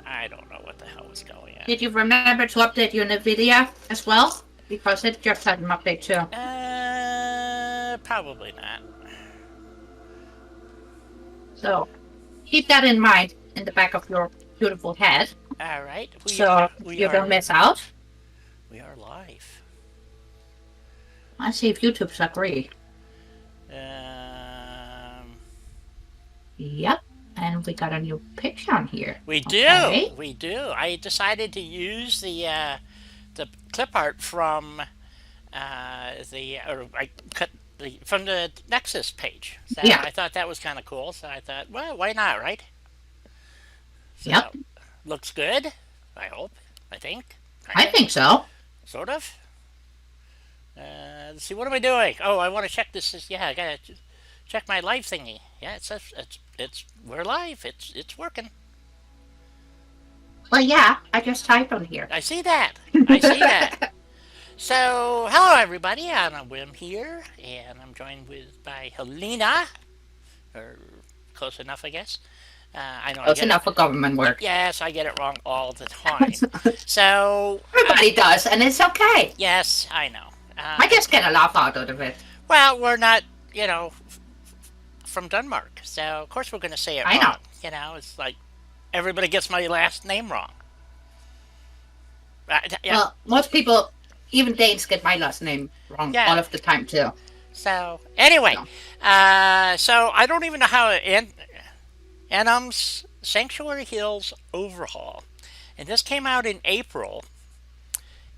I don't know what the hell was going on. Did you remember to update your NVIDIA as well? Because it just had an update too. Probably not. So keep that in mind in the back of your beautiful head, All right, so we you don't are miss out. live. I see if YouTube's agree. Um, Yep. And we got a new picture on here. we do, Okay. we do. I decided to use the clip art from or I cut from the Nexus page. So Yeah. I thought that was kind of cool. So I thought, well, why not, right? So Yep. looks good. I hope. I think. I Kind of. think so. Sort of. Let's see. What am I doing? Oh, I want to check this. Yeah, I gotta check my live thingy. Yeah, it says it's we're live. It's working. Well, yeah. I just typed on here. I see that. I see that. So, hello everybody. I'm Wim here, and I'm joined by Helena, or close enough, I guess. I know I Close get it. enough for government work. Yes, I get it wrong all the time. So, Everybody does, and it's okay. yes, I know. I just get a laugh out of it. Well, we're not, from Denmark, so of course we're going to say it I know. wrong. It's like everybody gets my last name wrong. Yeah. Well, most people, even Danes, get my last name wrong Yeah. all of the time too. So anyway, So. so I don't even know how Anom's Sanctuary Hills Overhaul, and this came out in April,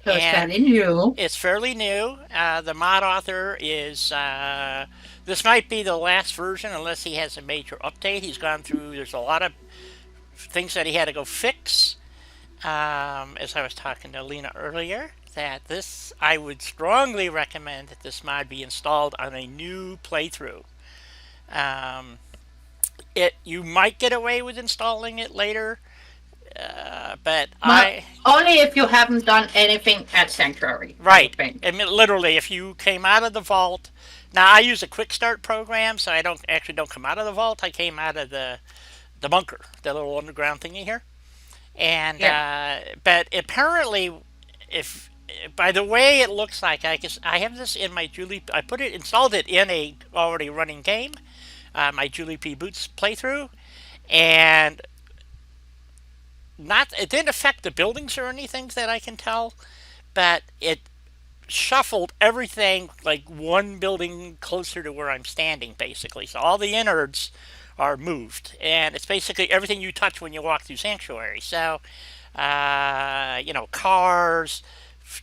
So it's and fairly new. it's fairly new. The mod author is this might be the last version unless he has a major update. He's gone through. There's a lot of things that he had to go fix. As I was talking to Lena earlier, that this I would strongly recommend that this mod be installed on a new playthrough. Um, you might get away with installing it later, but Well, only if you haven't done anything at Sanctuary, I would right. think. I mean, literally, if you came out of the vault, now I use a quick start program, so I don't come out of the vault. I came out of the bunker, the little underground thingy here, and Yeah. but apparently, if by the way it looks like, I have this in my Julie. I installed it in a already running game, my Julie P. Boots playthrough, and not it didn't affect the buildings or anything that I can tell, but it shuffled everything like one building closer to where I'm standing, basically. So all the innards are moved, and it's basically everything you touch when you walk through Sanctuary. So, cars,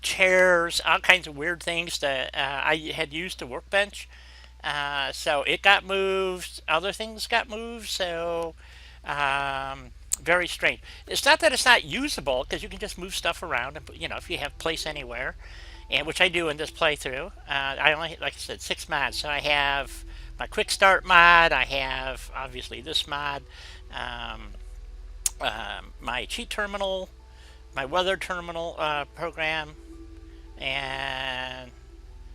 chairs, all kinds of weird things that I had used to workbench. So it got moved. Other things got moved. So very strange. It's not that it's not usable because you can just move stuff around, and if you have place anywhere, and which I do in this playthrough. I only, like I said, 6 mods. So I have my quick start mod. I have obviously this mod, um, my cheat terminal, my weather terminal program, and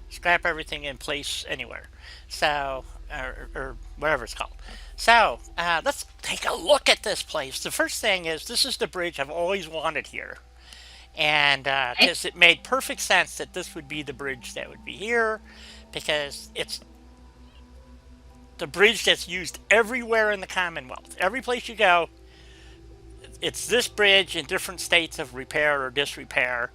scrap everything in place anywhere. So, or whatever it's called. So, let's take a look at this place. The first thing is this is the bridge I've always wanted here. And Right? because it made perfect sense that this would be the bridge that would be here, because it's the bridge that's used everywhere in the Commonwealth. Every place you go, it's this bridge in different states of repair or disrepair.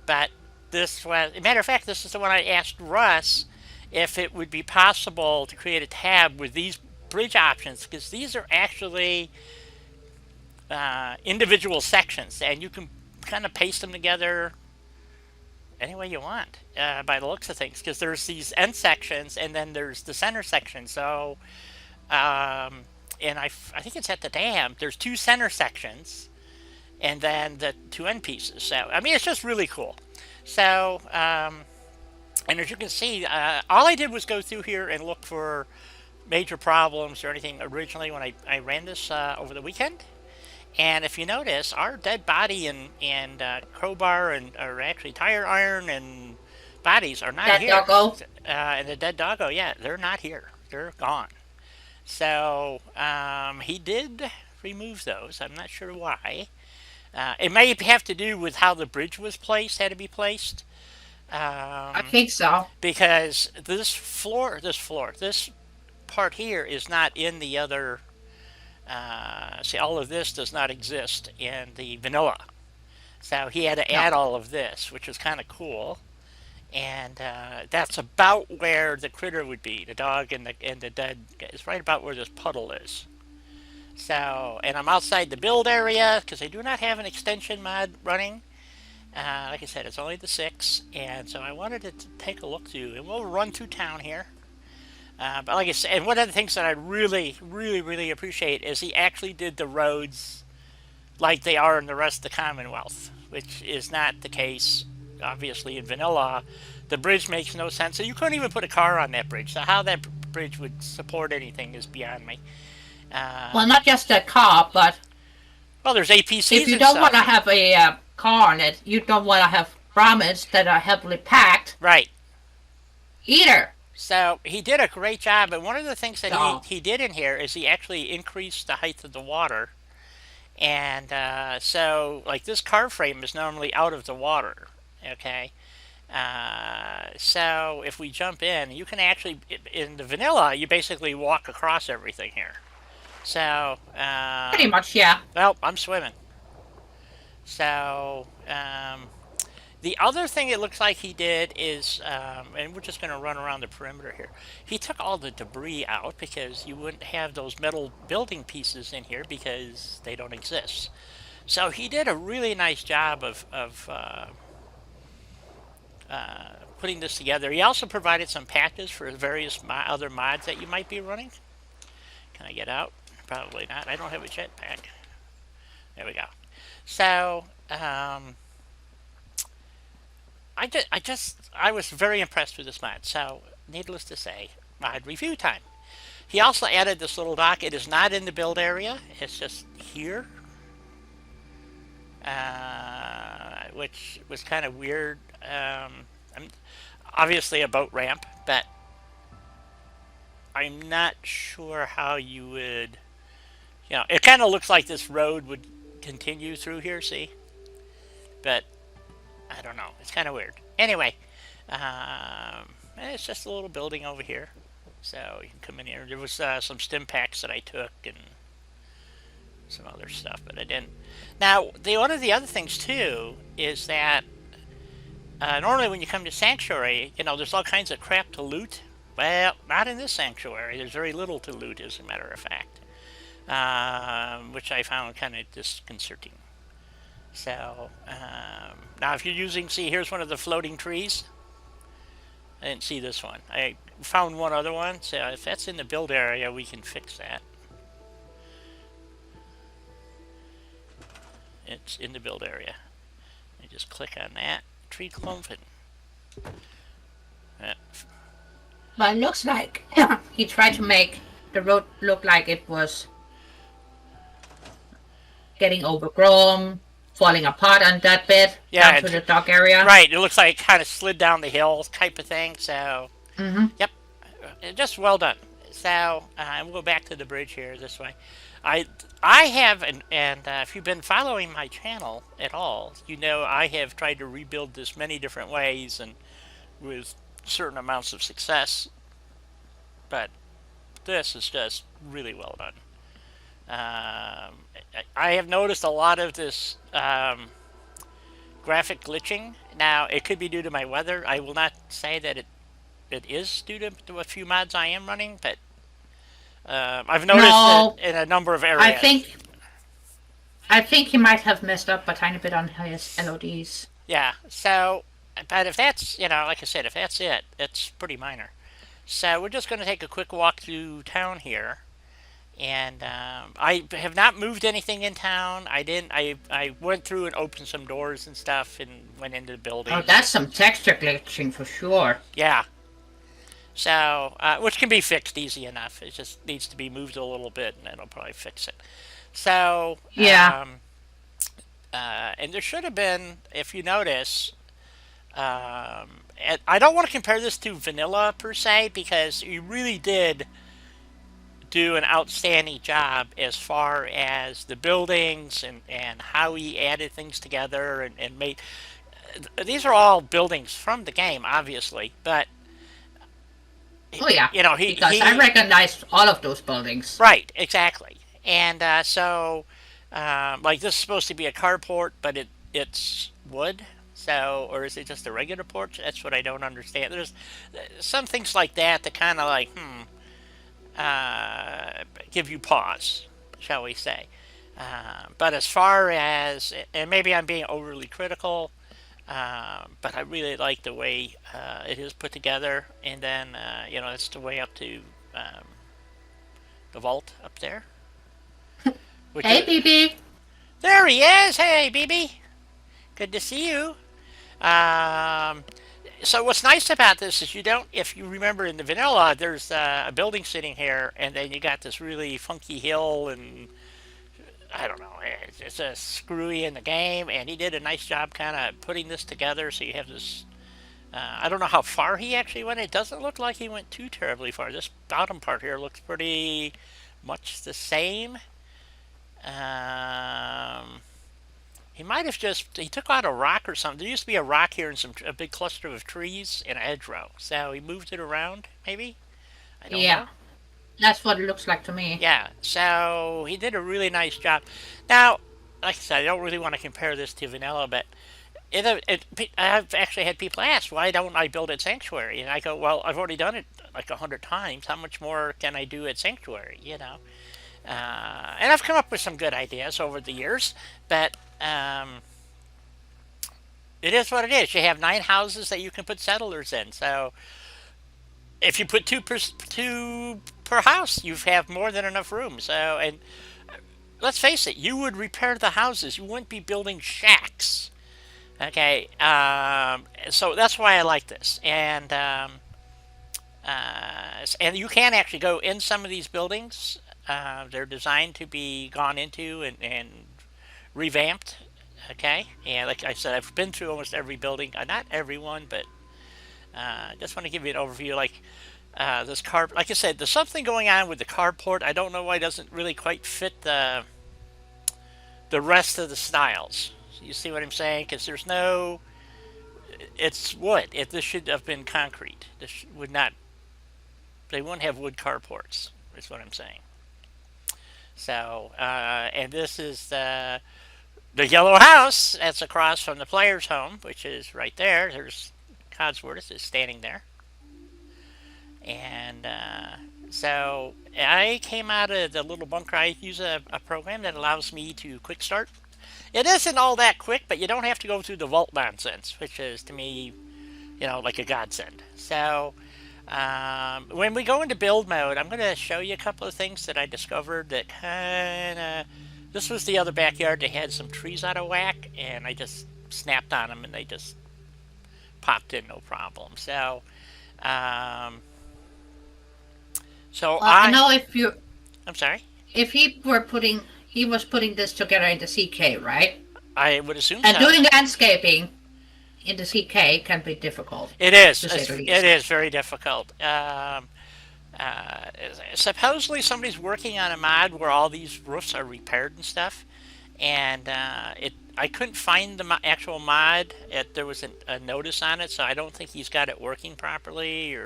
But this was, as a matter of fact, this is the one I asked Russ if it would be possible to create a tab with these bridge options, because these are actually individual sections, and you can kind of paste them together any way you want by the looks of things, because there's these end sections and then there's the center section. So and I think it's at the dam, there's two center sections and then the two end pieces. So I mean, it's just really cool. So and as you can see, all I did was go through here and look for major problems or anything originally when I ran this over the weekend. And if you notice, our dead body and crowbar or actually tire iron and bodies are not That here. doggo. And the dead doggo, yeah, they're not here. They're gone. So he did remove those. I'm not sure why. It may have to do with how the bridge was placed, had to be placed, I think so. because this part here is not in the other. See, all of this does not exist in the vanilla. So he had to No. add all of this, which was kind of cool. And that's about where the critter would be. The dog and the dead is right about where this puddle is. So, and I'm outside the build area because I do not have an extension mod running. Like I said, it's only the 6, and so I wanted to take a look through, and we'll run through town here. But like I said, and one of the things that I really, really, really appreciate is he actually did the roads like they are in the rest of the Commonwealth, which is not the case, obviously, in vanilla. The bridge makes no sense. So you couldn't even put a car on that bridge. So how that bridge would support anything is beyond me. Well, not just a car, but Well, there's if APCs you and don't want to stuff. have a car on it, you don't want to have grommets that are heavily packed Right. either. So he did a great job. And one of the things that So, he did in here is he actually increased the height of the water. And so, like, this car frame is normally out of the water. Okay. So if we jump in, you can actually, in the vanilla, you basically walk across everything here. So, pretty much, yeah. well, I'm swimming. So, the other thing it looks like he did is, and we're just going to run around the perimeter here. He took all the debris out because you wouldn't have those metal building pieces in here because they don't exist. So he did a really nice job of putting this together. He also provided some patches for various other mods that you might be running. Can I get out? Probably not. I don't have a jetpack. There we go. So, I was very impressed with this mod. So, needless to say, mod review time. He also added this little dock. It is not in the build area. It's just here, which was kind of weird. I'm obviously a boat ramp, but I'm not sure how you would. It kind of looks like this road would continue through here. See, but I don't know. It's kind of weird. Anyway, it's just a little building over here. So you can come in here. There was some stim packs that I took and some other stuff, but I didn't. Now, one of the other things too is that normally when you come to Sanctuary, there's all kinds of crap to loot. Well, not in this Sanctuary. There's very little to loot, as a matter of fact, which I found kind of disconcerting. So, now if you're using, see, here's one of the floating trees. I didn't see this one. I found one other one, so if that's in the build area, we can fix that. It's in the build area. I just click on that. Tree clumping. Uh, But it looks like he tried to make the road look like it was getting overgrown, falling apart on that bit down yeah, to the dock area. right. It looks like it kind of slid down the hill type of thing. So, Mm-hmm. yep, just well done. So, we'll go back to the bridge here this way. I I have, and if you've been following my channel at all, I have tried to rebuild this many different ways and with certain amounts of success. But this is just really well done. I have noticed a lot of this graphic glitching. Now, it could be due to my weather. I will not say that it is due to a few mods I am running, but I've noticed it No, in a number of I areas. think I think he might have messed up a tiny bit on his LODs. Yeah, so, but if that's, like I said, if that's it, it's pretty minor. So we're just going to take a quick walk through town here. And I have not moved anything in town. I didn't. I went through and opened some doors and stuff and went into the Oh, buildings. that's some texture glitching for sure. Yeah. So, which can be fixed easy enough. It just needs to be moved a little bit, and it'll probably fix it. So, Yeah. and there should have been, if you notice, I don't want to compare this to vanilla per se because you really did do an outstanding job as far as the buildings and how he added things together and made. These are all buildings from the game, obviously, but Oh yeah, you know because I he recognized all of those buildings. right, exactly. And like this is supposed to be a carport, but it's wood. So, or is it just a regular porch? That's what I don't understand. There's some things like that that kind of like, give you pause, shall we say. But as far as, and maybe I'm being overly critical, but I really like the way it is put together. And then, it's the way up to um, the vault up there, which Hey, is, BB. there he is. Hey, BB. Good to see you. Um, so what's nice about this is you don't, if you remember in the vanilla, there's a building sitting here, and then you got this really funky hill, and I don't know, it's a screwy in the game, and he did a nice job kind of putting this together. So you have this. I don't know how far he actually went. It doesn't look like he went too terribly far. This bottom part here looks pretty much the same. Um, he might have just he took out a rock or something. There used to be a rock here and a big cluster of trees and a hedgerow. So he moved it around, maybe. I don't Yeah, know. that's what it looks like to me. Yeah. So he did a really nice job. Now, like I said, I don't really want to compare this to vanilla, but I've actually had people ask, why don't I build at Sanctuary? And I go, well, I've already done it like 100 times. How much more can I do at Sanctuary? And I've come up with some good ideas over the years, but it is what it is. You have 9 houses that you can put settlers in. So if you put two per house, you have more than enough room. So, and let's face it, you would repair the houses. You wouldn't be building shacks. Okay, so that's why I like this, and you can actually go in some of these buildings. They're designed to be gone into and revamped. Okay, and like I said, I've been through almost every building. Not every one, but just want to give you an overview. Like this car, like I said, there's something going on with the carport. I don't know why it doesn't really quite fit the rest of the styles. You see what I'm saying? Because there's no, it's wood. This should have been concrete. This would not. They wouldn't have wood carports. Is what I'm saying. So, and this is the yellow house that's across from the player's home, which is right there. There's Codsworth is standing there, and so I came out of the little bunker. I use a program that allows me to quick start. It isn't all that quick, but you don't have to go through the vault nonsense, which is to me, like a godsend. So when we go into build mode, I'm going to show you a couple of things that I discovered that kind of. This was the other backyard that had some trees out of whack, and I just snapped on them, and they just popped in no problem. Um, so I know I'm sorry. if he was putting this together in the CK, right? I would assume And so. doing landscaping in the CK can be difficult, It is. to say the It least. is very difficult. Uh, Supposedly somebody's working on a mod where all these roofs are repaired and stuff, and I couldn't find the actual mod. There was a notice on it, so I don't think he's got it working properly.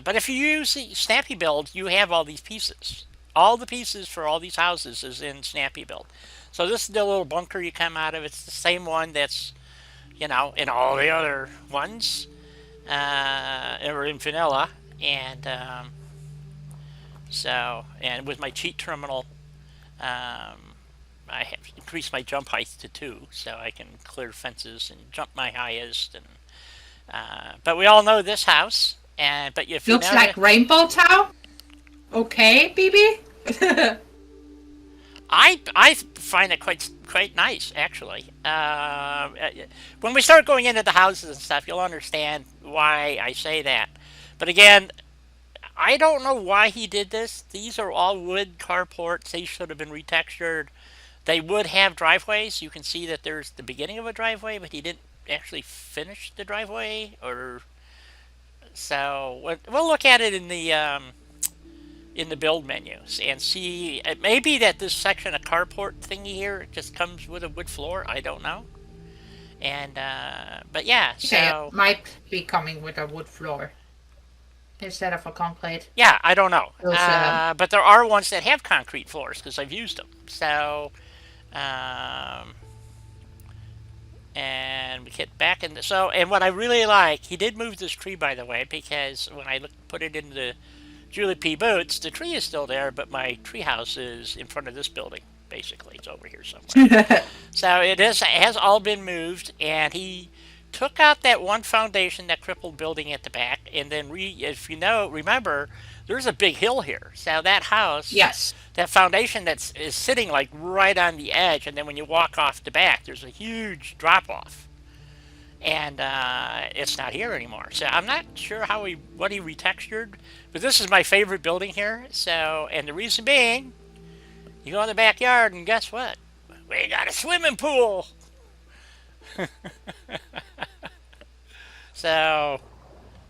But if you use the Snappy Build, you have all these pieces. All the pieces for all these houses is in Snappy Build. So this is the little bunker you come out of. It's the same one that's in all the other ones, or in vanilla, and and with my cheat terminal, I have increased my jump height to 2, so I can clear fences and jump my highest. And but we all know this house, and but if you Looks know, like Rainbow Town. Okay, BB. I find it quite nice actually. When we start going into the houses and stuff, you'll understand why I say that. But again, I don't know why he did this. These are all wood carports. They should have been retextured. They would have driveways. You can see that there's the beginning of a driveway, but he didn't actually finish the driveway. Or so we'll look at it in the in the build menus and see. It may be that this section of carport thingy here just comes with a wood floor. I don't know. And but yeah, Okay, it so might be coming with a wood floor instead of a concrete. yeah, I don't know. Those But there are ones that have concrete floors because I've used them. So um, and we get back in the so and what I really like, he did move this tree by the way because when I put it into the Julie P. Boots, the tree is still there, but my tree house is in front of this building. Basically, it's over here somewhere. So it has all been moved, and he took out that one foundation, that crippled building at the back, and then if you know, remember, there's a big hill here. So that house, yes. that foundation is sitting like right on the edge, and then when you walk off the back, there's a huge drop off, and it's not here anymore. So I'm not sure what he retextured, but this is my favorite building here. So and the reason being, you go in the backyard, and guess what? We got a swimming pool. So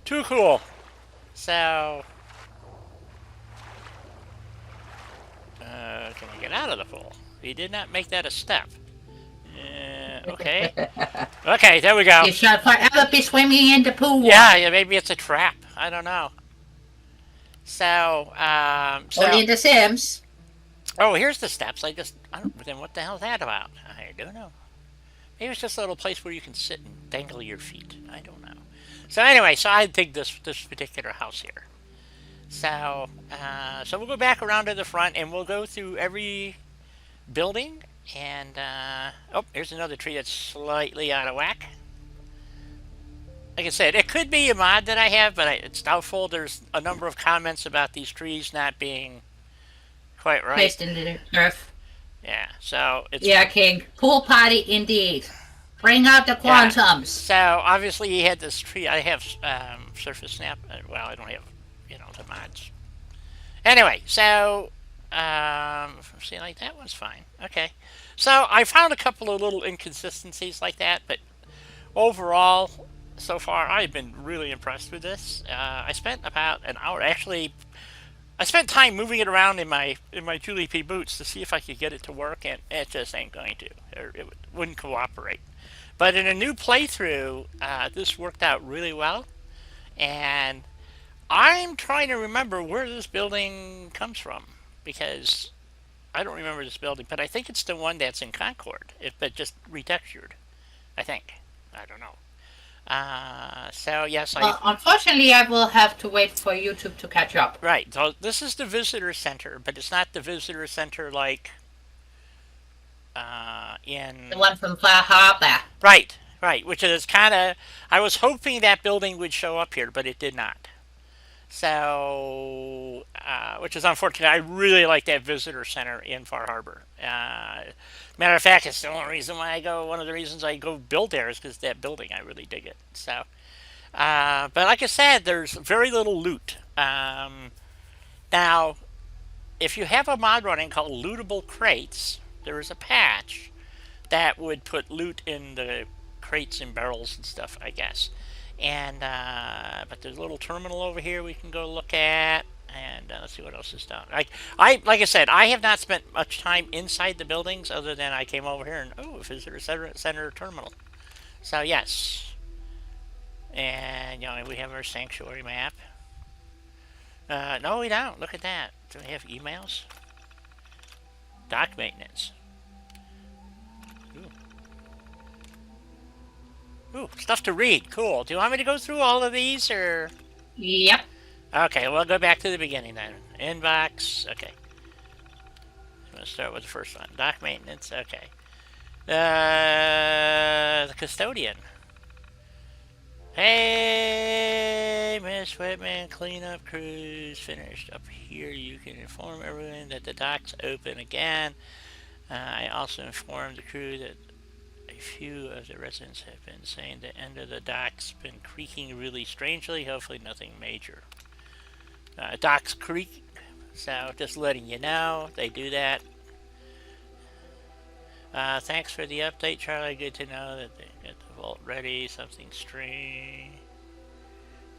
too cool. So can I get out of the pool? He did not make that a step. Okay. Okay, there we go. You shall forever be swimming in the pool. Yeah, maybe it's a trap. I don't know. So, Only in The Sims. oh, here's the steps. I don't. Then what the hell is that about? I don't know. Maybe it's just a little place where you can sit and dangle your feet. I don't know. So anyway, so I dig this particular house here. So, so we'll go back around to the front and we'll go through every building. And oh, here's another tree that's slightly out of whack. Like I said, it could be a mod that I have, but it's doubtful. There's a number of comments about these trees not being quite right. Placed in the earth. Yeah, so it's Yeah, King. Pool party indeed. Bring out the quantums. So obviously he had this tree. I have Surface Snap. Well, I don't have the mods. Anyway, so see, like that one's fine. Okay, so I found a couple of little inconsistencies like that, but overall, so far I've been really impressed with this. I spent about an hour actually. I spent time moving it around in my Julie P. Boots to see if I could get it to work, and it just ain't going to. Or it wouldn't cooperate. But in a new playthrough, this worked out really well, and I'm trying to remember where this building comes from because I don't remember this building, but I think it's the one that's in Concord, but just retextured. I think. I don't know. So yes, Well, unfortunately, I will have to wait for YouTube to catch up. right. So this is the visitor center, but it's not the visitor center like in The one from Far Harbor. right, right. Which is kind of I was hoping that building would show up here, but it did not. So, which is unfortunate. I really like that visitor center in Far Harbor. Matter of fact, it's the only reason why I go. One of the reasons I go build there is because that building. I really dig it. So, but like I said, there's very little loot. Now, if you have a mod running called Lootable Crates, there is a patch that would put loot in the crates and barrels and stuff, I guess. And but there's a little terminal over here we can go look at, and let's see what else is down. Like I said, I have not spent much time inside the buildings other than I came over here and visitor center terminal. So yes, and we have our sanctuary map. No, we don't. Look at that. Do we have emails? Dock maintenance. Ooh, stuff to read. Cool. Do you want me to go through all of these, or? Yep. Okay, we'll go back to the beginning then. Inbox. Okay. I'm going to start with the first one. Dock maintenance. Okay. The custodian. Hey, Miss Whitman, cleanup cruise finished. Up here, you can inform everyone that the dock's open again. I also informed the crew that a few of the residents have been saying the end of the dock's been creaking really strangely. Hopefully nothing major. Docks creak, so just letting you know, they do that. Thanks for the update, Charlie. Good to know that they got the vault ready. Something strange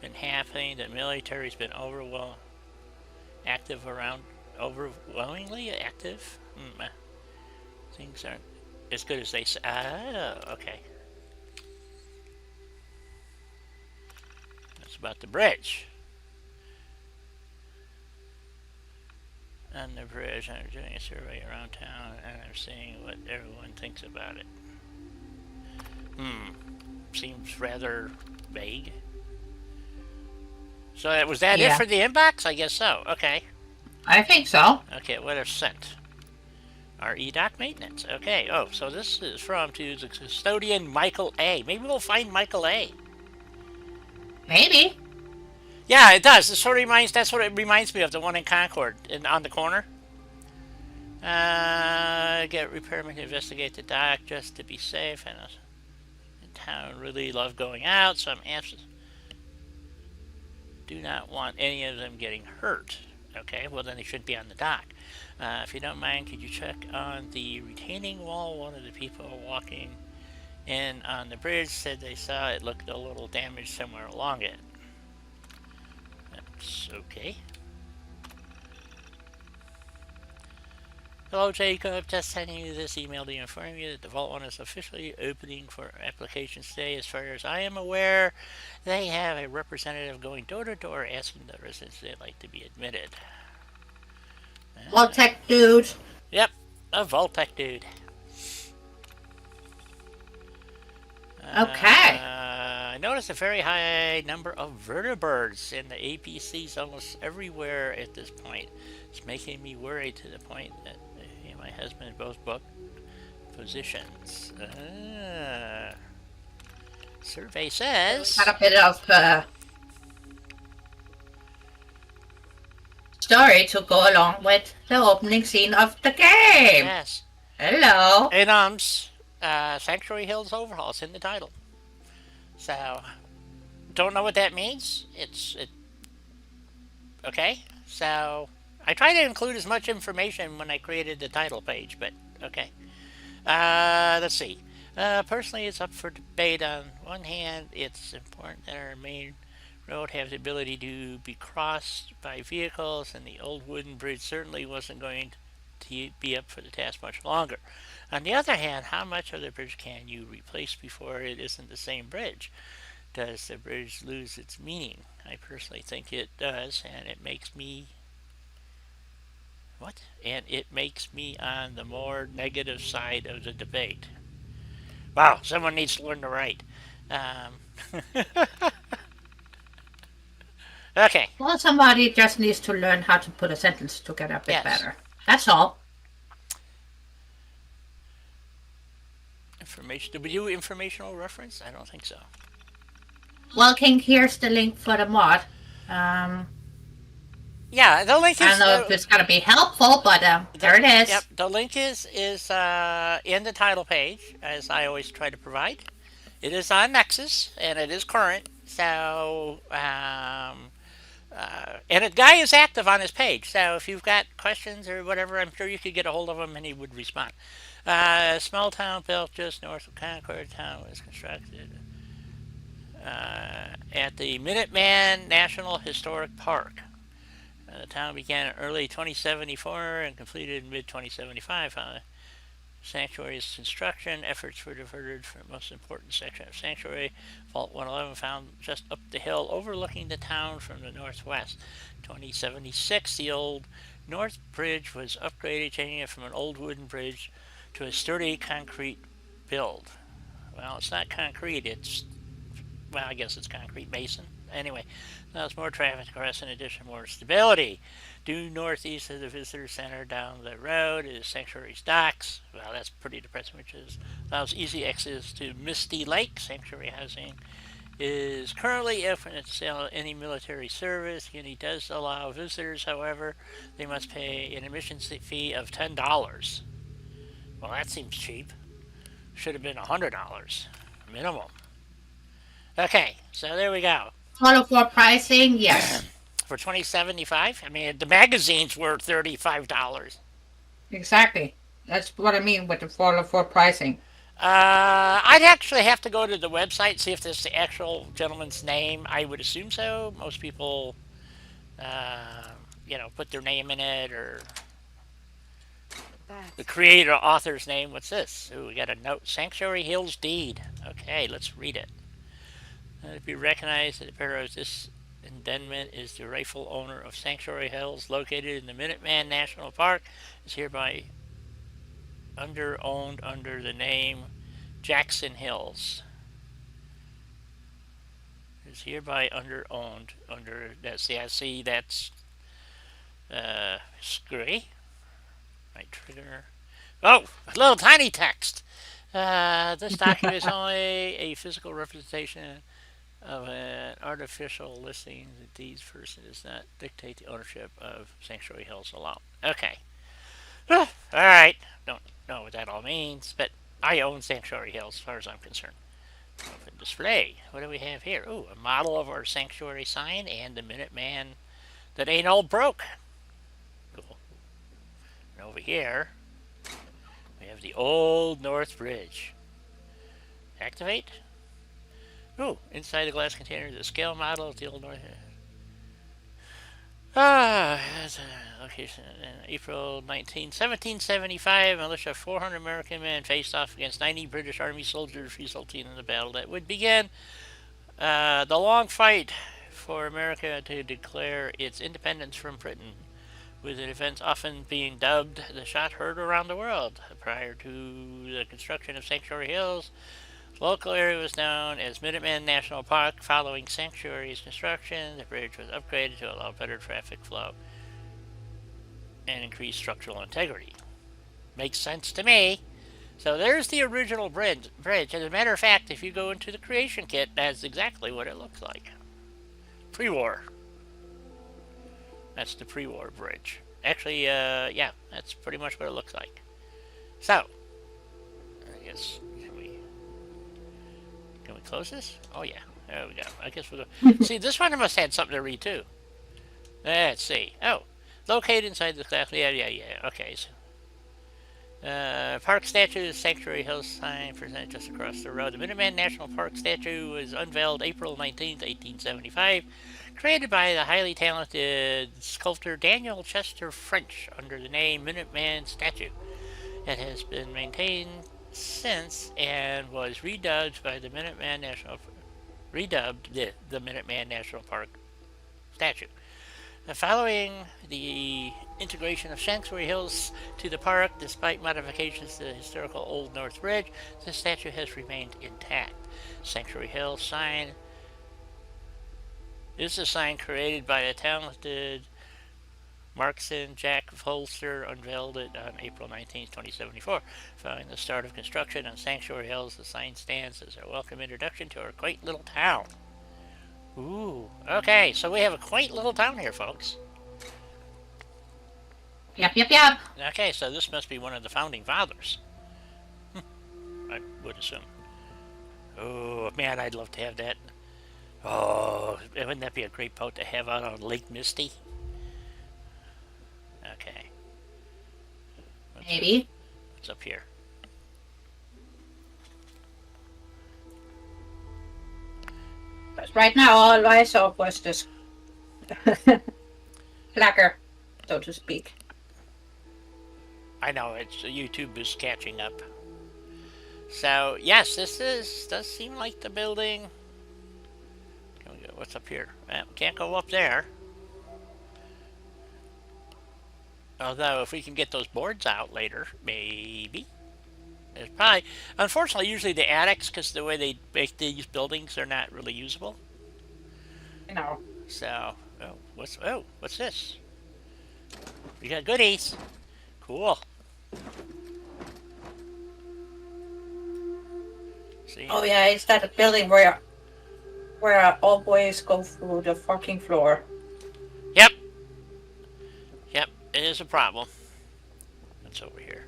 been happening. The military's been overwhelmed active around overwhelmingly active. Things aren't as good as they say. Oh, okay. That's about the bridge. On the bridge, I'm doing a survey around town and I'm seeing what everyone thinks about it. Hmm. Seems rather vague. So was that it Yeah, for the inbox? I guess so. Okay. I think so. Okay, what are sent? RE doc maintenance. Okay. Oh, so this is from to the custodian Michael A. Maybe we'll find Michael A. Maybe. Yeah, it does. It sort of reminds. That's what it reminds me of. The one in Concord, on the corner. Get repairman to investigate the dock just to be safe. And the town really love going out, so I'm anxious. Do not want any of them getting hurt. Okay, well then they shouldn't be on the dock. If you don't mind, could you check on the retaining wall? One of the people walking in on the bridge said they saw it looked a little damaged somewhere along it. That's okay. Hello, Jacob. Just sending you this email to inform you that the Vault 1 is officially opening for applications today. As far as I am aware, they have a representative going door to door asking the residents if they'd like to be admitted. Well, Uh, tech dude. yep, a Vault-Tec dude. Okay. I noticed a very high number of vertibirds in the APCs almost everywhere at this point. It's making me worried to the point that he and my husband both booked positions. Survey says. Got a bit of story to go along with the opening scene of the game. Yes. Hello. Anom's Sanctuary Hills Overhaul. It's in the title. So, don't know what that means. Okay. So, I try to include as much information when I created the title page, but okay. Let's see. Personally, it's up for debate. On one hand, it's important that our main road have the ability to be crossed by vehicles, and the old wooden bridge certainly wasn't going to be up for the task much longer. On the other hand, how much of the bridge can you replace before it isn't the same bridge? Does the bridge lose its meaning? I personally think it does, and it makes me what? And it makes me on the more negative side of the debate. Wow, someone needs to learn to write. Um, okay. Well, somebody just needs to learn how to put a sentence together a bit Yes. better. That's all. Information. Did we do informational reference? I don't think so. Well, King, here's the link for the mod. Yeah, the link I don't is. know if it's gonna be helpful, but there it Yep, is. the link is in the title page, as I always try to provide. It is on Nexus and it is current. So, and the guy is active on his page. So if you've got questions or whatever, I'm sure you could get a hold of him and he would respond. Small town built just north of Concord. Town was constructed at the Minuteman National Historic Park. The town began in early 2074 and completed in mid 2075. Sanctuary's construction efforts were diverted from the most important section of Sanctuary. Vault 111 found just up the hill overlooking the town from the northwest. 2076, the old North Bridge was upgraded, changing it from an old wooden bridge to a sturdy concrete build. Well, it's not concrete, well, I guess it's concrete mason. Anyway, now there's more traffic across, in addition, more stability. Due northeast of the visitor center down the road is Sanctuary's docks. Well, that's pretty depressing, which allows easy access to Misty Lake. Sanctuary housing is currently open to sell any military service. Uni does allow visitors, however, they must pay an admission fee of $10. Well, that seems cheap. Should have been $100 minimum. Okay, so there we go. Follow for pricing, yes. For 2075, I mean, the magazines were $35. Exactly. That's what I mean with the follow for pricing. I'd actually have to go to the website, see if this is the actual gentleman's name. I would assume so. Most people, put their name in it or the That's creator author's name. What's this? Ooh, we got a note. Sanctuary Hills deed. Okay, let's read it. To be recognized that the bearer of this indentment is the rightful owner of Sanctuary Hills, located in the Minuteman National Park, is hereby owned under the name Jackson Hills. Is hereby under owned under that. See, I see that's screwy. Right trigger. Oh, a little tiny text. This document is only a physical representation of an artificial listing. The deeds person does not dictate the ownership of Sanctuary Hills alone. Okay. All right. Don't know what that all means, but I own Sanctuary Hills as far as I'm concerned. Open display. What do we have here? Ooh, a model of our sanctuary sign and the Minuteman that ain't all broke. Cool. And over here, we have the Old North Bridge. Activate. Ooh, inside the glass container is a scale model of the Old North. That's a location in April 19, 1775. Militia of 400 American men faced off against 90 British Army soldiers, resulting in the battle that would begin the long fight for America to declare its independence from Britain, with the events often being dubbed the shot heard around the world. Prior to the construction of Sanctuary Hills, the local area was known as Minuteman National Park. Following Sanctuary's construction, the bridge was upgraded to allow better traffic flow and increase structural integrity. Makes sense to me. So there's the original bridge. As a matter of fact, if you go into the creation kit, that's exactly what it looks like. Pre-war. That's the pre-war bridge. Actually, yeah, that's pretty much what it looks like. So, I guess can we close this? Oh yeah, there we go. I guess we'll go. See, this one must have had something to read too. Let's see. Oh, located inside the class. Yeah. Okay. So, park statue, Sanctuary Hills sign presented just across the road. The Minuteman National Park statue was unveiled April 19th, 1875, created by the highly talented sculptor Daniel Chester French under the name Minuteman Statue. It has been maintained since and was redubbed by the Minuteman National Park statue. Following the integration of Sanctuary Hills to the park, despite modifications to the historical Old North Bridge, the statue has remained intact. Sanctuary Hills sign is a sign created by a talented marksman Jack Holster, unveiled it on April 19, 2074. Following the start of construction on Sanctuary Hills, the sign stands as a welcome introduction to our quaint little town. Ooh, okay, so we have a quaint little town here, folks. Yep. Okay, so this must be one of the founding fathers, I would assume. Oh, man, I'd love to have that. Oh, wouldn't that be a great boat to have out on Lake Misty? Okay. What's up, Maybe. what's up here? But right now, all I saw was this lacquer, so to speak. I know YouTube is catching up. So yes, does seem like the building. Can we go? What's up here? Can't go up there. Although if we can get those boards out later, maybe. There's probably, unfortunately, usually the attics, because the way they make these buildings, they're not really usable. You know. So, what's this? We got goodies. Cool. See? Oh yeah, it's that building where I always go through the fucking floor. Yep. Yep. It is a problem. What's over here?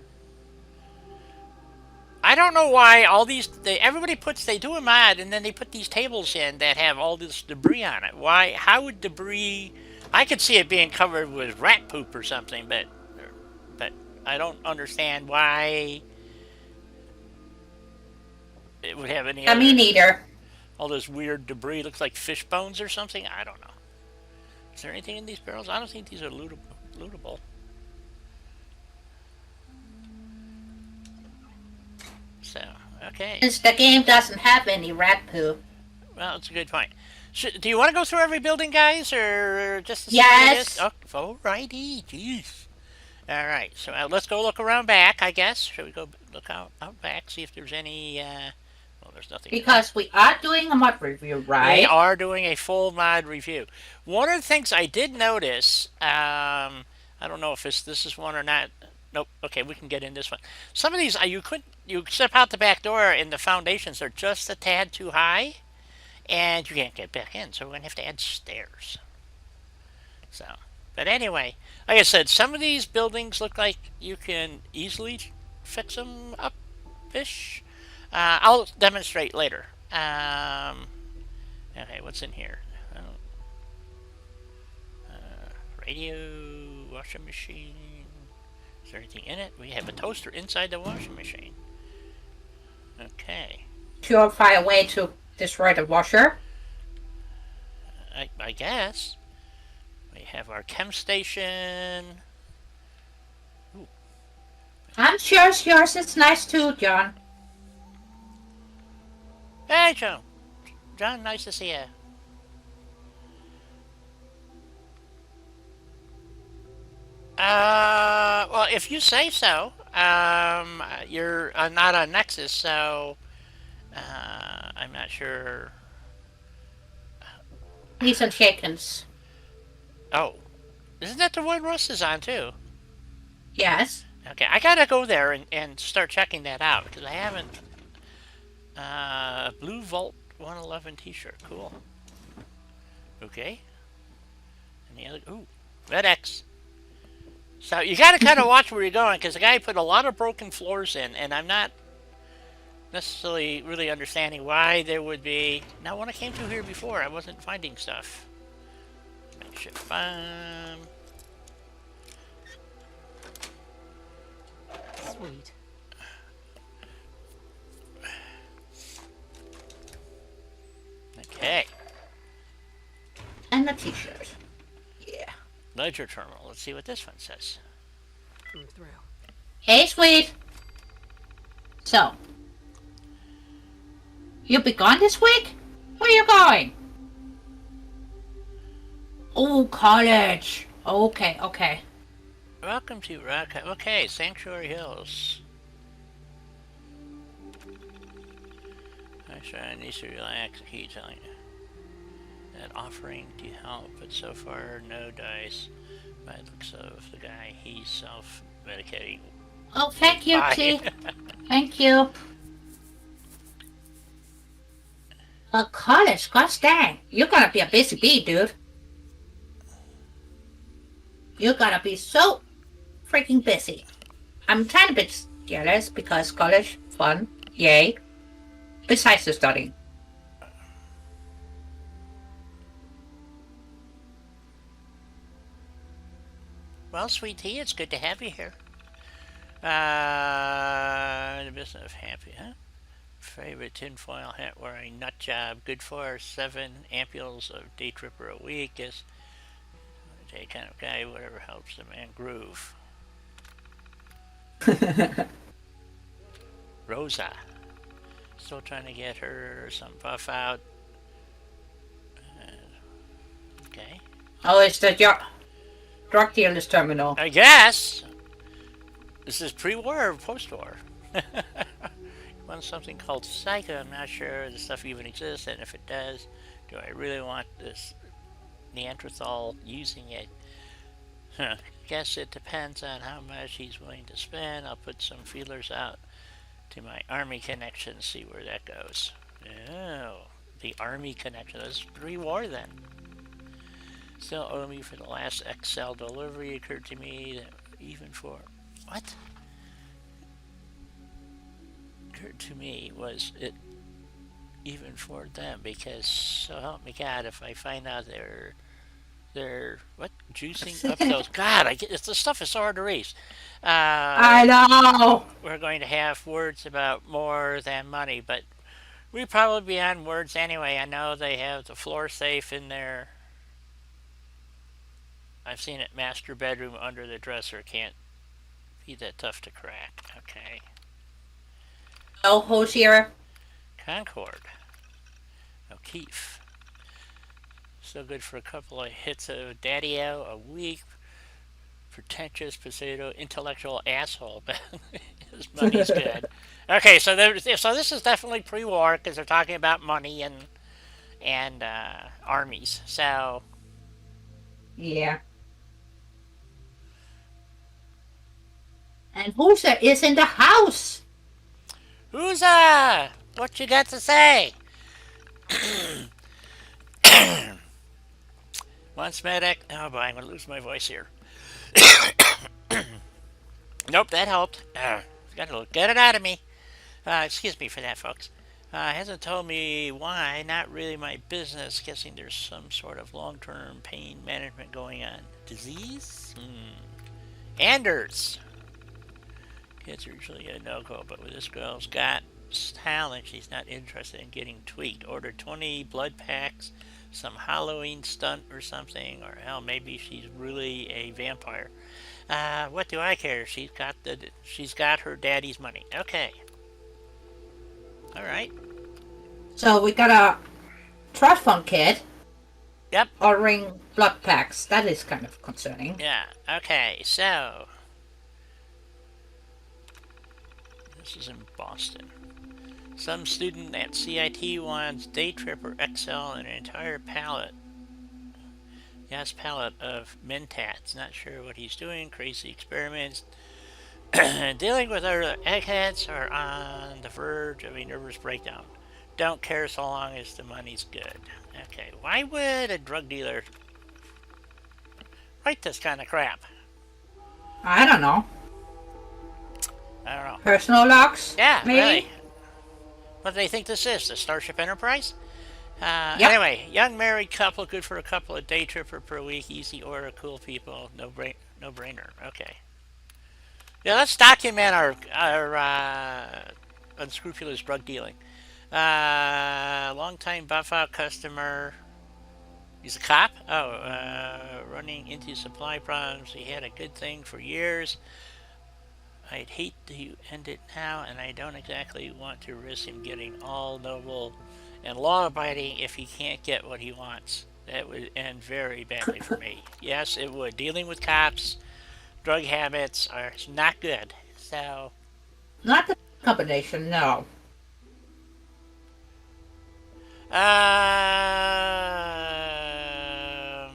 I don't know why all these everybody they do a mod and then they put these tables in that have all this debris on it. Why? How would debris? I could see it being covered with rat poop or something, but I don't understand why it would have any Me other neither. all this weird debris. Looks like fish bones or something. I don't know. Is there anything in these barrels? I don't think these are lootable. So, okay. Since the game doesn't have any rat poo. Well, it's a good point. Do you want to go through every building, guys, or just to see what it is? Yes, Oh, alrighty. Jeez. All right. So let's go look around back, I guess. Should we go look out back, see if there's any. Well, there's nothing in there. because we are doing a mod review, We right? are doing a full mod review. One of the things I did notice, I don't know if this is one or not. Nope. Okay, we can get in this one. Some of these you step out the back door and the foundations are just a tad too high, and you can't get back in. So we're gonna have to add stairs. So, but anyway, like I said, some of these buildings look like you can easily fix them up ish. I'll demonstrate later. Okay, what's in here? Oh, radio, washing machine. Is there anything in it? We have a toaster inside the washing machine. Okay. Purify a way to destroy the washer. I guess. We have our chem station. Ooh. I'm sure yours is nice too, John. Hey, Joe. John, nice to see you. Well, if you say so. You're not on Nexus, so I'm not sure. He's on Shakens. Oh, isn't that the one Russ is on too? Yes. Okay, I gotta go there and start checking that out because I haven't. Blue Vault 111 T-shirt, cool. Okay, and the other, ooh, Red X. So you gotta kind of watch where you're going because the guy put a lot of broken floors in, and I'm not necessarily really understanding why there would be. Now, when I came through here before, I wasn't finding stuff. Makeshift bomb. Sweet. Okay. And a t-shirt. Yeah. Ledger terminal. Let's see what this one says. I'm through. Hey, sweet. So, you'll be gone this week? Where are you going? Oh, college. Okay, okay. Welcome to Rock. Okay, Sanctuary Hills. I try needs to relax. I keep telling you that offering to help, but so far no dice. By the looks of the guy, he's self-medicating. Oh, thank you, Bye. T. Thank you. College, gosh dang. You're gonna be a busy bee, dude. You're gonna be so freaking busy. I'm kind of a bit jealous because college, fun, yay. Besides the studying. Well, sweet tea, it's good to have you here. The business of happy, huh? Favorite tinfoil hat wearing nut job. Good for 7 ampules of day tripper a week. Is a kind of guy, whatever helps the man groove. Rosa. Still trying to get her some buff out. Okay. Oh, it's the drug dealer's terminal. I guess. This is pre-war or post-war? Want something called Psycho. I'm not sure the stuff even exists, and if it does, do I really want this Neanderthal using it? Huh. Guess it depends on how much he's willing to spend. I'll put some feelers out to my army connection, see where that goes. Oh, the army connection. That's pre-war then. Still owe me for the last XL delivery. Occurred to me that even for what? Occurred to me was it even for them because so help me God if I find out they're what juicing up those God I get the stuff is so hard to read. I know. We're going to have words about more than money, but we probably be on words anyway. I know they have the floor safe in there. I've seen it. Master bedroom under the dresser. Can't be that tough to crack. Okay. Oh, Hosier. Concord. O'Keefe. Still good for a couple of hits of Daddy-O a week. Pretentious potato, intellectual asshole, but his money's good. Okay, so this is definitely pre-war because they're talking about money and armies. So Yeah. And Hosier is in the house. who's what you got to say? Once medic. Oh boy, I'm gonna lose my voice here. Nope, that helped. Gotta get it out of me. Excuse me for that, folks. Hasn't told me why. Not really my business. Guessing there's some sort of long-term pain management going on. Disease? Anders. Kids are usually a no-go, but with this girl's got talent, she's not interested in getting tweaked. Ordered 20 blood packs, some Halloween stunt or something, or hell, maybe she's really a vampire. What do I care? She's got her daddy's money. Okay. All right. So we got a trust fund kid Yep. ordering blood packs. That is kind of concerning. Yeah. Okay. So this is in Boston. Some student at CIT wants day tripper XL and an entire pallet. Yes, pallet of mentats. Not sure what he's doing. Crazy experiments. Dealing with other eggheads are on the verge of a nervous breakdown. Don't care so long as the money's good. Okay, why would a drug dealer write this kind of crap? I don't know. I don't know. Personal logs, Yeah, really. maybe? What do they think this is? The Starship Enterprise? Yep. Anyway, young married couple, good for a couple of day tripper per week, easy order, cool people, no brainer. Okay. Yeah, let's document our unscrupulous drug dealing. Long time Buffalo customer. He's a cop. Oh, running into supply problems. He had a good thing for years. I'd hate to end it now, and I don't exactly want to risk him getting all noble and law-abiding if he can't get what he wants. That would end very badly for me. Yes, it would. Dealing with cops, drug habits are not good. So, Not the combination, no. um,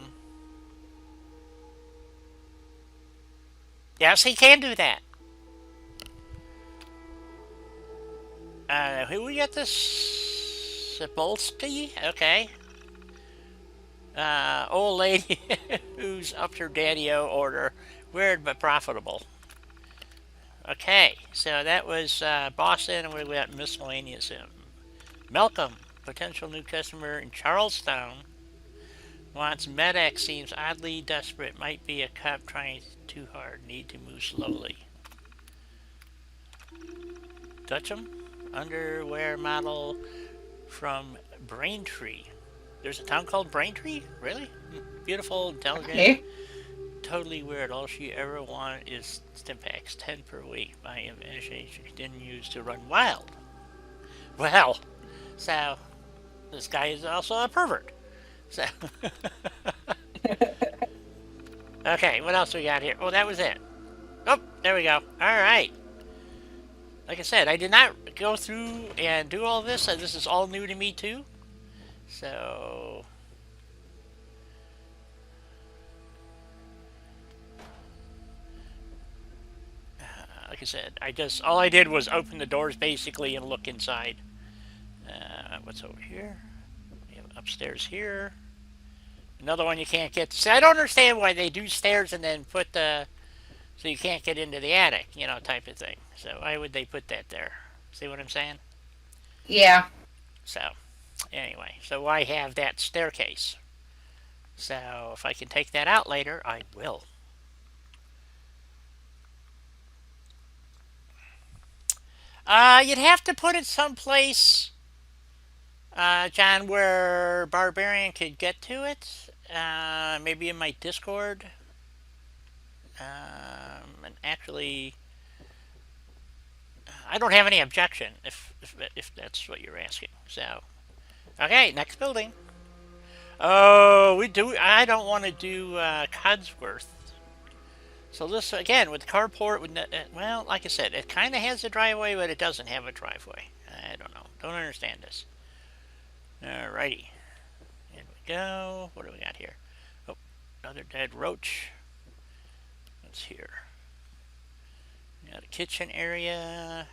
yes, he can do that. Who we got this? Cebulski? Okay. Old lady who's upped her daddy-o order. Weird but profitable. Okay, so that was Boston, and we got miscellaneous. Malcolm, potential new customer in Charlestown, wants medic, seems oddly desperate. Might be a cop trying too hard. Need to move slowly. Dutcham, underwear model from Braintree. There's a town called Braintree? Really? Beautiful, intelligent, Okay. totally weird. All she ever wanted is Stimpaks, 10 per week. My imagination continues to run wild. Well, so this guy is also a pervert. So, okay, what else we got here? Oh, that was it. Oh, there we go. All right. Like I said, I did not go through and do all this. So this is all new to me too. So, like I said, all I did was open the doors basically and look inside. What's over here? We have upstairs here. Another one you can't get. See, I don't understand why they do stairs and then put the so you can't get into the attic, type of thing. So why would they put that there? See what I'm saying? Yeah. So anyway, so why have that staircase? So if I can take that out later, I will. You'd have to put it someplace, John, where Barbarian could get to it. Maybe in my Discord. And actually, I don't have any objection if that's what you're asking. So, okay, next building. Oh, we do. I don't want to do Codsworth. So this again with the carport. Well, like I said, it kind of has a driveway, but it doesn't have a driveway. I don't know. Don't understand this. Alrighty, here we go. What do we got here? Oh, another dead roach. What's here? We got a kitchen area.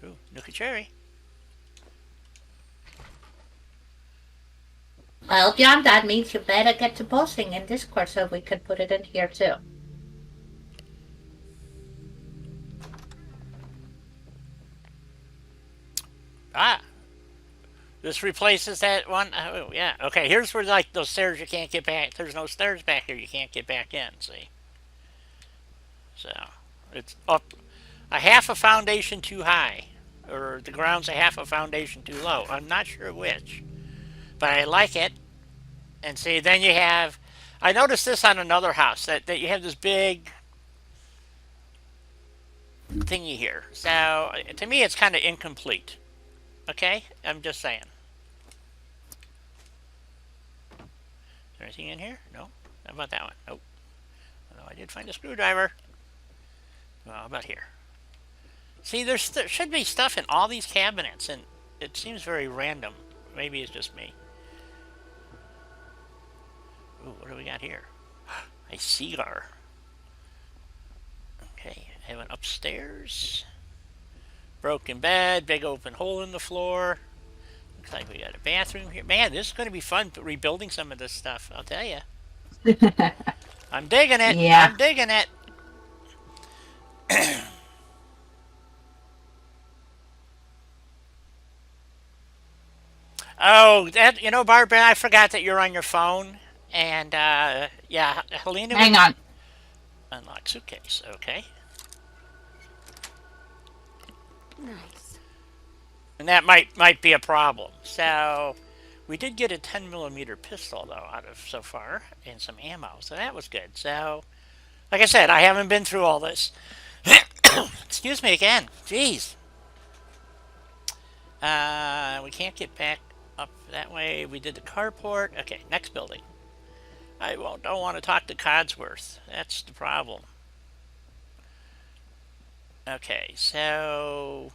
Ooh, Nuka Cherry. Well, John, that means you better get to posting in Discord so we can put it in here too. Ah, this replaces that one. Oh, yeah. Okay, here's where like those stairs you can't get back. There's no stairs back here. You can't get back in. See, so it's up a half a foundation too high, or the ground's a half a foundation too low. I'm not sure which, but I like it. And see, then you have. I noticed this on another house that you have this big thingy here. So to me, it's kind of incomplete. Okay, I'm just saying. Is there anything in here? No. How about that one? Nope. Although I did find a screwdriver. Well, how about here? See, there should be stuff in all these cabinets, and it seems very random. Maybe it's just me. Ooh, what do we got here? A cigar. Okay, I have an upstairs. Broken bed, big open hole in the floor. Looks like we got a bathroom here. Man, this is going to be fun rebuilding some of this stuff, I'll tell you. I'm digging it. Yeah. I'm digging it. Oh, that Barbara, I forgot that you're on your phone, and yeah, Helena. Hang on. Unlock suitcase. Okay, Nice. and that might be a problem. So, we did get a 10 millimeter pistol though out of so far, and some ammo, so that was good. So, like I said, I haven't been through all this. Excuse me again. Jeez. We can't get back up that way. We did the carport. Okay, next building. Don't want to talk to Codsworth. That's the problem. Okay, so...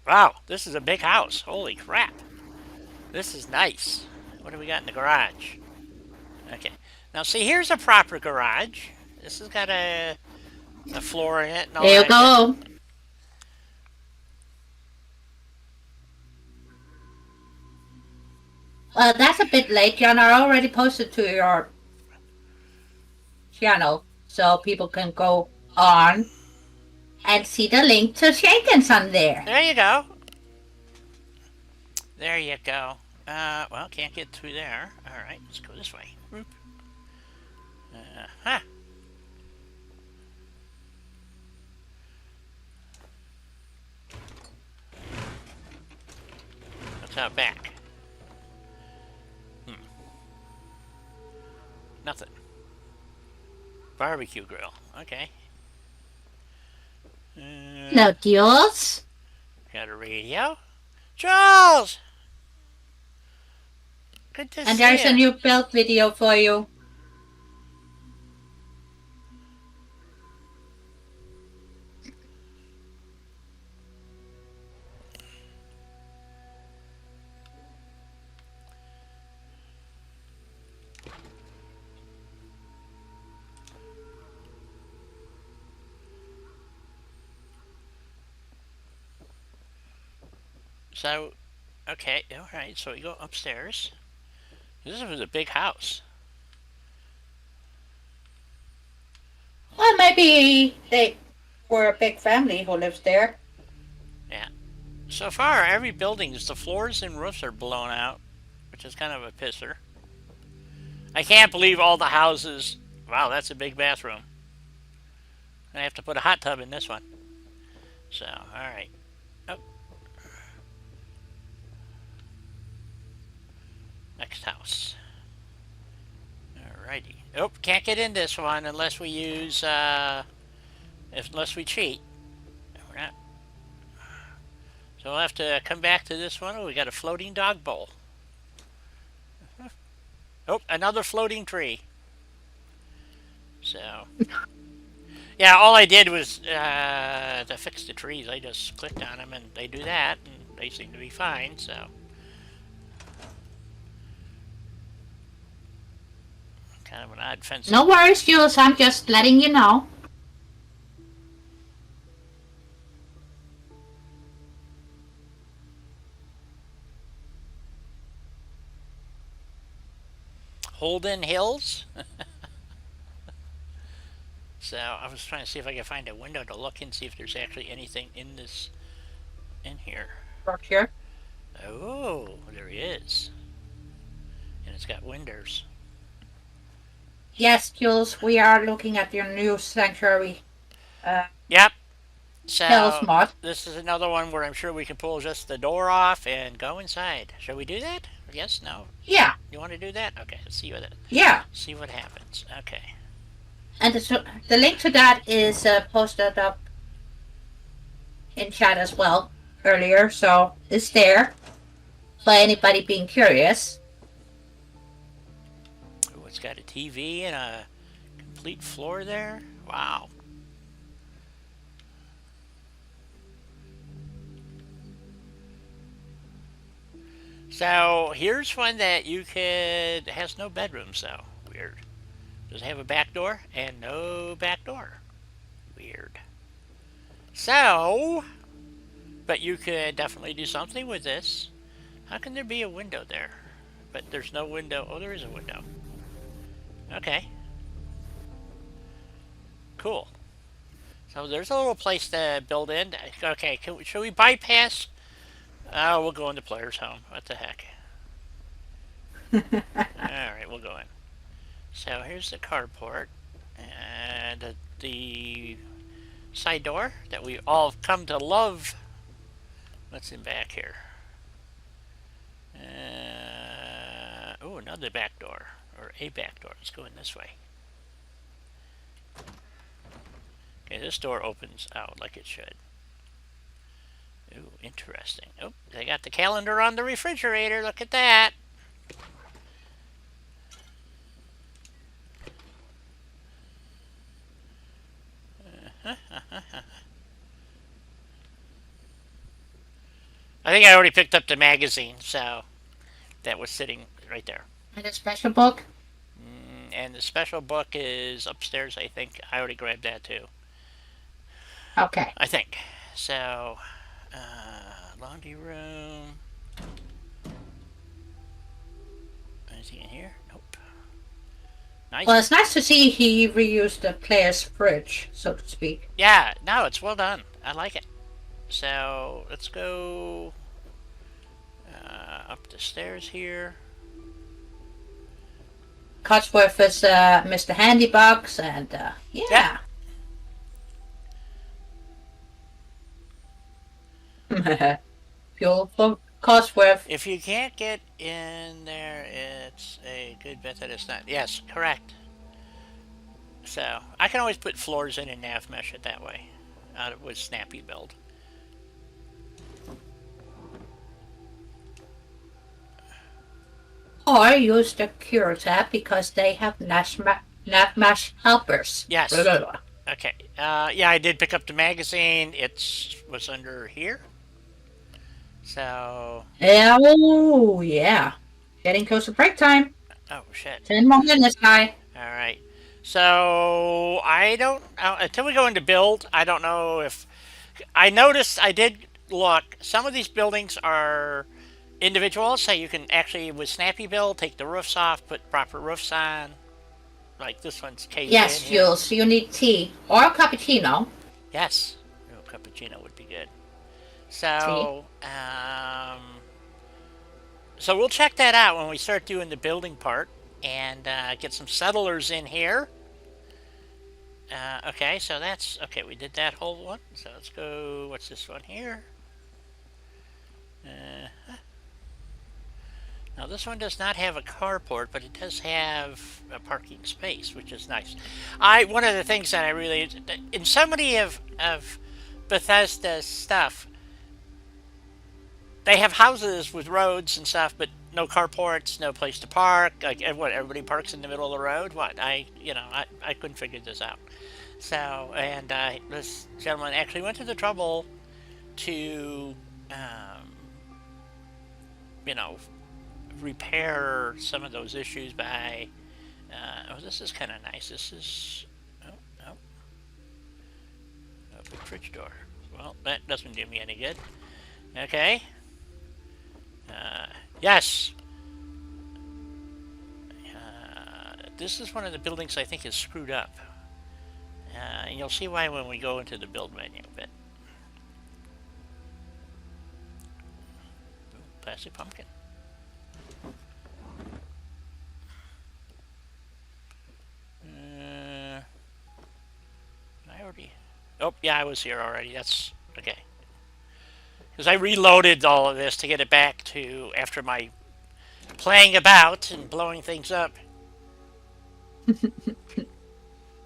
Wow, this is a big house. Holy crap. This is nice. What do we got in the garage? Okay. Now, see, here's a proper garage. This has got a floor in it and all There you that. go. That's a bit late, John. I already posted to your channel so people can go on and see the link to Shankins on there. There you go. There you go. Well, can't get through there. All right, let's go this way. Huh. What's out back? Nothing. Barbecue grill. Okay. No deals. Got a radio. Charles! Good to And see there's a you. new build video for you. So, okay, all right. So we go upstairs. This was a big house. Well, maybe they were a big family who lives there. Yeah. So far, every building, the floors and roofs are blown out, which is kind of a pisser. I can't believe all the houses. Wow, that's a big bathroom. I have to put a hot tub in this one. So, all right. Oh. Next house. Alrighty. Oh, can't get in this one unless we use, unless we cheat. We're not. So we'll have to come back to this one. Oh, we got a floating dog bowl. Oh, another floating tree. So, yeah, all I did was to fix the trees. I just clicked on them and they do that, and they seem to be fine. So, kind of an odd fencing. No worries, Jules. I'm just letting you know. Holden Hills. So I was trying to see if I could find a window to look and see if there's actually anything in this in here. Right here. Oh, there is, and it's got windows. Yes, Jules, we are looking at your new sanctuary Yep. hills So mod. this is another one where I'm sure we can pull just the door off and go inside. Shall we do that? Yes. No. Yeah, You want to do that? Okay. Let's see yeah. see what happens. Okay. And the link to that is posted up in chat as well earlier, so it's there for anybody being curious. Oh, it's got a TV and a complete floor there. Wow. So here's one that you could has no bedrooms though. Weird. Does it have a back door? And no back door. Weird. So, but you could definitely do something with this. How can there be a window there? But there's no window. Oh, there is a window. Okay. Cool. So there's a little place to build in. Okay, should we bypass? Oh, we'll go into player's home. What the heck? Alright, we'll go in. So here's the carport. And the side door that we all come to love. What's in back here? Oh, another back door. Or a back door. Let's go in this way. Okay, this door opens out like it should. Ooh, interesting. Oh, they got the calendar on the refrigerator. Look at that. I think I already picked up the magazine, so that was sitting right there. And a special book. And the special book is upstairs, I think. I already grabbed that too. Okay. I think. So, laundry room. Anything in here? Nope. Nice. Well, it's nice to see he reused the player's fridge, so to speak. Yeah, no, it's well done. I like it. So, let's go up the stairs here. Cotsworth is Mr. Handybox, and yeah. Beautiful Cotsworth. If you can't get in there, it's a good bet that it's not. Yes, correct. So, I can always put floors in and nav mesh it that way. With Snappy Build. Or use the Cure tab because they have NavMesh helpers. Yes. Blah, blah, blah. Okay. Yeah, I did pick up the magazine. It was under here. So. Oh, yeah. Getting close to break time. Oh, shit. 10 more minutes, guy. Alright. So, I don't. Until we go into build, I don't know if. I noticed, I did look, some of these buildings are individual, so you can actually, with Snappy Build, take the roofs off, put proper roofs on. Like this one's caved Yes, in here. Jules, you need tea or a cappuccino. Yes. Oh, cappuccino would be good. So, so we'll check that out when we start doing the building part and get some settlers in here. Okay, so that's, okay, we did that whole one. So let's go, what's this one here? Now this one does not have a carport, but it does have a parking space, which is nice. One of the things that I really in so many of Bethesda's stuff, they have houses with roads and stuff, but no carports, no place to park. Like what, everybody parks in the middle of the road. What I couldn't figure this out. So and this gentleman actually went to the trouble to um, you know repair some of those issues by oh, this is kind of nice. This is oh, oh, a big fridge door. Well, that doesn't do me any good. Okay. Yes. This is one of the buildings I think is screwed up. And you'll see why when we go into the build menu. But plastic pumpkin. I already. Oh, yeah, I was here already. That's okay. Because I reloaded all of this to get it back to after my playing about and blowing things up.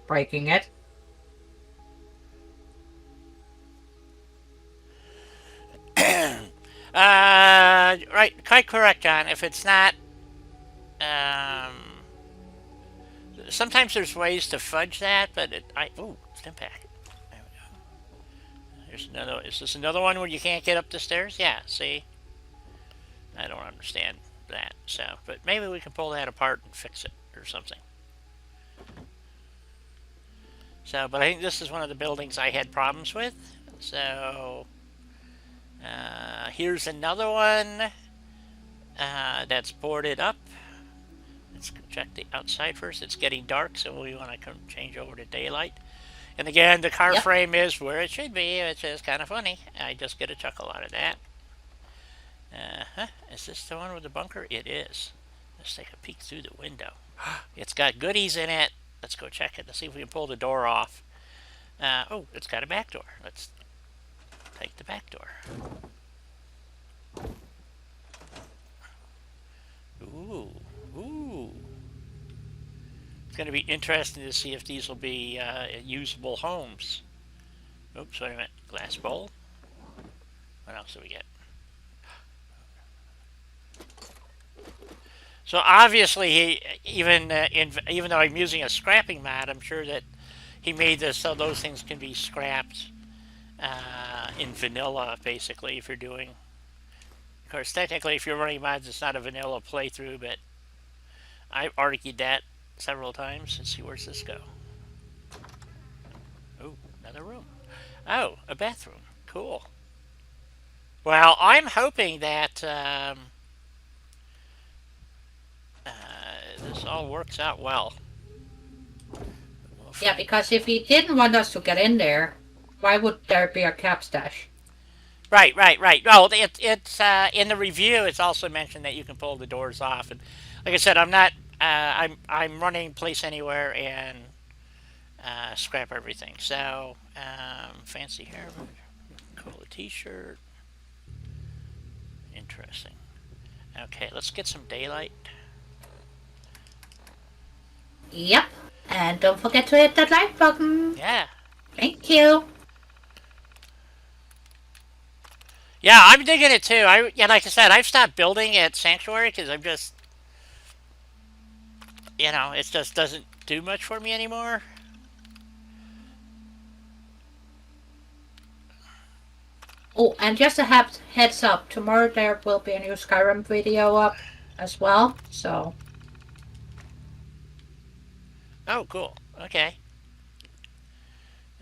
Breaking it. Right, quite correct, John. If it's not, sometimes there's ways to fudge that, but stim pack. There we go. There's another. Is this another one where you can't get up the stairs? Yeah. See, I don't understand that. So, but maybe we can pull that apart and fix it or something. So, but I think this is one of the buildings I had problems with. So, here's another one that's boarded up. Let's check the outside first. It's getting dark, so we want to change over to daylight. And again, the car Yep. frame is where it should be, which is kind of funny. I just get a chuckle out of that. Is this the one with the bunker? It is. Let's take a peek through the window. It's got goodies in it. Let's go check it to see if we can pull the door off. Oh, it's got a back door. Let's take the back door. Ooh, ooh. It's going to be interesting to see if these will be usable homes. Oops, wait a minute. Glass bowl. What else do we get? So obviously, even though I'm using a scrapping mat, I'm sure that he made this so those things can be scrapped in vanilla, basically, if you're doing. Of course, technically, if you're running mods, it's not a vanilla playthrough, but I've argued that several times. Let's see, where's this go? Oh, another room. Oh, a bathroom. Cool. Well, I'm hoping that this all works out well. Yeah, because if he didn't want us to get in there, why would there be a cap stash? Right. Well, it's in the review. It's also mentioned that you can pull the doors off, and like I said, I'm not. I'm running place anywhere and scrap everything. So fancy hair, cool T-shirt. Interesting. Okay, let's get some daylight. Yep. And don't forget to hit that like button. Yeah. Thank you. Yeah, I'm digging it too. Like I said, I've stopped building at Sanctuary because I'm just, it just doesn't do much for me anymore. Oh, and just a heads up, tomorrow there will be a new Skyrim video up as well, so. Oh, cool. Okay.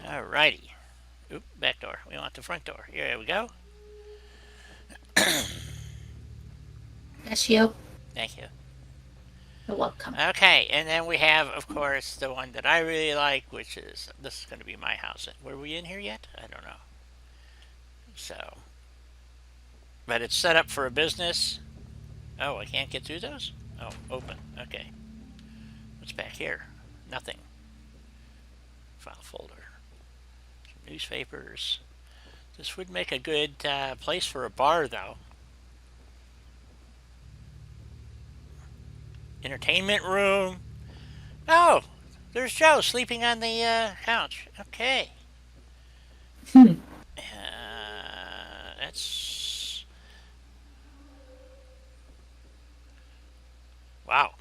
Alrighty. Oop, back door. We want the front door. Here we go. That's you. Thank you. You're welcome. Okay, and then we have, of course, the one that I really like, which is, this is going to be my house. Were we in here yet? I don't know. So, but it's set up for a business. Oh, I can't get through those? Oh, open. Okay. What's back here? Nothing. File folder. Some newspapers. This would make a good place for a bar, though. Entertainment room. Oh, there's Joe sleeping on the couch. Okay. Hmm. That's wow.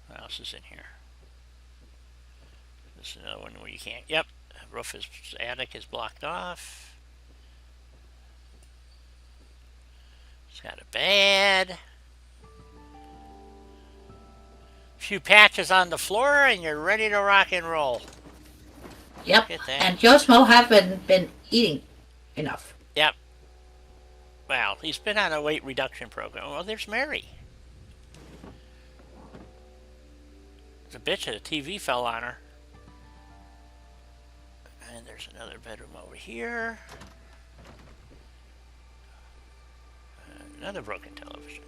What else is in here? This is another one where you can't. Yep, roof is attic is blocked off. It's got a bed. Few patches on the floor, and you're ready to rock and roll. Yep. Look at that. And Josmo haven't been eating enough. Yep. Wow, he's been on a weight reduction program. Well, there's Mary. It's a bitch that a TV fell on her. And there's another bedroom over here. Another broken television.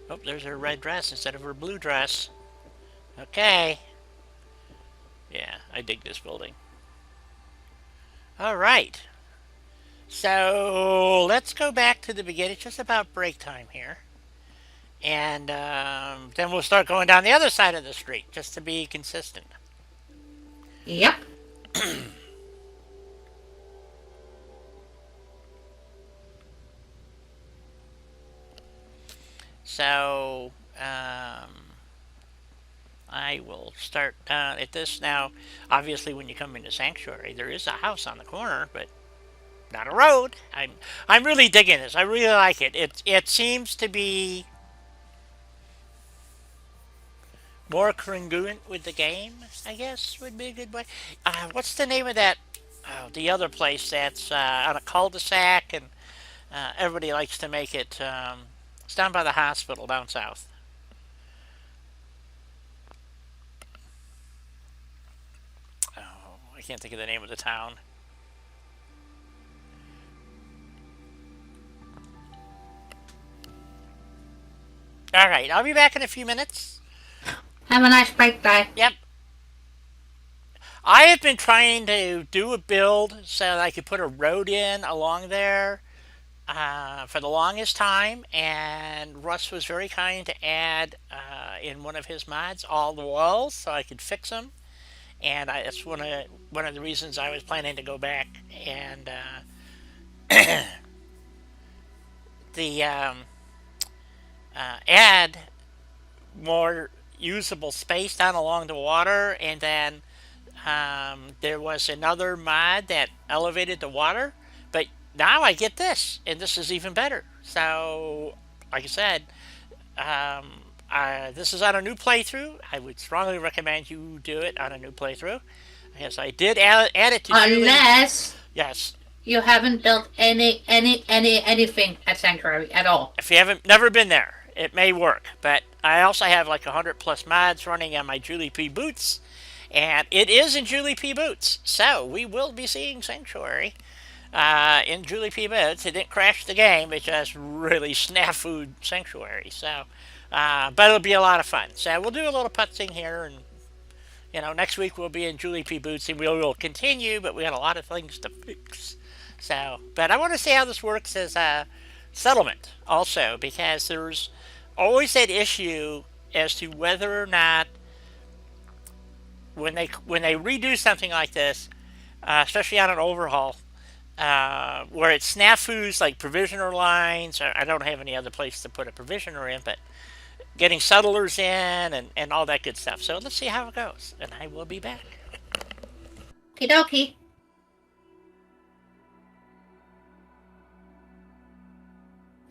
Oh, there's her red dress instead of her blue dress. Okay. Yeah, I dig this building. All right. So let's go back to the beginning. It's just about break time here. And then we'll start going down the other side of the street just to be consistent. Yep. So I will start at this now. Obviously, when you come into Sanctuary, there is a house on the corner, but not a road. I'm really digging this. I really like it. It seems to be more congruent with the game, I guess would be a good way. What's the name of that? Oh, the other place that's on a cul-de-sac, and everybody likes to make it. It's down by the hospital down south. Oh, I can't think of the name of the town. All right, I'll be back in a few minutes. Have a nice break, guy. Yep. I have been trying to do a build so that I could put a road in along there for the longest time, and Russ was very kind to add in one of his mods all the walls so I could fix them. And that's one of the reasons I was planning to go back and the add more usable space down along the water, and then there was another mod that elevated the water, but now I get this, and this is even better. So, like I said, this is on a new playthrough. I would strongly recommend you do it on a new playthrough. Yes, I did add it to Unless yes. you haven't built anything at Sanctuary at all. If you haven't never been there, it may work. But I also have like 100 plus mods running on my Julie P boots, and it is in Julie P boots. So we will be seeing Sanctuary in Julie P boots. It didn't crash the game; it just really snafu'd Sanctuary. So, but it'll be a lot of fun. So we'll do a little putzing here, and next week we'll be in Julie P boots, and we will continue. But we got a lot of things to fix. So, but I want to see how this works as a settlement also, because there's always that issue as to whether or not when they redo something like this, especially on an overhaul, where it snafus like provisioner lines. Or I don't have any other place to put a provisioner in, but getting settlers in and all that good stuff. So let's see how it goes, and I will be back. Okie dokie.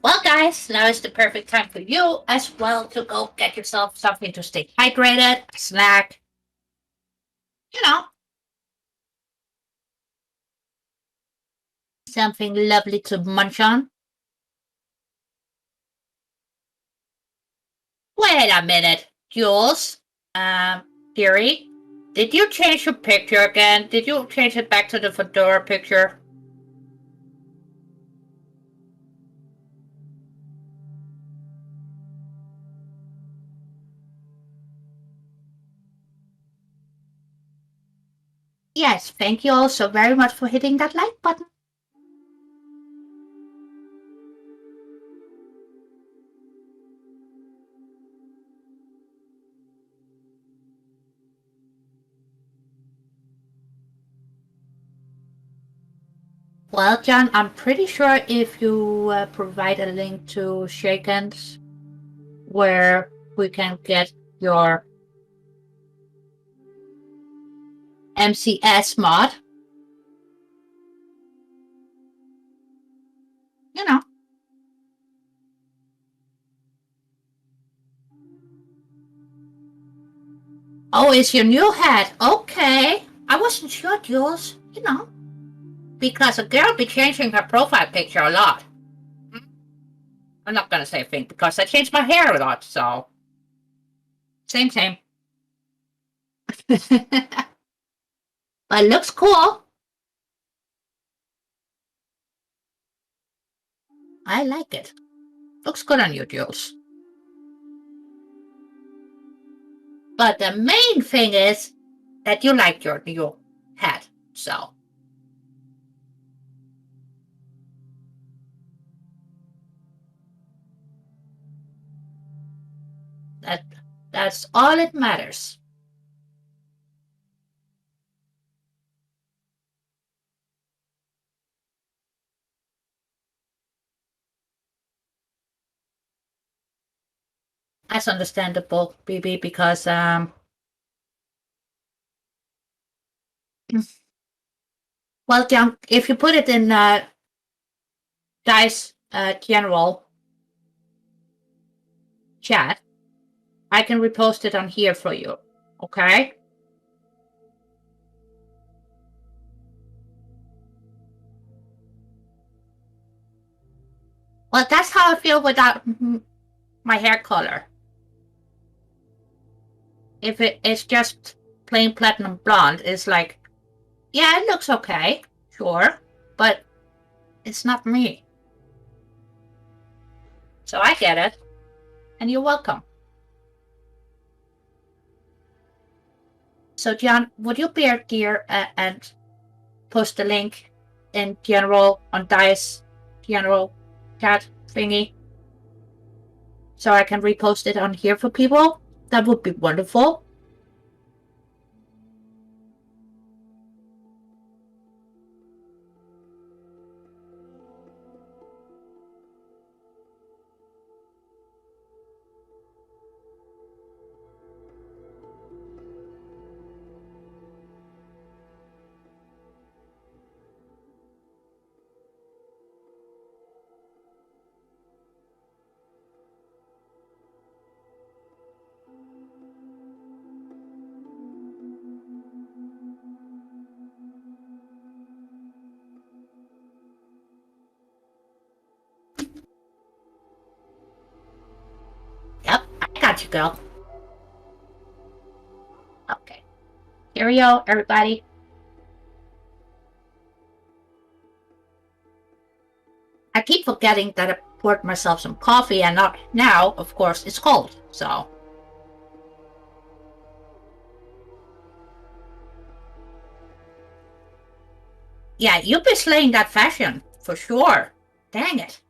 Well, guys, now is the perfect time for you as well to go get yourself something to stay hydrated, a snack, something lovely to munch on. Wait a minute, Jules. Dearie, did you change your picture again? Did you change it back to the fedora picture? Yes, thank you all so very much for hitting that like button. Well, John, I'm pretty sure if you provide a link to Shakens where we can get your MCS mod, you know. Oh, it's your new hat. Okay. I wasn't sure, Jules. You know, because a girl be changing her profile picture a lot. I'm not gonna say a thing because I changed my hair a lot, so same, same. But it looks cool. I like it. Looks good on you, Jules. But the main thing is that you like your new hat, so that that's all it matters. That's understandable, BB, because well, John, if you put it in Dice general chat, I can repost it on here for you. Okay? Well, that's how I feel without my hair color. If it's just plain platinum blonde, it's like, yeah, it looks okay, sure, but it's not me. So I get it, and you're welcome. So, John, would you be dear and post the link in general on Dice general chat thingy so I can repost it on here for people? That would be wonderful. Yep, I got you, girl. Okay. Cheerio, everybody. I keep forgetting that I poured myself some coffee, and not now, of course, it's cold, so. Yeah, you'll be slaying that fashion, for sure. Dang it.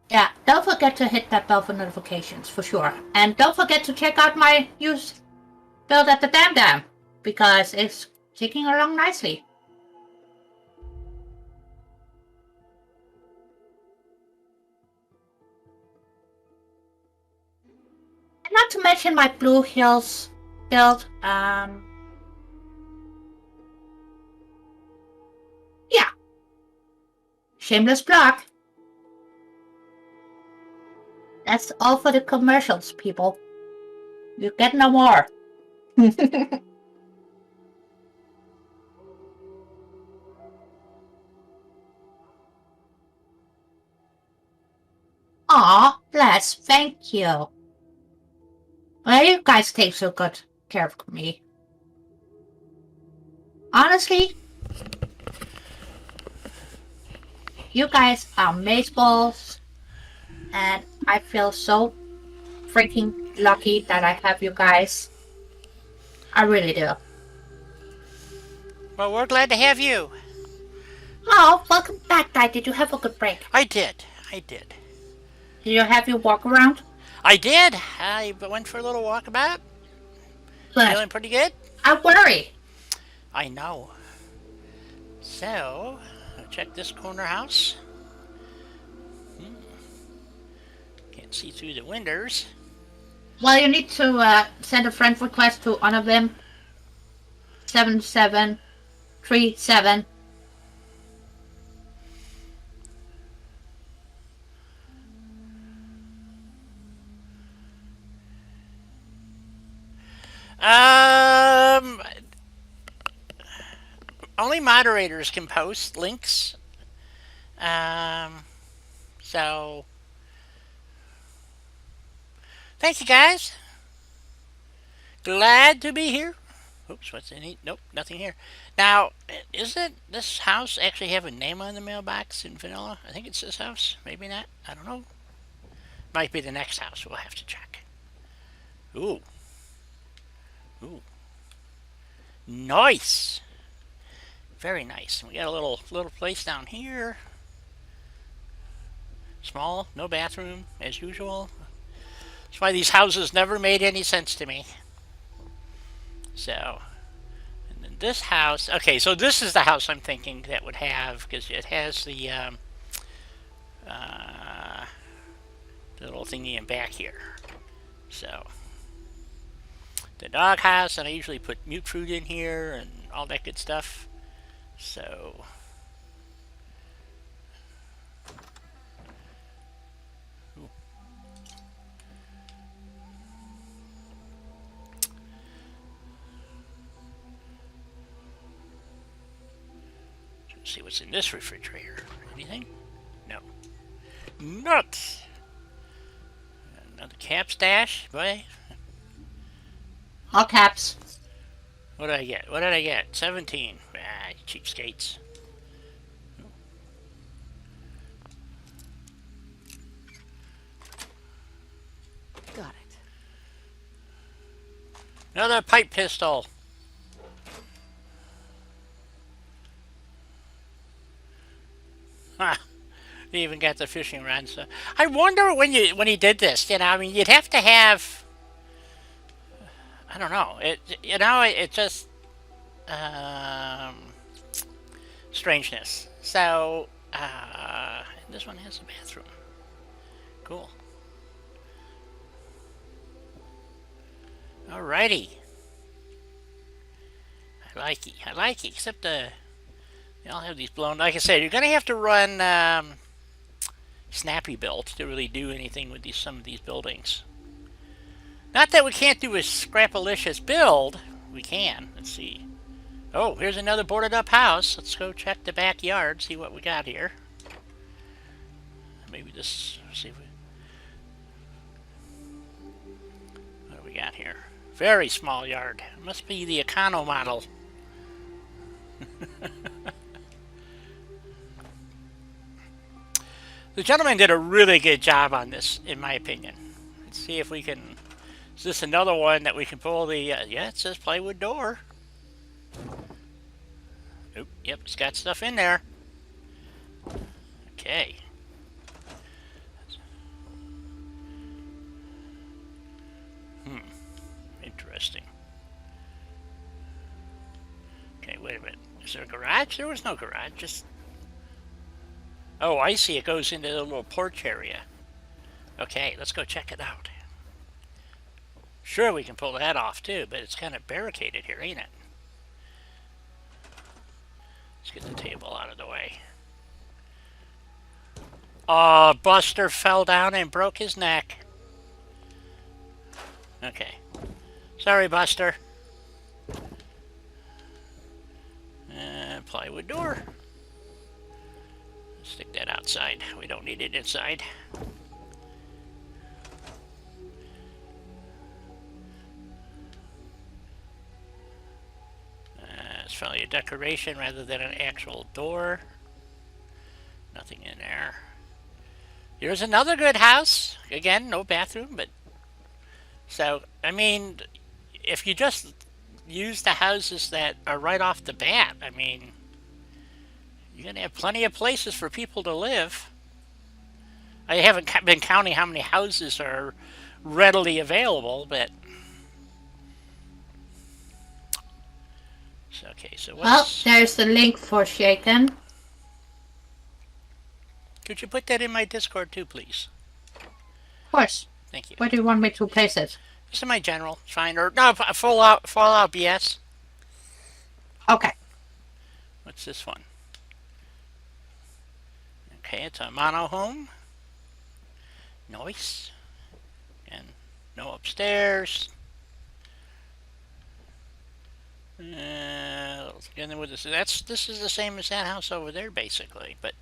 Yeah, don't forget to hit that bell for notifications, for sure. And don't forget to check out my news build at the Dam Dam, because it's ticking along nicely. And not to mention my Blue Hills build. Yeah. Shameless plug. That's all for the commercials, people. You get no more. Aw, bless, thank you. Well, you guys take so good care of me. Honestly, you guys are amazeballs, and I feel so freaking lucky that I have you guys. I really do. Well, we're glad to have you. Oh, welcome back, Di. Did you have a good break? I did. I did. Did you have your walk around? I did. I went for a little walkabout. Good. Feeling pretty good. I worry. I know. So, check this corner house. Can't see through the windows. Well, you need to send a friend request to one of them. 7737. Um, only moderators can post links. Um, so thank you guys. Glad to be here. Oops, what's in it? Nope, nothing here. Now, isn't this house actually have a name on the mailbox in vanilla? I think it's this house. Maybe not. I don't know. Might be the next house. We'll have to check. Ooh. Ooh. Nice. Very nice. We got a little place down here. Small, no bathroom, as usual. That's why these houses never made any sense to me. So, and then this house. Okay, so this is the house I'm thinking that would have, because it has the little thingy in back here. So, the dog house, and I usually put mute fruit in here and all that good stuff. So, let's see what's in this refrigerator. Anything? No. Nuts! Another cap stash, boy. All caps. What did I get? What did I get? 17. Ah, cheapskates. Got it. Another pipe pistol. Huh. They even got the fishing rod. So I wonder when he did this. I mean, you'd have to have. I don't know. It just strangeness. So this one has a bathroom. Cool. Alrighty. I like it. I like it. Except they all have these blown. Like I said, you're gonna have to run Snappy Build to really do anything with some of these buildings. Not that we can't do a scrapalicious build. We can. Let's see. Oh, here's another boarded up house. Let's go check the backyard, see what we got here. Maybe this. See if we. What do we got here? Very small yard. It must be the Econo model. The gentleman did a really good job on this, in my opinion. Let's see if we can. Is this another one that we can pull the? Yeah, it says plywood door. Oop, yep, it's got stuff in there. Okay. Interesting. Okay, wait a minute. Is there a garage? There was no garage. Just. Oh, I see. It goes into the little porch area. Okay, let's go check it out. Sure, we can pull that off too, but it's kind of barricaded here, ain't it? Let's get the table out of the way. Oh, Buster fell down and broke his neck. Okay. Sorry, Buster. Plywood door. Stick that outside. We don't need it inside. It's probably a decoration rather than an actual door. Nothing in there. Here's another good house. Again, no bathroom, but... So, I mean, if you just use the houses that are right off the bat. I mean, you're going to have plenty of places for people to live. I haven't been counting how many houses are readily available, but okay. So Well, what's? there's the link for Shaken. Could you put that in my Discord too, please? Of course. Thank you. Where do you want me to place it? Just in my general, fine. Or no, Fallout BS. Okay. What's this one? Okay, it's a mono home. Nice. And no upstairs. And with this is the same as that house over there, basically. But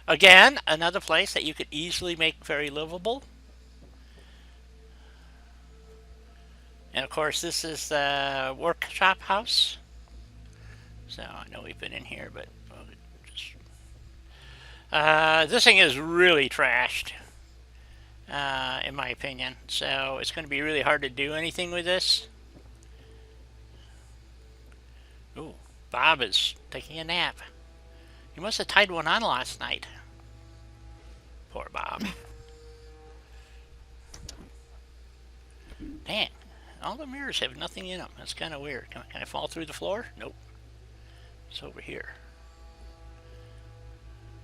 again, another place that you could easily make very livable. And of course, this is the workshop house. So I know we've been in here, but this thing is really trashed, in my opinion. So it's going to be really hard to do anything with this. Ooh, Bob is taking a nap. He must have tied one on last night. Poor Bob. Dang, all the mirrors have nothing in them. That's kind of weird. Can I fall through the floor? Nope. It's over here.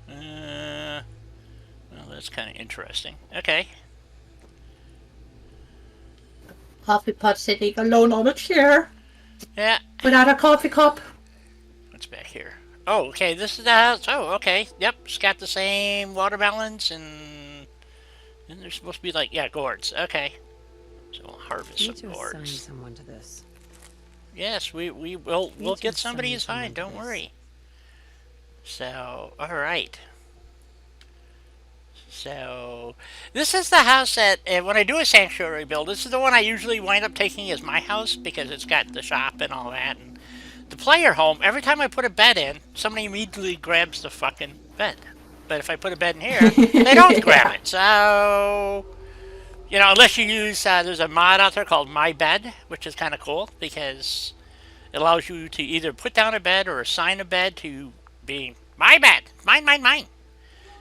Well, that's kind of interesting. Okay. Coffee pot sitting alone on a chair. Yeah. Without a coffee cup. What's back here? Oh, okay. This is the house. Oh, okay. Yep. It's got the same watermelons and there's supposed to be like, yeah, gourds. Okay. So we'll harvest Need some to assign gourds. someone to this. Yes, we'll get somebody assigned. Don't worry. So, all right. So, this is the house that, when I do a sanctuary build, this is the one I usually wind up taking as my house because it's got the shop and all that. And the player home, every time I put a bed in, somebody immediately grabs the fucking bed. But if I put a bed in here, they don't grab it. So, you know, unless you use, there's a mod out there called My Bed, which is kind of cool because it allows you to either put down a bed or assign a bed to being my bed. Mine, mine, mine.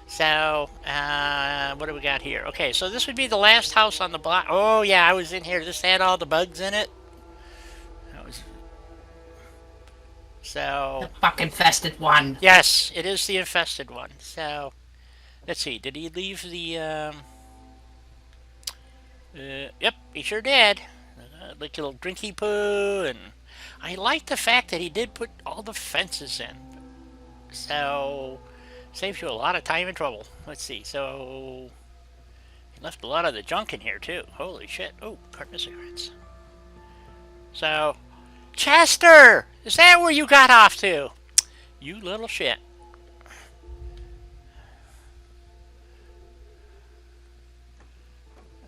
So, what do we got here? Okay, so this would be the last house on the block. Oh, yeah, I was in here. This had all the bugs in it. That was... So... The fucking infested one. Yes, it is the infested one. So, let's see. Did he leave the, yep, he sure did. Like a little drinky poo, and I like the fact that he did put all the fences in. So, saves you a lot of time and trouble. Let's see. So, he left a lot of the junk in here, too. Holy shit. Oh, carton of cigarettes. So, Chester! Is that where you got off to? You little shit.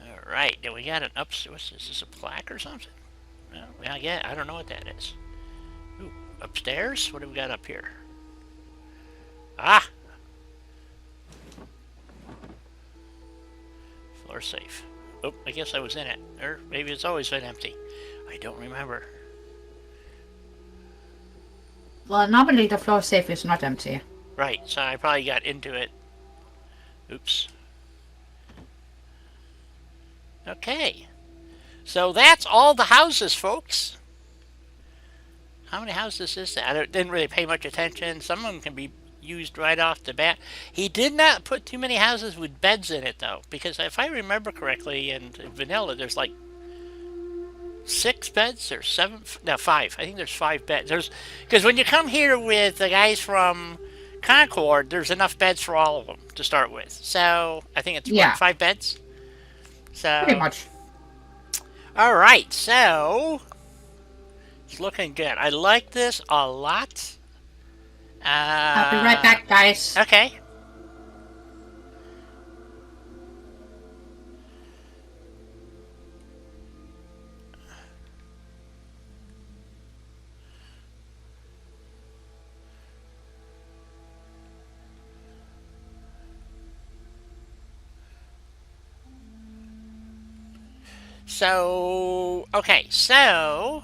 Alright, then we got an upstairs. What's this? Is this a plaque or something? Well, yeah, I don't know what that is. Ooh, upstairs? What do we got up here? Ah! Floor safe. Oh, I guess I was in it. Or maybe it's always been empty. I don't remember. Well, normally the floor safe is not empty. Right, so I probably got into it. Oops. Okay. So that's all the houses, folks. How many houses is that? I didn't really pay much attention. Some of them can be used right off the bat. He did not put too many houses with beds in it, though, because if I remember correctly, in vanilla, there's like 6 beds or 7, no, 5. I think there's 5 beds. Because when you come here with the guys from Concord, there's enough beds for all of them to start with. So I think it's what, 5 beds. So pretty much. All right, so it's looking good. I like this a lot. I'll be right back, guys. Okay. So, okay, so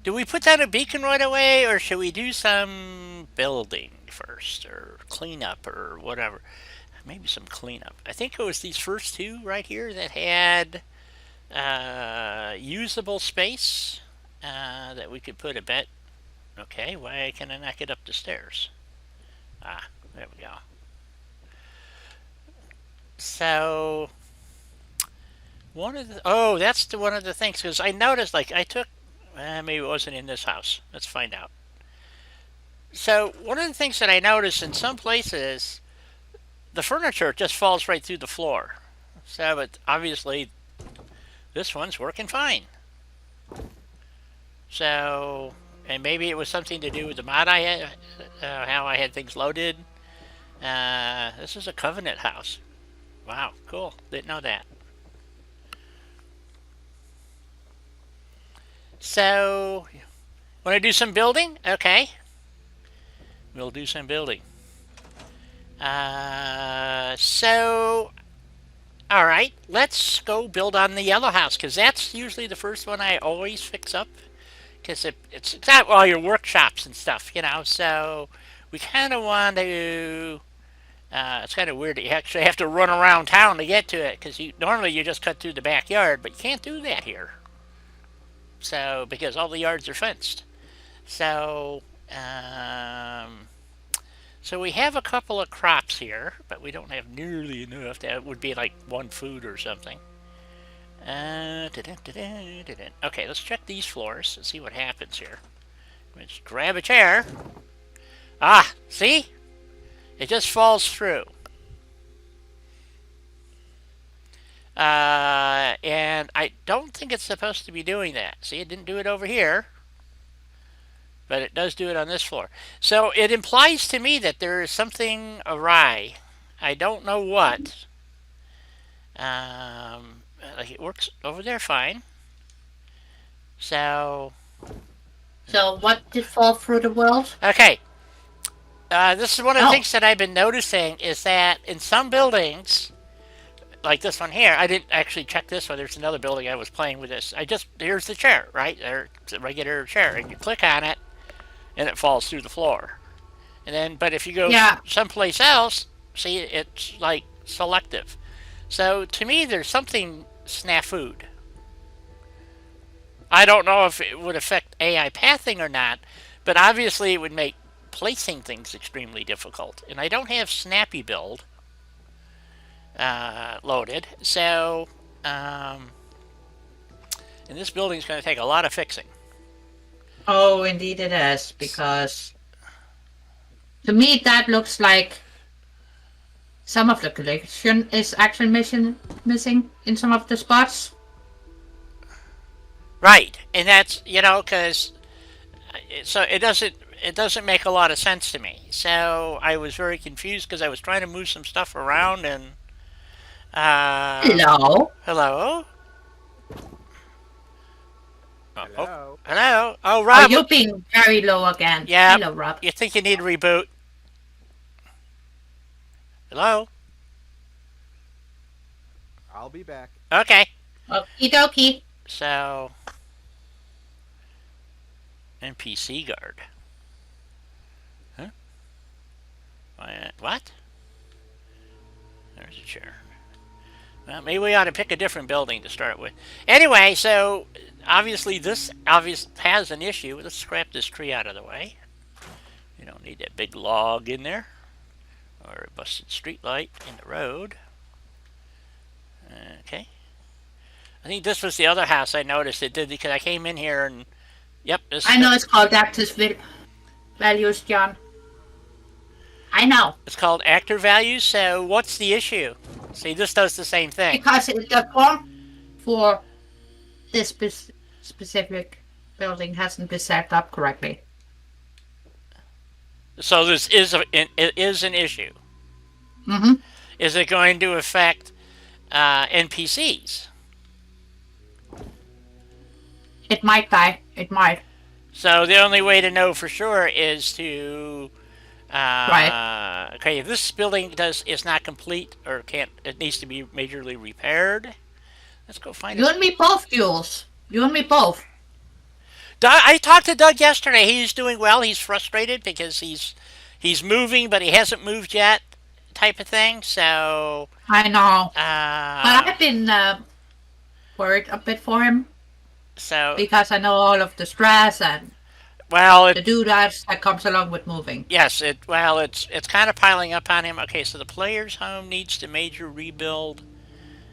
Do we put down a beacon right away, or should we do some building first, or cleanup, or whatever? Maybe some cleanup. I think it was these first two right here that had usable space that we could put a bed. Okay, why can I not get up the stairs? Ah, there we go. So that's one of the things, because I noticed, like, I took maybe it wasn't in this house. Let's find out. So one of the things that I noticed in some places, the furniture just falls right through the floor. So, but obviously this one's working fine. So, and maybe it was something to do with the mod I had, how I had things loaded. This is a Covenant house. Wow, cool. Didn't know that. So, want to do some building? Okay. We'll do some building. All right, let's go build on the yellow house, because that's usually the first one I always fix up, because it's got all your workshops and stuff, so we kind of want to, it's kind of weird that you actually have to run around town to get to it, because normally you just cut through the backyard, but you can't do that here. So, because all the yards are fenced. So, so we have a couple of crops here, but we don't have nearly enough. That would be like one food or something. Okay, let's check these floors and see what happens here. Let's grab a chair. Ah, see? It just falls through. And I don't think it's supposed to be doing that. See, it didn't do it over here, but it does do it on this floor. So it implies to me that there is something awry. I don't know what. Like it works over there fine. So what did fall through the world? okay. This is one of the things that I've been noticing is that in some buildings, like this one here, I didn't actually check this one. There's another building I was playing with this. Here's the chair, right? It's a regular chair, and you click on it, and it falls through the floor. And then, but if you go someplace else, see, it's like selective. So to me, there's something snafu'd. I don't know if it would affect AI pathing or not, but obviously it would make placing things extremely difficult. And I don't have Snappy Build loaded, so and this building is going to take a lot of fixing. Oh, indeed it is, because to me that looks like some of the collection is actually missing in some of the spots. Right, and that's, because so it doesn't make a lot of sense to me. So I was very confused because I was trying to move some stuff around and hello. Hello. Hello. Hello. Oh, Rob. Oh, you're being very low again. Yeah. Hello, Rob. You think you need a reboot? Hello. I'll be back. Okay. Okie dokie. So, NPC guard. Huh? What? There's a chair. Well, maybe we ought to pick a different building to start with. Anyway, so obviously this has an issue. Let's scrap this tree out of the way. We don't need that big log in there, or a busted street light in the road. Okay. I think this was the other house I noticed it did, because I came in here and yep. I know it's called active values, John. I know. It's called actor values. So what's the issue? See, this does the same thing. Because the form for this specific building hasn't been set up correctly. So this is an issue. Mm-hmm. Is it going to affect NPCs? It might die. It might. So the only way to know for sure is to right. Okay, if this building is not complete or it needs to be majorly repaired. Let's go find it. You and me both, Jules. You and me both. I talked to Doug yesterday. He's doing well. He's frustrated because he's moving, but he hasn't moved yet, type of thing. So, I know. But uh, I've been worried a bit for him so because I know all of the stress and well, the doodads that comes along with moving. yes, it's kind of piling up on him. Okay, so the player's home needs to major rebuild.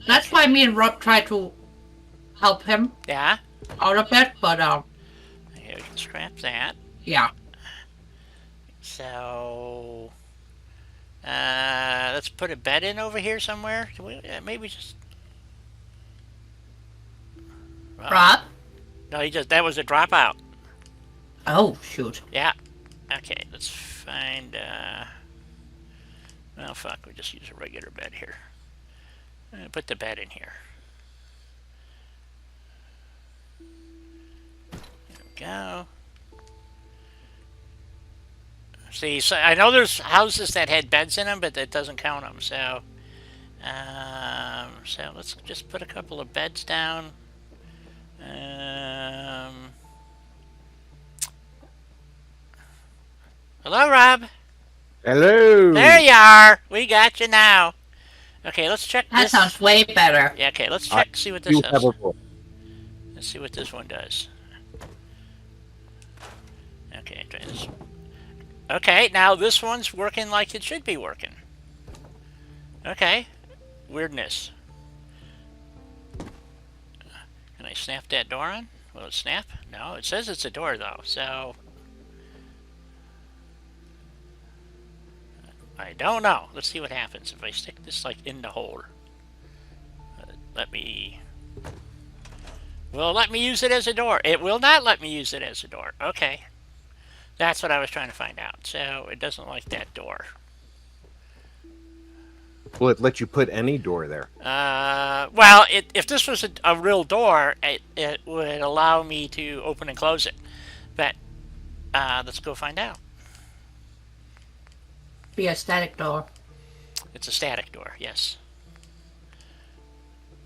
That's Okay, why me and Rob try to help him yeah. out of it. But Okay, we can scrap that. yeah, So, let's put a bed in over here somewhere. Can we maybe just? Well, Rob. no, he just that was a dropout. Oh shoot. Yeah. Okay, let's find. Well, fuck. We just use a regular bed here. Put the bed in here. There we go. See, so I know there's houses that had beds in them, but that doesn't count them. So let's just put a couple of beds down. Hello, Rob. There Hello. you are. We got you now. Okay, let's check That this. sounds way better. Yeah, okay, let's I check, see what this do have does. a voice. Let's see what this one does. Okay, try this. Okay, now this one's working like it should be working. Okay, weirdness. Can I snap that door on? Will it snap? No, it says it's a door though, so... I don't know. Let's see what happens if I stick this like in the hole. Let me... Will it let me use it as a door? It will not let me use it as a door. Okay. That's what I was trying to find out. So it doesn't like that door. Will it let you put any door there? Well, if this was a real door, it would allow me to open and close it. But let's go find out. Be a static door. It's a static door, yes.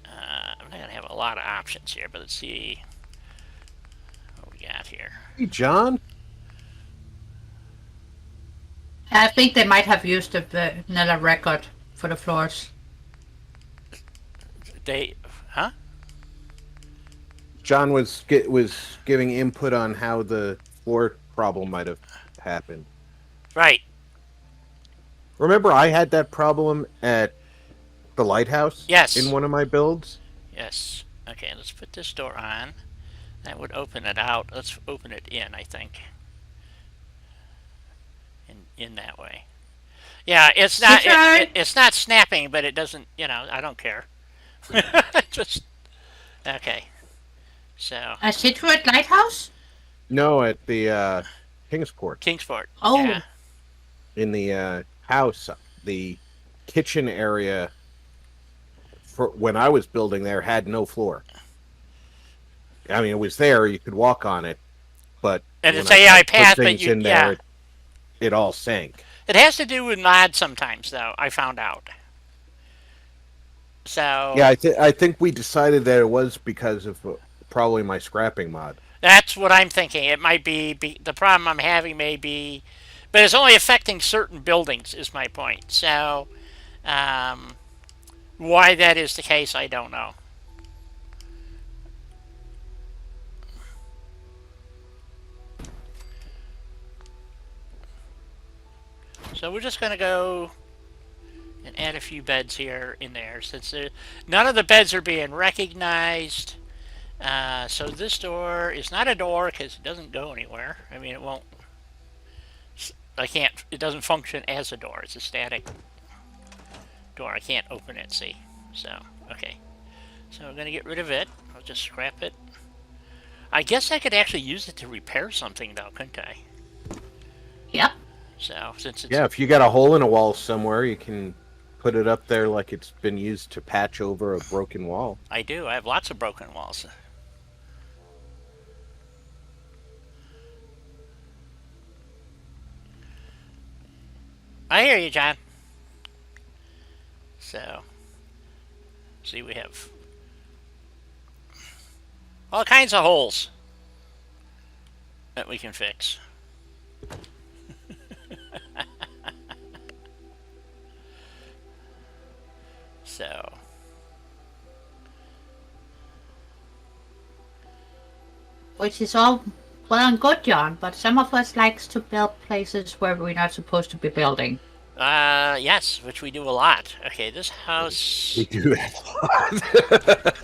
I'm not going to have a lot of options here, but let's see what we got here. Hey, John. I think they might have used the vanilla record for the floors. Huh? John was giving input on how the floor problem might have happened. Right. Remember, I had that problem at the lighthouse. Yes. In one of my builds. Yes. Okay, let's put this door on. That would open it out. Let's open it in, I think. In that way. Yeah, it's not it's not snapping, but it doesn't, I don't care. Just okay. So A Citroen lighthouse? No, at the Kingsport. Kingsport. Oh. Yeah. In the house, the kitchen area for when I was building there had no floor. I mean, it was there; you could walk on it, but And when it's I AI put path, but things you in there, it all sank. It has to do with mods sometimes, though. I found out. So Yeah, I think we decided that it was because of probably my scrapping mod. that's what I'm thinking. It might be the problem I'm having may be, but it's only affecting certain buildings. Is my point. So why that is the case, I don't know. So we're just gonna go and add a few beds here in there since none of the beds are being recognized. So this door is not a door because it doesn't go anywhere. I mean, it won't. I can't. It doesn't function as a door. It's a static door. I can't open it. See. So okay. So we're gonna get rid of it. I'll just scrap it. I guess I could actually use it to repair something though, couldn't I? Yep. So since it's If you got a hole in a wall somewhere, you can put it up there like it's been used to patch over a broken wall. I do. I have lots of broken walls. I hear you, John. So, see, we have all kinds of holes. that we can fix. So, Which is all well and good, John, but some of us likes to build places where we're not supposed to be building. yes, which we do a lot. Okay, this We house, do that.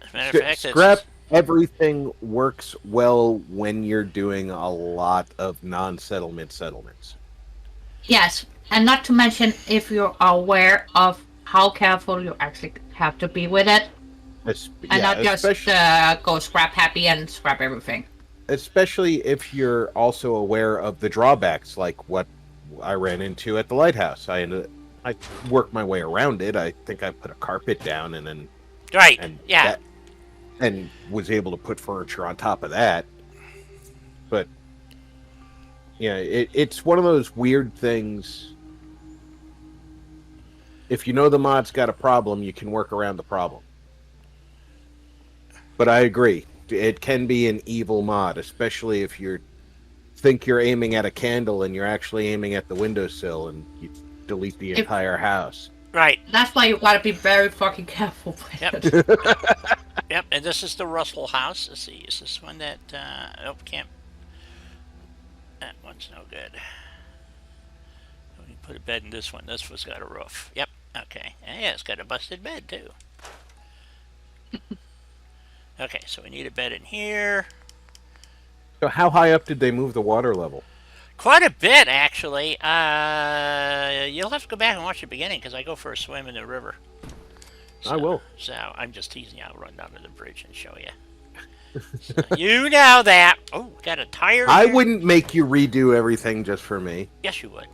as a matter of fact, Scrap it's everything works well when you're doing a lot of non-settlement settlements. Yes, and not to mention if you're aware of how careful you actually have to be with it, and Yeah, not just go scrap happy and scrap everything. especially if you're also aware of the drawbacks, like what I ran into at the lighthouse. I worked my way around it. I think I put a carpet down right. and Yeah, that and was able to put furniture on top of that. But yeah, it's one of those weird things. If you know the mod's got a problem, you can work around the problem. But I agree. It can be an evil mod, especially if you think you're aiming at a candle and you're actually aiming at the windowsill and you delete the entire house. right. That's why you gotta be very fucking careful with Yep. it. Yep, and this is the Russell house. Let's see, is this one that, nope, can't. That one's no good. We can put a bed in this one. This one's got a roof. Yep, okay. And yeah, it's got a busted bed, too. Okay, so we need a bed in here. So how high up did they move the water level? Quite a bit, actually. You'll have to go back and watch the beginning, because I go for a swim in the river. So, I will. So I'm just teasing you. I'll run down to the bridge and show you. So, you know that. Oh, got a tire I here. wouldn't make you redo everything just for me, Yes, you would.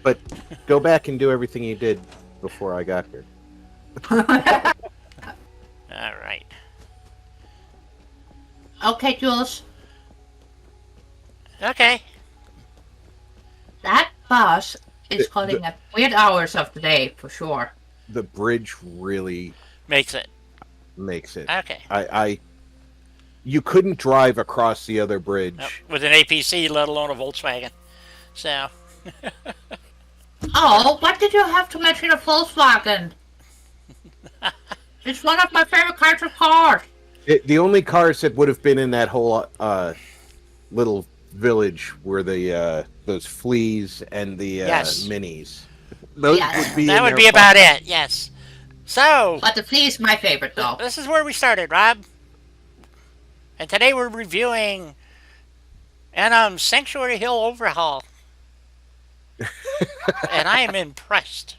but go back and do everything you did before I got here. All right. Okay, Jules. Okay. That bus is calling at weird hours of the day for sure. The bridge really Makes it. makes it. Okay. You couldn't drive across the other Nope. bridge. With an APC, let alone a Volkswagen. So, Oh, what did you have to mention a Volkswagen? It's one of my favorite kinds of cars. The only cars that would have been in that whole little village were the those fleas and the Yes. minis. Those Yes. would be that in would there be about it. Yes. So, But the flea is my favorite though. this is where we started, Rob. And today we're reviewing Anom's Sanctuary Hill Overhaul. And I am impressed.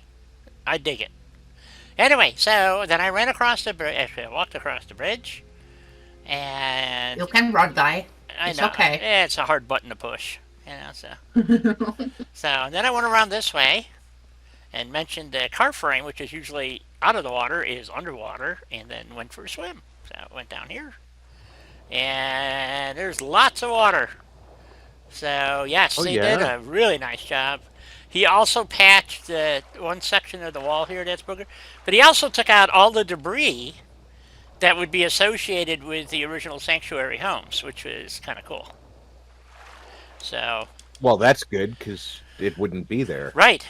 I dig it. Anyway, so then I ran across the bridge. Actually, I walked across the bridge. And You can run, guy. I It's know. okay. It's a hard button to push. So and then I went around this way and mentioned the car frame, which is usually out of the water, is underwater, and then went for a swim. So I went down here. And there's lots of water. So, yes, they did a really nice job. He also patched one section of the wall here that's broken, but he also took out all the debris that would be associated with the original sanctuary homes, which was kind of cool. So, Well, that's good because it wouldn't be there. right.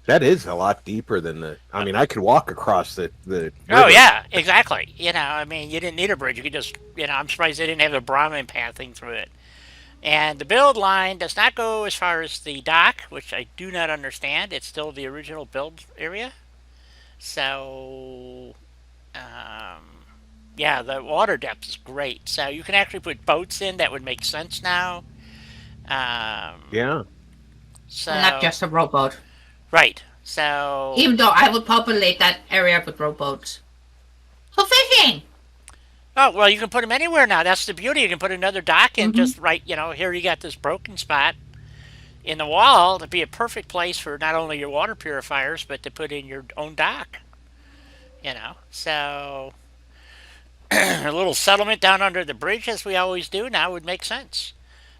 That is a lot deeper than the. I mean, I could walk across the. Oh, river. yeah, exactly. I mean, you didn't need a bridge. You could just, I'm surprised they didn't have the Brahmin pathing through it. And the build line does not go as far as the dock, which I do not understand. It's still the original build area. So, yeah, the water depth is great. So you can actually put boats in. That would make sense now. Yeah. So Not just a rowboat. right. So Even though I would populate that area with rowboats. For fishing! oh well, you can put them anywhere now. That's the beauty. You can put another dock in just right. Here you got this broken spot in the wall to be a perfect place for not only your water purifiers but to put in your own dock. So a little settlement down under the bridge, as we always do now, would make sense.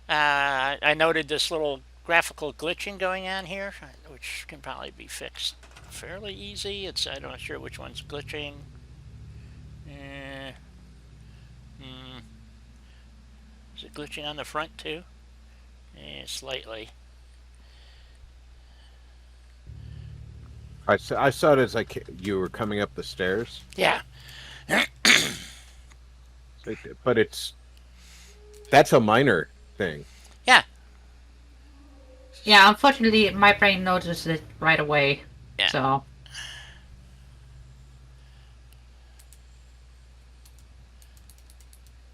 I noted this little graphical glitching going on here, which can probably be fixed fairly easy. I'm not sure which one's glitching. Is it glitching on the front too? Slightly. I saw it as you were coming up the stairs. Yeah. But that's a minor thing. Yeah. Yeah, unfortunately, my brain noticed it right away. Yeah. So,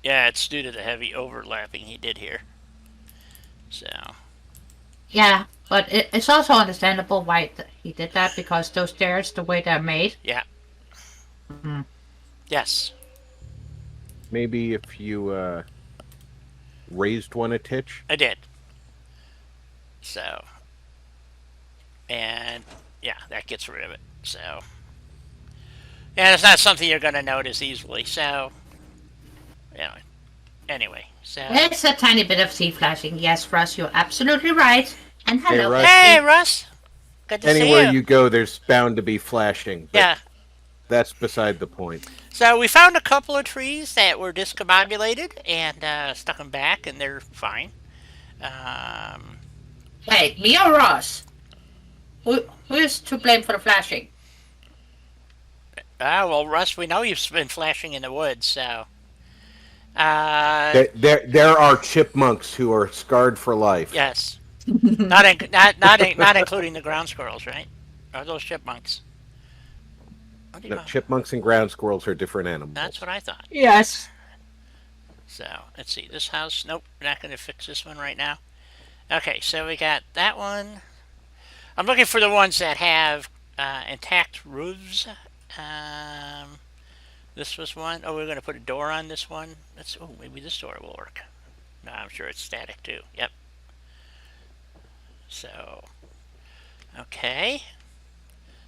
Yeah, it's due to the heavy overlapping he did here. So. yeah, but it's also understandable why he did that, because those stairs, the way they're made. Yeah. Mm-hmm. Yes. Maybe if you raised one a titch. I did. So. And yeah, that gets rid of it. So. And it's not something you're going to notice easily. So. Yeah. Anyway, so. It's a tiny bit of sea flashing. Yes, Russ, you're absolutely right. And hello, Russ. Hey, Russ. Good to Anywhere see you. you go, there's bound to be flashing. But Yeah. that's beside the point. So we found a couple of trees that were discombobulated and stuck them back, and they're fine. Hey, me or Ross? Who is to blame for the flashing? Well, Russ, we know you've been flashing in the woods, so. There are chipmunks who are scarred for life. Yes. not including the ground squirrels, right? Are those chipmunks? No, chipmunks and ground squirrels are different animals. That's what I thought. Yes. So, let's see. This house, nope, we're not going to fix this one right now. Okay, so we got that one. I'm looking for the ones that have intact roofs. This was one. Oh, we're going to put a door on this one. Maybe this door will work. No, I'm sure it's static too. Yep. So, okay.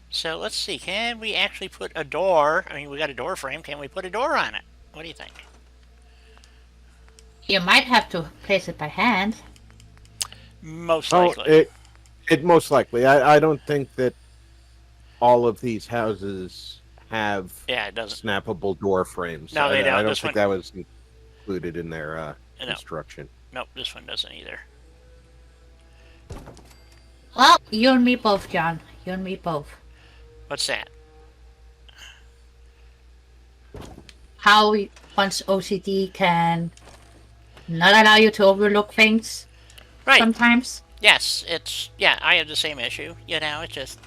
So let's see. Can we actually put a door? I mean, we got a door frame. Can we put a door on it? What do you think? You might have to place it by hand. Most likely. It most likely. I don't think that all of these houses have it doesn't. snappable door frames. No, they don't. I don't This think one... that was included in their construction. Nope, this one doesn't either. Well, you and me both, John. You and me both. What's that? How once OCD can not allow you to overlook things. Right. Sometimes. Yes, I have the same issue. You know, it's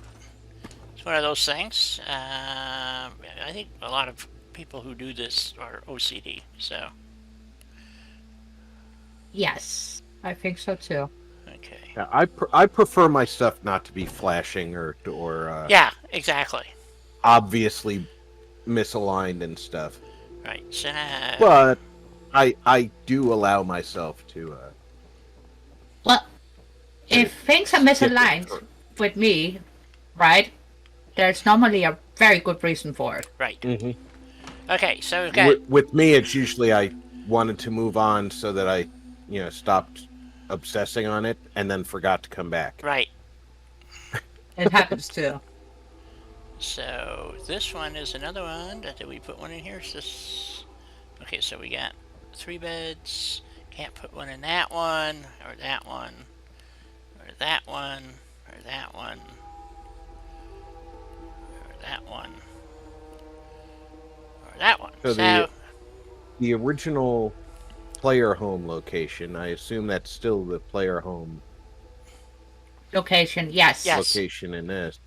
one of those things. I think a lot of people who do this are OCD, so. Yes, I think so too. Okay. Yeah, I prefer my stuff not to be flashing or yeah, exactly. obviously misaligned and stuff. Right. So, But I do allow myself to. Well, if things are misaligned with me, right, there's normally a very good reason for it. right. Mm-hmm. Okay, so we've got... With me, it's usually I wanted to move on so that I, stopped obsessing on it and then forgot to come back. Right. It happens too. So this one is another one. Did we put one in here? Is this... Okay, so we got 3 beds. Can't put one in that one, or that one, or that one, or that one, or that one, or that one. So the original player home location, I assume that's still the player home Location, yes. location in this.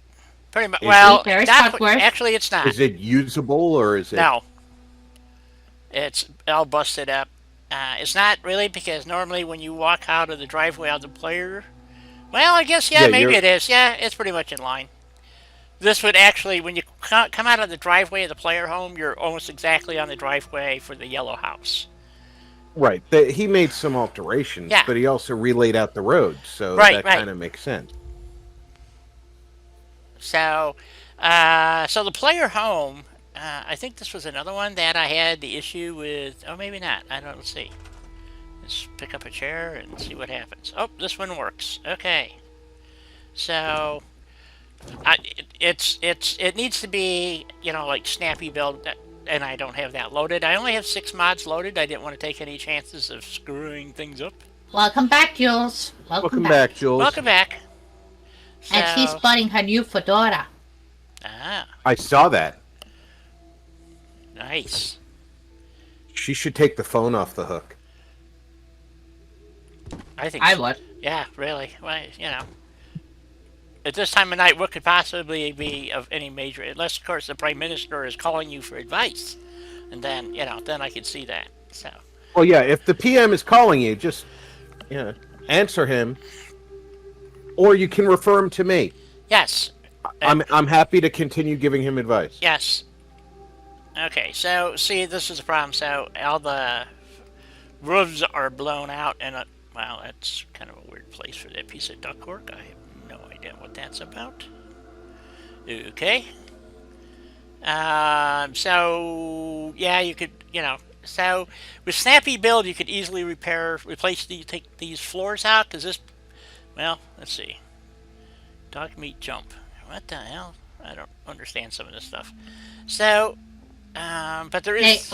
Pretty much. Is Well, Very not, Scotworth. actually, it's not. Is it usable or is it? No. It's all busted up. It's not really, because normally when you walk out of the driveway of the player... Well, I guess, maybe it is. Yeah, it's pretty much in line. This would actually, when you come out of the driveway of the player home, you're almost exactly on the driveway for the yellow house. Right. He made some alterations, Yeah. but he also relayed out the road, so Right, that kind of makes sense. So, so the player home, I think this was another one that I had the issue with. Oh, maybe not. I don't know. Let's see. Let's pick up a chair and see what happens. Oh, this one works. Okay. So, it needs to be, like snappy build. and I don't have that loaded. I only have 6 mods loaded. I didn't want to take any chances of screwing things up. Welcome back, Jules. Welcome Welcome back. back, Jules. Welcome back. And she's So, spotting her new fedora. ah, I saw that. nice. She should take the phone off the hook. I think I so. would. Yeah, really. Well, at this time of night, what could possibly be of any major, unless, of course, the Prime Minister is calling you for advice. And then, then I could see that. So, Well, yeah, if the PM is calling you, just answer him, or you can refer him to me. yes. I'm happy to continue giving him advice. Yes. Okay, so, see, this is the problem. So, all the roofs are blown out, and, well, that's kind of a weird place for that piece of ductwork. I have no idea what that's about. Okay. So, yeah, you could, so with Snappy Build, you could easily take these floors out, because this, well, let's see. Dog meat jump. What the hell? I don't understand some of this stuff. So, but there is...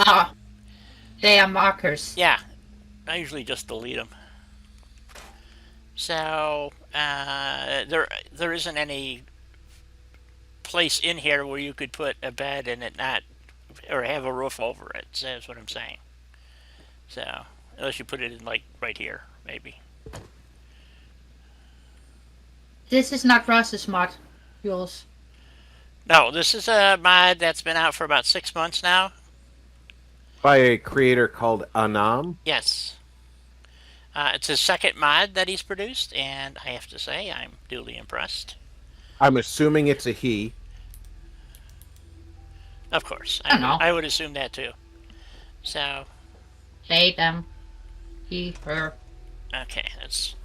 They are markers. Yeah, I usually just delete them. So, there isn't any place in here where you could put a bed and it not, or have a roof over it. So that's what I'm saying. So, unless you put it in, like, right here, maybe. This is not Ross's mod, Jules. No, this is a mod that's been out for about 6 months now. By a creator called Anom. Yes. It's his second mod that he's produced, and I have to say, I'm duly impressed. I'm assuming it's a he. Of course. I don't know. I would assume that too. So, They, them, he, her. okay, let's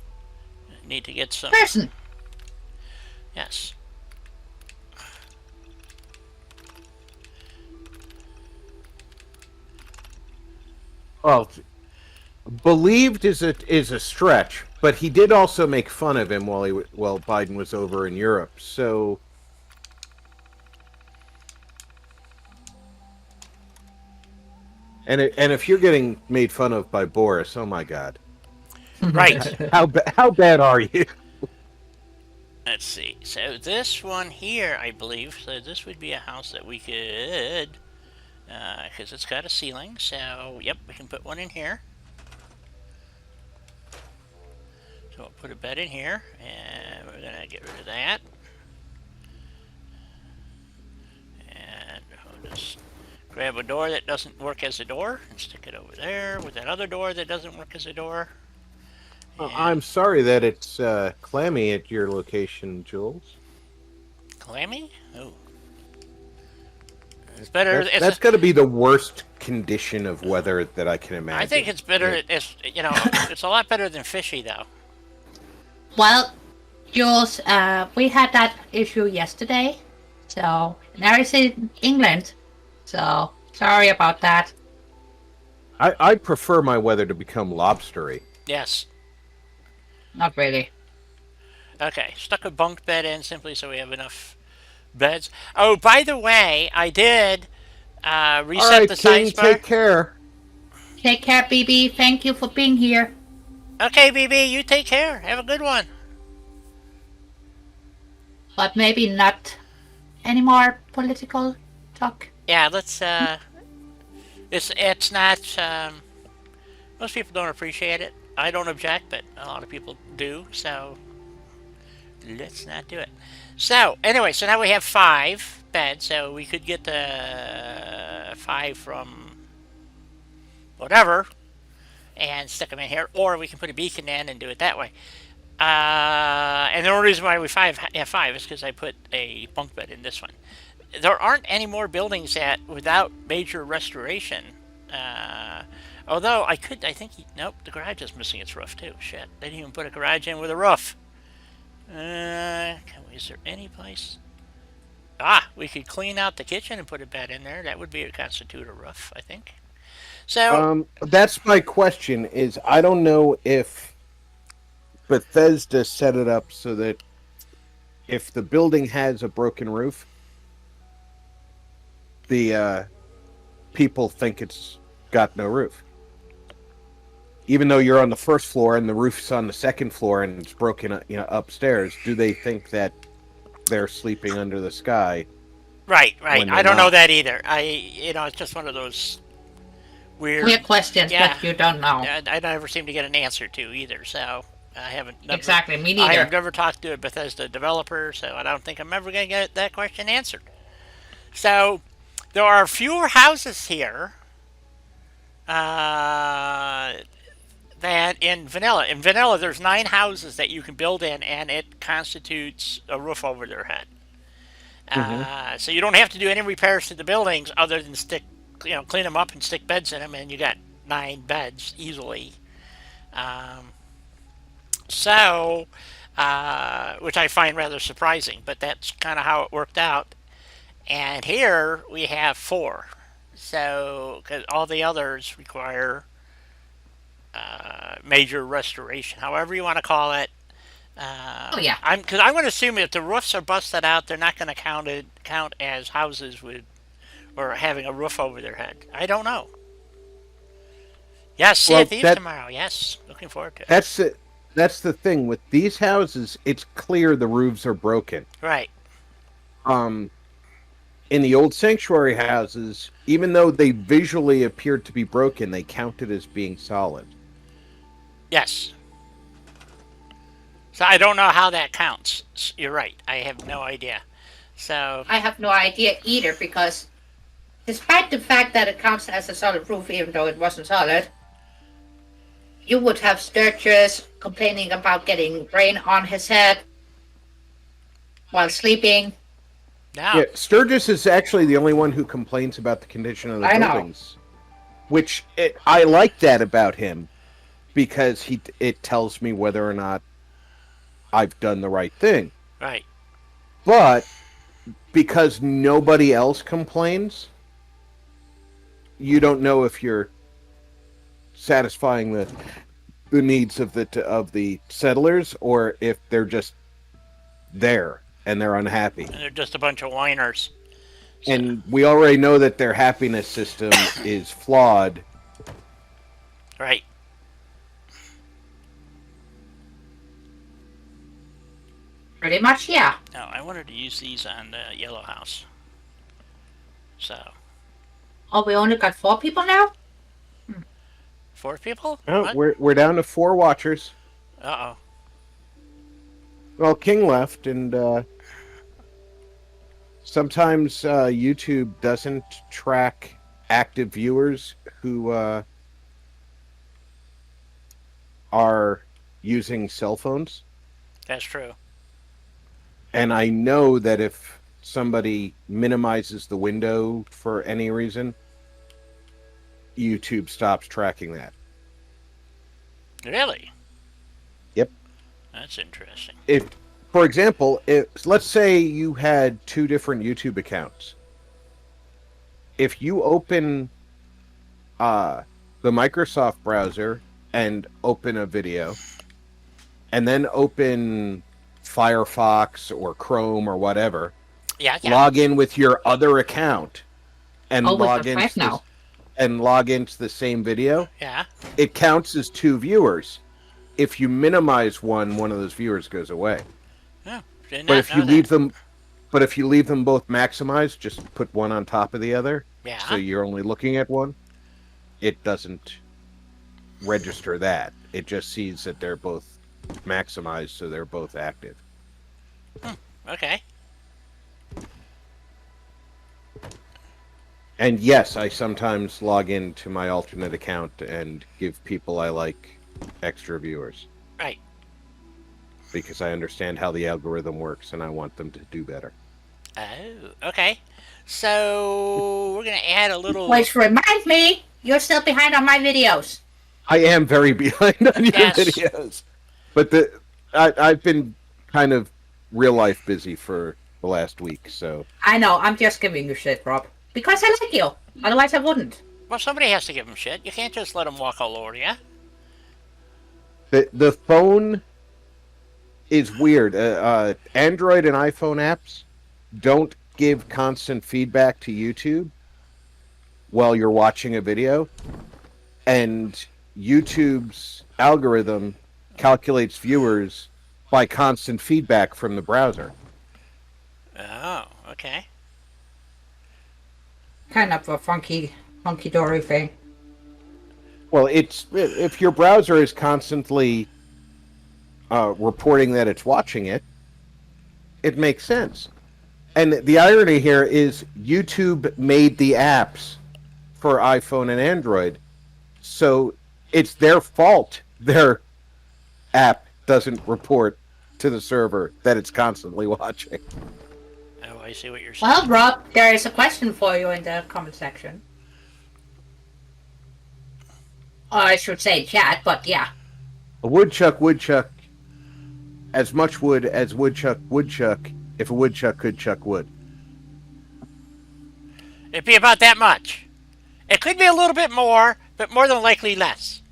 need to get some... Person. Yes. Well, believed is a stretch, but he did also make fun of him while Biden was over in Europe. So, and if you're getting made fun of by Boris, oh my God, Right. how bad are you? Let's see. So this one here, I believe, so this would be a house that we could, because it's got a ceiling. So, yep, we can put one in here. So we'll put a bed in here, and we're gonna get rid of that. And we'll just grab a door that doesn't work as a door and stick it over there with that other door that doesn't work as a door. Well, I'm sorry that it's clammy at your location, Jules. Clammy? Oh. It's better. That's got to be the worst condition of weather that I can imagine. I think it's better. Yeah. It's a lot better than fishy, though. Well, Jules, we had that issue yesterday. So, now it's in England. So, sorry about that. I prefer my weather to become lobstery. Yes. Not really. Okay. Stuck a bunk bed in simply so we have enough beds. Oh, by the way, I did reset All right, the King, size bar. take care. Take care, BB. Thank you for being here. Okay, BB, you take care. Have a good one. But maybe not any more political talk. Yeah, let's. It's not. Most people don't appreciate it. I don't object, but a lot of people do. So let's not do it. So anyway, so now we have 5 beds. So we could get the 5 from whatever and stick them in here, or we can put a beacon in and do it that way. And the only reason why we have 5 is because I put a bunk bed in this one. There aren't any more buildings without major restoration. Although I think, nope, the garage is missing its roof too. Shit, they didn't even put a garage in with a roof. Is there any place? We could clean out the kitchen and put a bed in there. That would constitute a roof, I think. So, that's my question. Is I don't know if Bethesda set it up so that if the building has a broken roof, the people think it's got no roof. Even though you're on the first floor and the roof's on the second floor and it's broken, upstairs, do they think that they're sleeping under the sky Right. when I they're don't know not? that either. It's just one of those weird. Clear questions Yeah. that you don't know. I never seem to get an answer to either. So I haven't never. Exactly, me I have neither. never talked to a Bethesda developer, so I don't think I'm ever going to get that question answered. So there are fewer houses here than in vanilla. In vanilla, there's 9 houses that you can build in, and it constitutes a roof over their head. Mm-hmm. So you don't have to do any repairs to the buildings other than clean them up and stick beds in them, and you got 9 beds easily. Um, which I find rather surprising, but that's kind of how it worked out. And here we have 4. So, because all the others require major restoration, however you want to call it. Oh yeah. Because I'm going to assume if the roofs are busted out, they're not going to count as houses with or having a roof over their head. I don't know. Yes, Sea Well, of Thieves that tomorrow. Yes, looking forward to it. that's the that's the thing with these houses. It's clear the roofs are broken. Right. Um, in the old sanctuary houses, even though they visually appeared to be broken, they counted as being solid. Yes. So I don't know how that counts. You're right. I have no idea. So I have no idea either because despite the fact that it counts as a solid roof, even though it wasn't solid, you would have Sturgis complaining about getting rain on his head while sleeping. now, Yeah, Sturgis is actually the only one who complains about the condition of the I know. buildings, I like that about him because it tells me whether or not I've done the right thing. right. But because nobody else complains, you don't know if you're satisfying the needs of the settlers or if they're just there and they're unhappy. And they're just a bunch of whiners. And we already know that their happiness system is flawed. Right. Pretty much, yeah. Now, I wanted to use these on the Yellow House. So, Oh, we only got 4 people now? 4 people? Oh, What? we're down to 4 watchers. Uh-oh. Well, King left, and sometimes YouTube doesn't track active viewers who are using cell phones. That's true. And I know that if somebody minimizes the window for any reason, YouTube stops tracking that. Really? Yep. That's interesting. If, for example, let's say you had 2 different YouTube accounts. If you open the Microsoft browser and open a video, and then open Firefox or Chrome or whatever, Yeah. log in with your other account, and Oh, with log the into Flash now. and log into the same video, Yeah. it counts as 2 viewers. If you minimize one of those viewers goes away. Yeah. Did But not if you know leave that. them, but if you leave them both maximized, just put one on top of the other, Yeah. so you're only looking at one. It doesn't register that. It just sees that they're both maximized, so they're both active. Okay. And yes, I sometimes log into my alternate account and give people I like extra viewers. Right. Because I understand how the algorithm works and I want them to do better. Oh, okay. So we're gonna add a little. Which remind me, you're still behind on my videos. I am very behind on your Yes. videos. But I've been kind of real life busy for the last week, so I know, I'm just giving you shit, Rob. Because I like you. Otherwise I wouldn't. Well, somebody has to give them shit. You can't just let them walk all over you. the phone is weird. Android and iPhone apps don't give constant feedback to YouTube, while you're watching a video, and YouTube's algorithm calculates viewers by constant feedback from the browser. Oh, okay. Kind of a funky dory thing. Well, it's if your browser is constantly reporting that it's watching it, it makes sense. And the irony here is YouTube made the apps for iPhone and Android, so it's their fault their app doesn't report to the server that it's constantly watching. Oh, I see what you're saying. Well, Rob, there is a question for you in the comment section. Or I should say chat, but yeah. A woodchuck would chuck as much wood as woodchuck would chuck if a woodchuck could chuck wood. It'd be about that much. It could be a little bit more, but more than likely less.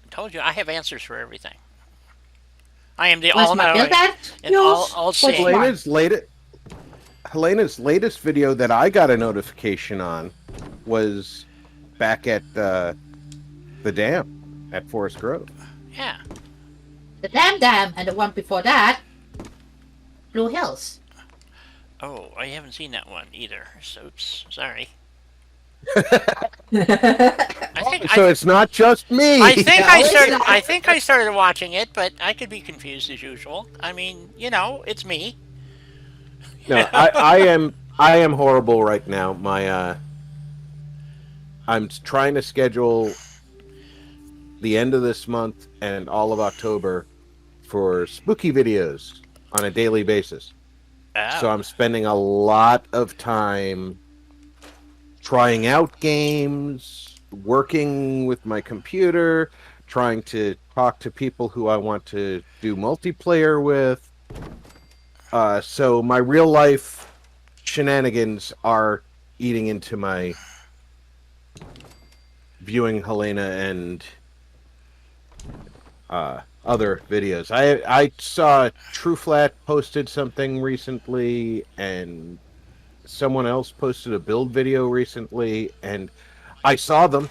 I told you I have answers for everything. I am the Was my build all-knowing that? and all What's seeing. mine? Helena's latest video that I got a notification on was back at the dam at Forest Grove. Yeah. The Dam, and the one before that, Blue Hills. Oh, I haven't seen that one either. So, oops, sorry. So it's not just me. I think No, I it's started. not. I think I started watching it, but I could be confused as usual. I mean, you know, it's me. No, I am horrible right now. I'm trying to schedule the end of this month and all of October for spooky videos on a daily basis. Oh. So I'm spending a lot of time trying out games, working with my computer, trying to talk to people who I want to do multiplayer with. So my real life shenanigans are eating into my viewing Helena and other videos. I saw True Flat posted something recently, and someone else posted a build video recently, and I saw them.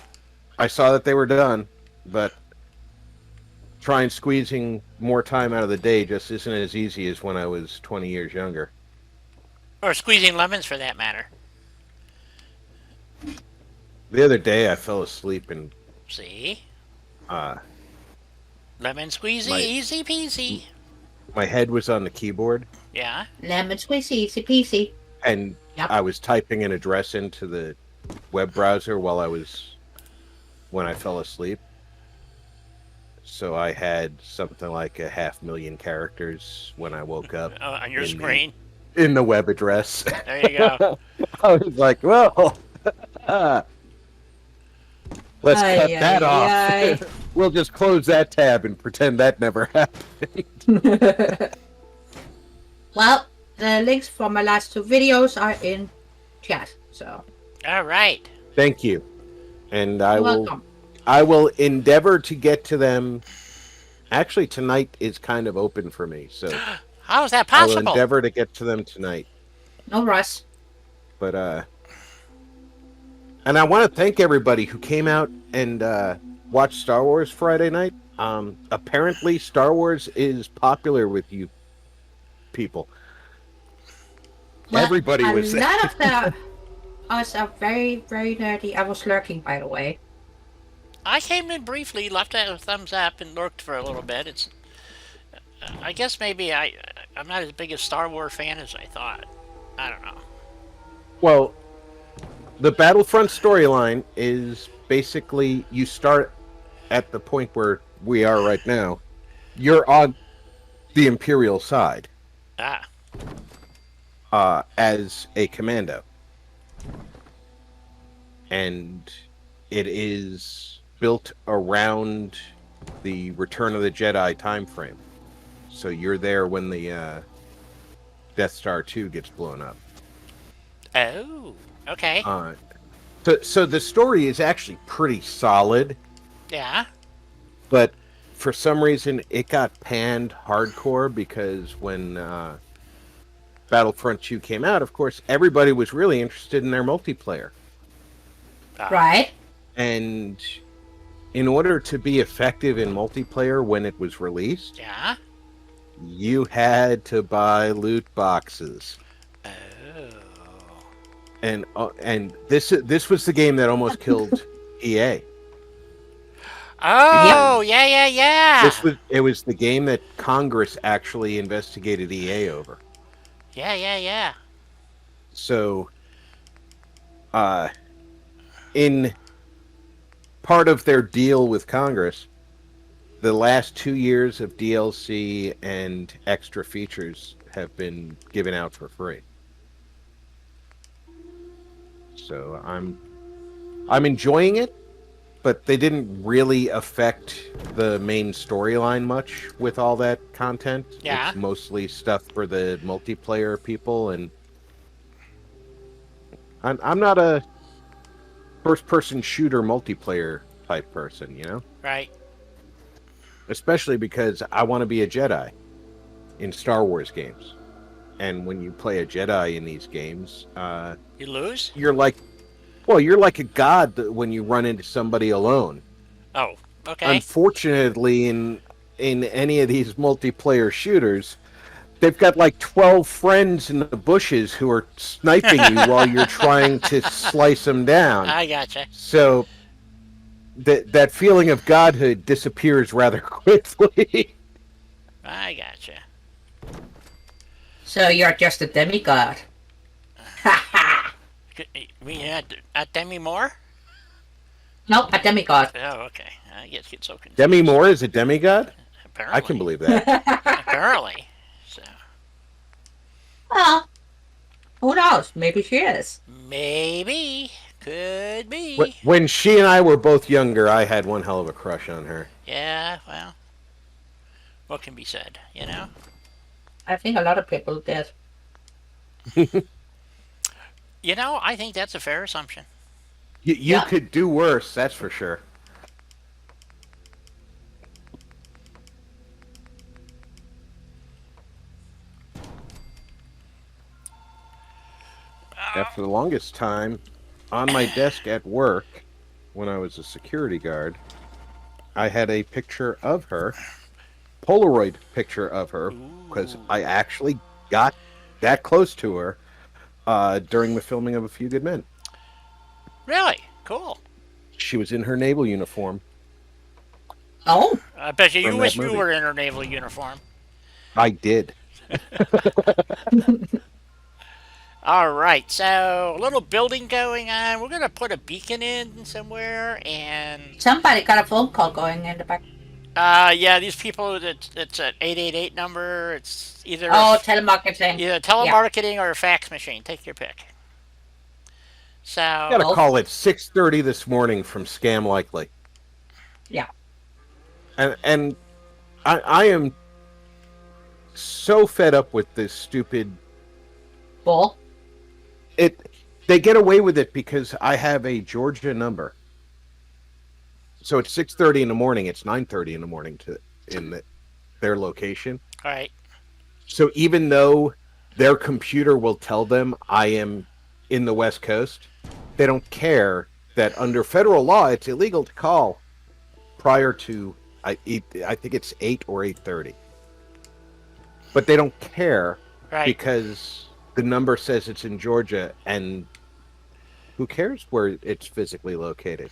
I saw that they were done, but trying squeezing more time out of the day just isn't as easy as when I was 20 years younger. Or squeezing lemons, for that matter. The other day, I fell asleep and See? uh, Lemon squeezy, My- easy peasy. my head was on the keyboard, Yeah. Lemon squeezy, easy peasy. and Yep. I was typing an address into the web browser when I fell asleep. So I had something like 500,000 characters when I woke up On your In the- screen. in the web address. There you go. I was like, well, let's cut that off. We'll just close that tab and pretend that never happened. Well, the links for my last two videos are in chat, so All right. Thank you. And you're welcome. I will endeavor to get to them. Actually, tonight is kind of open for me, so How is that I will possible? endeavor to get to them tonight. No rush. But and I want to thank everybody who came out and watched Star Wars Friday night. Apparently, Star Wars is popular with you people. Well, Everybody was a lot of the us are very, very nerdy. I was lurking, by the way. I came in briefly, left a thumbs up, and lurked for a little bit. It's. I guess maybe I'm not as big a Star Wars fan as I thought. I don't know. Well, the Battlefront storyline is basically you start at the point where we are right now. You're on the Imperial side Ah. as a commando. And it is built around the Return of the Jedi time frame. So you're there when the Death Star 2 gets blown up. Oh. Okay. So the story is actually pretty solid, Yeah. but for some reason it got panned hardcore because when Battlefront 2 came out, of course, everybody was really interested in their multiplayer. Right? And in order to be effective in multiplayer when it was released, Yeah. you had to buy loot boxes. Oh. And this was the game that almost killed EA. Yep. Oh, yeah, yeah, yeah. It was the game that Congress actually investigated EA over. Yeah, yeah, yeah. So, uh, in part of their deal with Congress, the last 2 years of DLC and extra features have been given out for free. So I'm enjoying it, but they didn't really affect the main storyline much with all that content. Yeah. It's mostly stuff for the multiplayer people, and I'm not a first-person shooter multiplayer type person, you know? Right. Especially because I want to be a Jedi in Star Wars games. And when you play a Jedi in these games, You lose? you're like a god when you run into somebody alone. Oh, okay. Unfortunately, in any of these multiplayer shooters, they've got like 12 friends in the bushes who are sniping you while you're trying to slice them down. I gotcha. So that feeling of godhood disappears rather quickly. I gotcha. So you're just a demigod. Ha ha! We had a Demi Moore? Nope, a demigod. Oh, okay. I get so confused. Demi Moore is a demigod? Apparently. I can believe that. Apparently. So Well, who knows? Maybe she is. maybe. Could be. When she and I were both younger, I had one hell of a crush on her. Yeah, well. What can be said, you know? I think a lot of people did. You know, I think that's a fair assumption. You Yeah. could do worse, that's for sure. After the longest time, on my desk at work, when I was a security guard, I had a picture of her, Polaroid picture of her, because I actually got that close to her during the filming of A Few Good Men. Really? Cool. She was in her naval uniform. Oh, I bet you From that wish you movie. were in her naval uniform. I did. All right, so a little building going on. We're gonna put a beacon in somewhere, and somebody got a phone call going in the back. yeah, these people. It's an 888 number. It's either Oh, telemarketing. either telemarketing or a fax machine. Take your pick. So Got a call at 6:30 this morning from Scam Likely. Yeah. And I am so fed up with this stupid. Bull. They get away with it because I have a Georgia number. So it's 6:30 in the morning. It's 9:30 in the morning their location. all right, So even though their computer will tell them I am in the West Coast, they don't care that under federal law it's illegal to call prior to I think it's 8 or 8:30. But they don't care right. because the number says it's in Georgia, and who cares where it's physically located?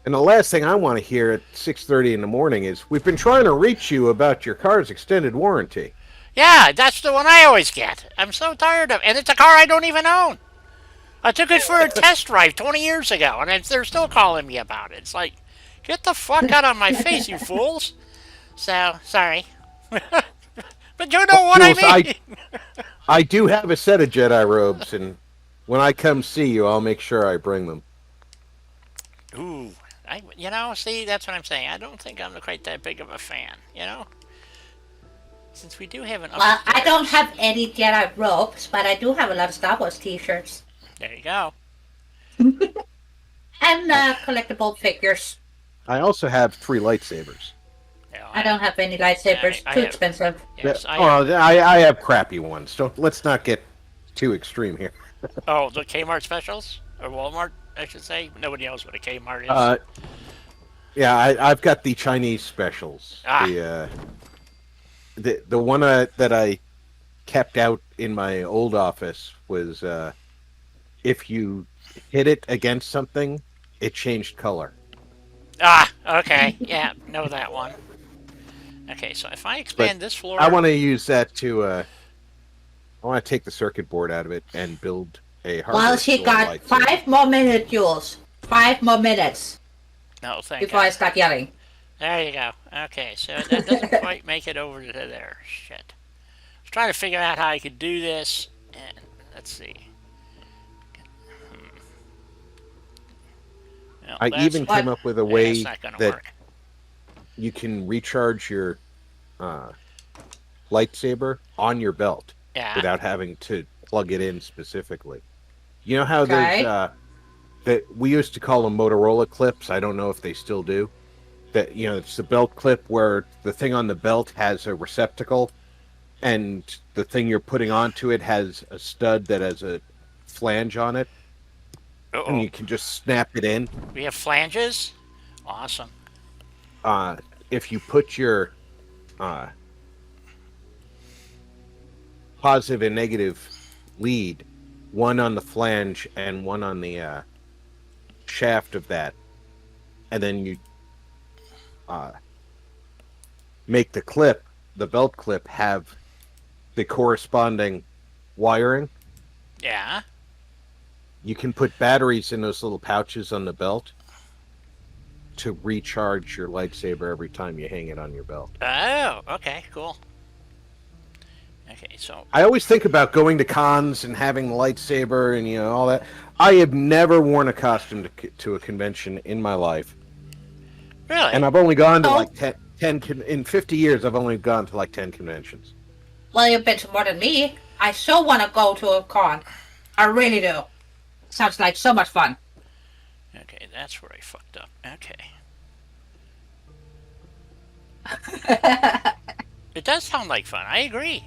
And the last thing I want to hear at 6:30 in the morning is, "We've been trying to reach you about your car's extended warranty." Yeah, that's the one I always get. I'm so tired of, and it's a car I don't even own. I took it for a test drive 20 years ago, and they're still calling me about it. It's like, get the fuck out of my face, you fools. So sorry. But you know what I Jules, mean. I do have a set of Jedi robes, and when I come see you, I'll make sure I bring them. Ooh, see, that's what I'm saying. I don't think I'm quite that big of a fan, you know? Since we do have an Well, I upstairs. don't have any Jedi robes, but I do have a lot of Star Wars T-shirts There you go. and collectible figures. I also have 3 lightsabers. You know, I don't have any lightsabers. I Too have, expensive. yes, I have. Well, I have crappy ones. So let's not get too extreme here. Oh, the Kmart specials or Walmart, I should say. Nobody knows what a Kmart is. Uh, yeah, I've got the Chinese specials. Ah, The one that I kept out in my old office was if you hit it against something, it changed color. okay, yeah, know that one. Okay, so if I But expand this I floor, want to use that to. I want to take the circuit board out of it and build a Well, hardware she store got lightsaber. 5 more minutes, Jules. 5 more minutes no, thank before I God. start yelling. There you go. Okay, so that doesn't quite make it over to there. Shit. I was trying to figure out how I could do this, and let's see. No, I that's even came up with a that's way not gonna that work. you can recharge your uh, lightsaber on your belt Yeah. without having to plug it in specifically. You know how there's Okay. that we used to call them Motorola clips. I don't know if they still do. That it's the belt clip where the thing on the belt has a receptacle, and the thing you're putting onto it has a stud that has a flange on it, and Uh-oh. you can just snap it in. We have flanges? Awesome. Uh, if you put your uh, positive and negative lead, one on the flange and one on the shaft of that, and then you make the belt clip, have the corresponding wiring. Yeah. You can put batteries in those little pouches on the belt to recharge your lightsaber every time you hang it on your belt. Oh, okay, cool. Okay, so I always think about going to cons and having the lightsaber and all that. I have never worn a costume to a convention in my life, really, and I've only gone to Oh. like 10 in 50 years. I've only gone to like 10 conventions. Well, you've been to more than me. I so want to go to a con. I really do. Sounds like so much fun. okay, that's where I fucked up. Okay, it does sound like fun. I agree.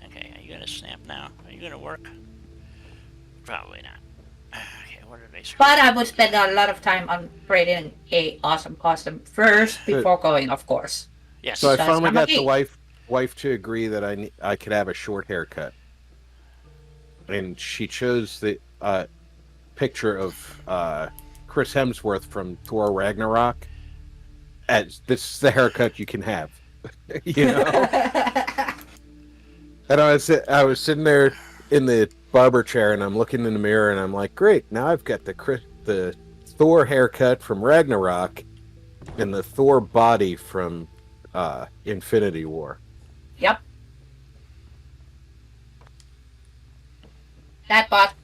Okay, are you gonna snap now? Are you gonna work? Probably not. Okay, what did I screw? But I would spend a lot of time on creating a awesome costume first before going, of course. Yes. So I Because finally I'm a got the geek. wife to agree that I could have a short haircut, and she chose the picture of Chris Hemsworth from Thor Ragnarok as this is the haircut you can have. you know. And I was sitting there in the barber chair, and I'm looking in the mirror, and I'm like, great, now I've got the Thor haircut from Ragnarok, and the Thor body from Infinity War. Yep. That bot.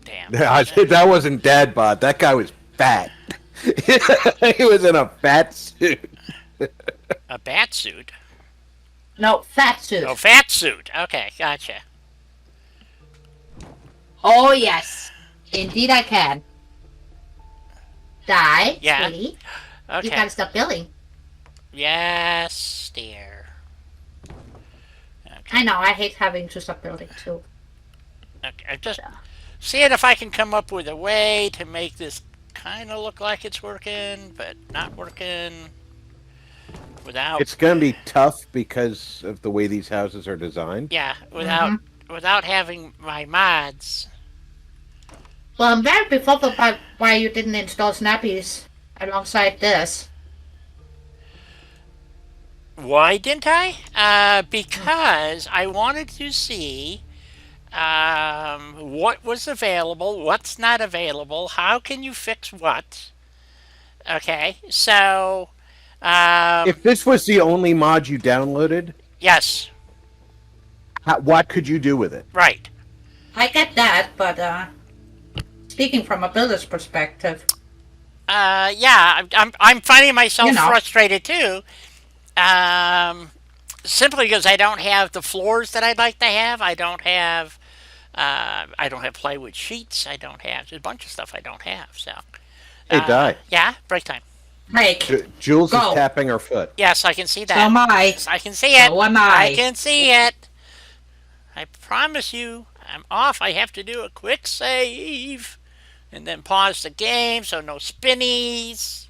Damn. That wasn't Dad bod. That guy was fat. He was in a fat suit. A bat suit. No, fat suit. Oh, fat suit. Okay, gotcha. Oh, yes. Indeed I can. Die, Yeah. sweetie. You Okay. gotta stop billing. Yes, dear. I know, I hate having to stop building too. Okay, I'm just seeing if I can come up with a way to make this kind of look like it's working, but not working without. It's going to be tough because of the way these houses are designed. Yeah, without having my mods. Well, I'm very befuddled by why you didn't install snappies alongside this. Why didn't I? Because I wanted to see what was available, what's not available, how can you fix what. Okay, so If this was the only mod you downloaded, yes, what could you do with it? right. I get that, but speaking from a builder's perspective, Yeah, I'm finding myself You know. frustrated too. Simply because I don't have the floors that I'd like to have. I don't have plywood sheets. I don't have there's a bunch of stuff I don't have. So Hey, Die. yeah, break time. Make. Jules is Go. tapping her foot. Yes, I can see So that. am I. Yes, I can see it. So am I I. can see it. I promise you, I'm off. I have to do a quick save and then pause the game so no spinnies.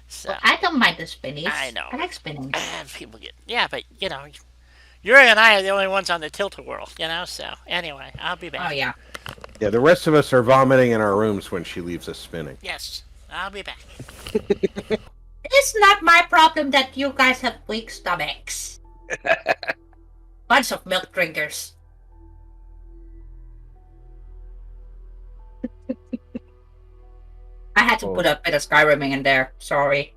So Well, I don't mind the spinnies. I know. I like spinnies. People get but Yuri and I are the only ones on the tilt-a-whirl, So anyway, I'll be back. Oh, yeah. Yeah, the rest of us are vomiting in our rooms when she leaves us spinning. Yes, I'll be back. It's not my problem that you guys have weak stomachs. Bunch of milk drinkers. I had to put a bit of Skyriming in there. Sorry.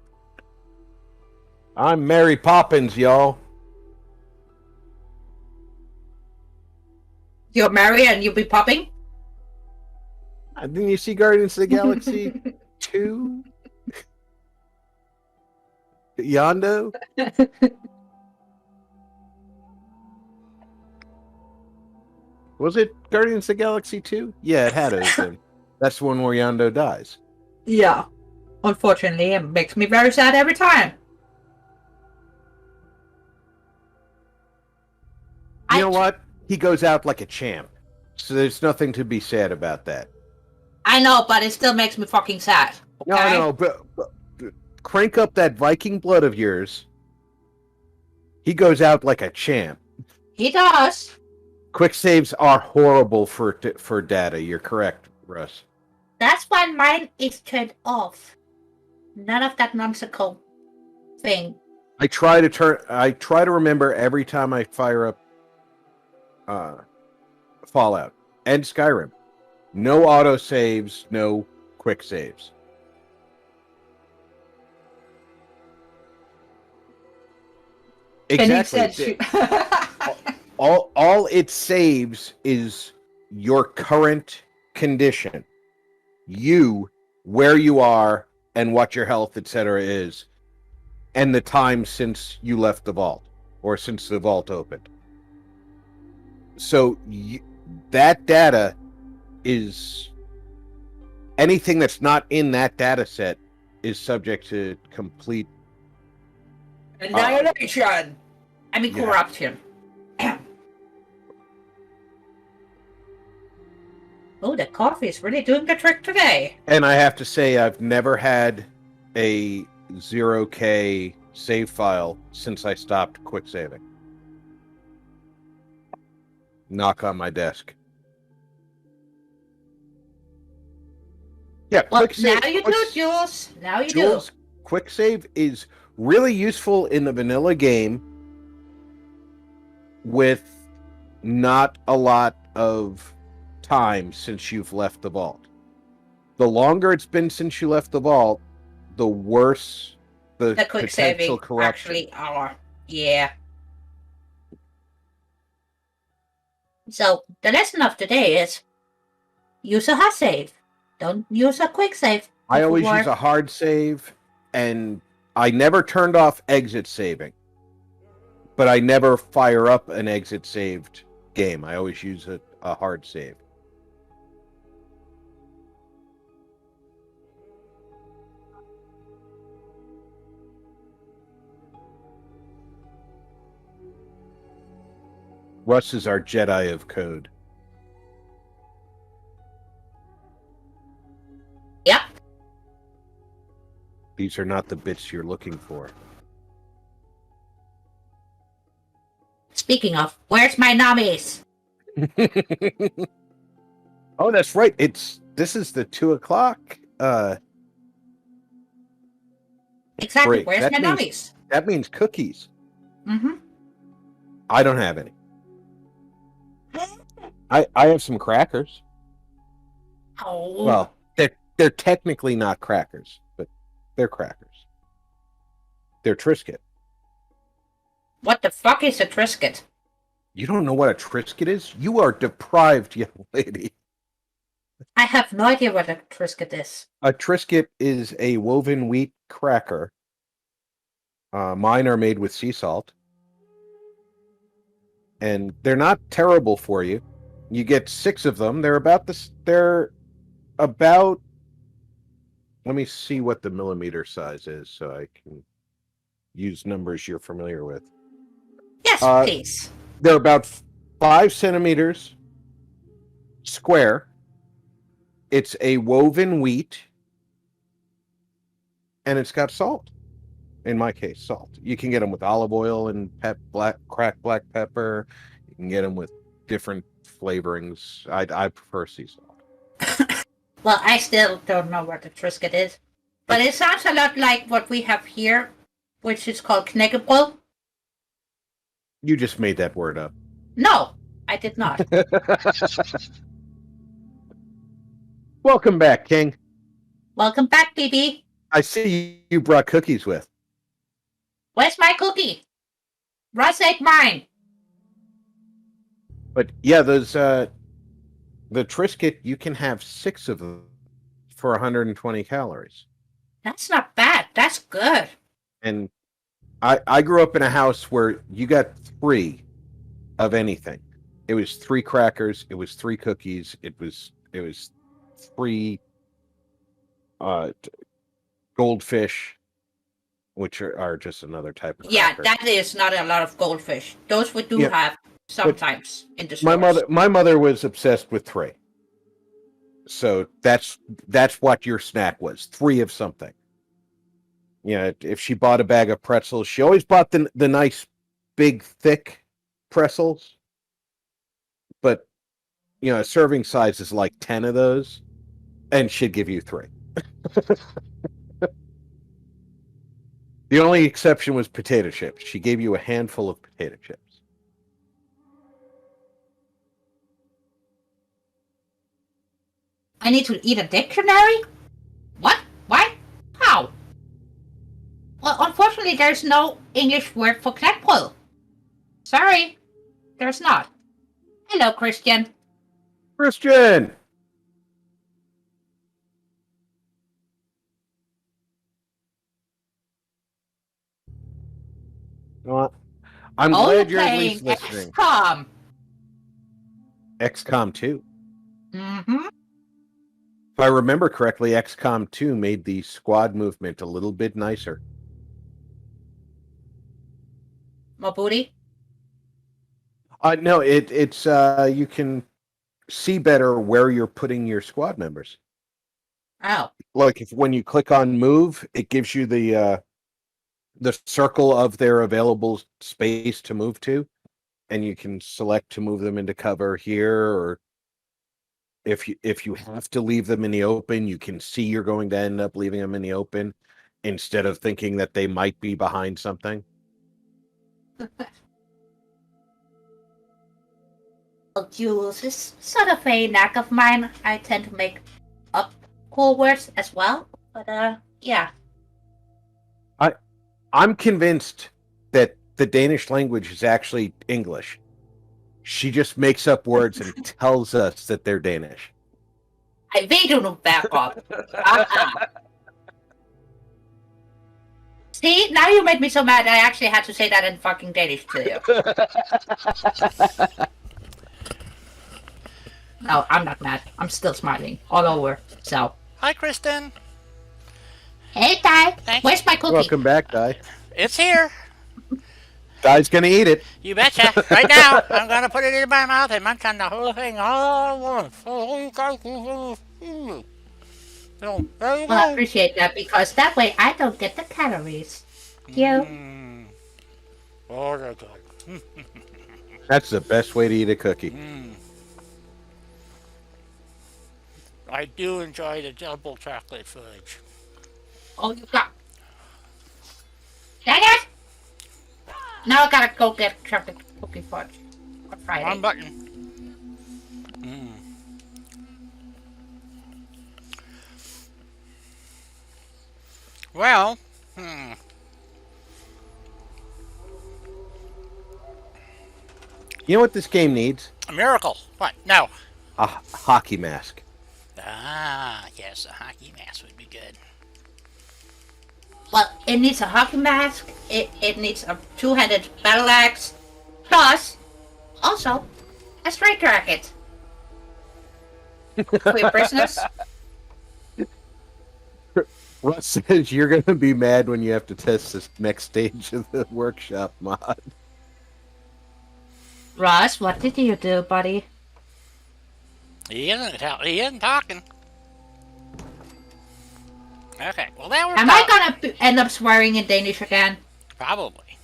I'm Mary Poppins, y'all. You're Mary and you'll be popping? Didn't you see Guardians of the Galaxy 2? Yondo? Was it Guardians of the Galaxy 2? Yeah, it had to have been. That's the one where Yondo dies. Yeah. Unfortunately, it makes me very sad every time. You know what? He goes out like a champ. So there's nothing to be sad about that. I know, but it still makes me fucking sad. Okay? No, but crank up that Viking blood of yours. He goes out like a champ. He does. Quick saves are horrible for data. You're correct, Russ. That's why mine is turned off. None of that nonsensical thing. I try to remember every time I fire up Fallout and Skyrim. No auto saves, no quick saves. Exactly. All it saves is your current condition. You, where you are, and what your health, etc. is, and the time since you left the vault, or since the vault opened. So that data is anything that's not in that data set is subject to complete annihilation. I mean, corruption. Oh, the coffee is really doing the trick today. And I have to say, I've never had a 0K save file since I stopped quick saving. Knock on my desk. Yeah, Well, quick save. now you do, Jules. Now you Jules, do. quick save is really useful in the vanilla game with not a lot of time since you've left the vault. The longer it's been since you left the vault, the worse the quick potential saving corruption. actually are. Yeah. So the lesson of today is use a hard save. Don't use a quick save. I always use a hard save, and I never turned off exit saving. But I never fire up an exit saved game. I always use a hard save. Russ is our Jedi of code. Yep. These are not the bits you're looking for. Speaking of, where's my nummies? Oh, that's right. This is the 2:00. Exactly. break. Where's That my means- nummies? That means cookies. Mm-hmm. I don't have any. I have some crackers. Oh. Well, they're technically not crackers, but they're crackers. They're Triscuit. What the fuck is a Triscuit? You don't know what a Triscuit is? You are deprived, young lady. I have no idea what a Triscuit is. A Triscuit is a woven wheat cracker. Mine are made with sea salt. And they're not terrible for you. You get 6 of them. They're about Let me see what the millimeter size is so I can use numbers you're familiar with. Yes, Uh, please. they're about 5 centimeters square. It's a woven wheat, and it's got salt. In my case, salt. You can get them with olive oil and cracked black pepper. You can get them with different flavorings. I prefer sea salt. Well, I still don't know what the Triscuit is. But it sounds a lot like what we have here, which is called knäckebröd. You just made that word up. No, I did not. Welcome back, King. Welcome back, BB. I see you brought cookies with. Where's my cookie? Russ ate mine. But yeah, those the Triscuit, you can have 6 of them for 120 calories. That's not bad. That's good. And I grew up in a house where you got 3 of anything. It was 3 crackers, it was 3 cookies, it was 3 goldfish, which are just another type of Yeah, cracker. that is not a lot of goldfish. Those we do Yeah, have sometimes in the my stores. my mother was obsessed with 3. So that's what your snack was. 3 of something. If she bought a bag of pretzels, she always bought the nice big thick pretzels. But a serving size is like 10 of those, and she'd give you 3. The only exception was potato chips. She gave you a handful of potato chips. I need to eat a dictionary? What? Why? How? Well, unfortunately, there's no English word for knäckebröd. Sorry, there's not. Hello, Christian. Christian! Well, I'm Oh, you're glad you're at least playing listening. XCOM. XCOM 2. Mm-hmm. If I remember correctly, XCOM 2 made the squad movement a little bit nicer. More booty? No, it's you can see better where you're putting your squad members. Oh. Like when you click on move, it gives you the circle of their available space to move to, and you can select to move them into cover here, or if you have to leave them in the open, you can see you're going to end up leaving them in the open instead of thinking that they might be behind something. Well, Jules is sort of a knack of mine. I tend to make up cool words as well. But, yeah. I'm convinced that the Danish language is actually English. She just makes up words and tells us that they're Danish. I way to back up. See, now you made me so mad I actually had to say that in fucking Danish to you. No, I'm not mad. I'm still smiling all over. So, Hi, Kristen. hey, Ty. Thank Where's my cookie? Welcome back, Di. It's here. Di's gonna eat it. You betcha. Right now, I'm gonna put it in my mouth and munch on the whole thing all at once. So you guys can so there you Well, I go. appreciate that because that way I don't get the calories. You. Mm. Oh, they're good. That's the best way to eat a cookie. Mm. I do enjoy the double chocolate fudge. Oh, you got. Dang it! Now I gotta go get chocolate cookie fudge on Friday. Wrong button. Mm. Well, You know what this game needs? a miracle. What? No. A hockey mask. Ah, yes, a hockey mask would be good. Well, it needs a hockey mask, it needs a two-handed battle axe, plus, also, a straight jacket. For your prisoners. Russ says you're going to be mad when you have to test this next stage of the workshop mod. Ross, what did you do, buddy? He isn't talking. Okay, well that worked Am I out. gonna end up swearing in Danish again? Probably.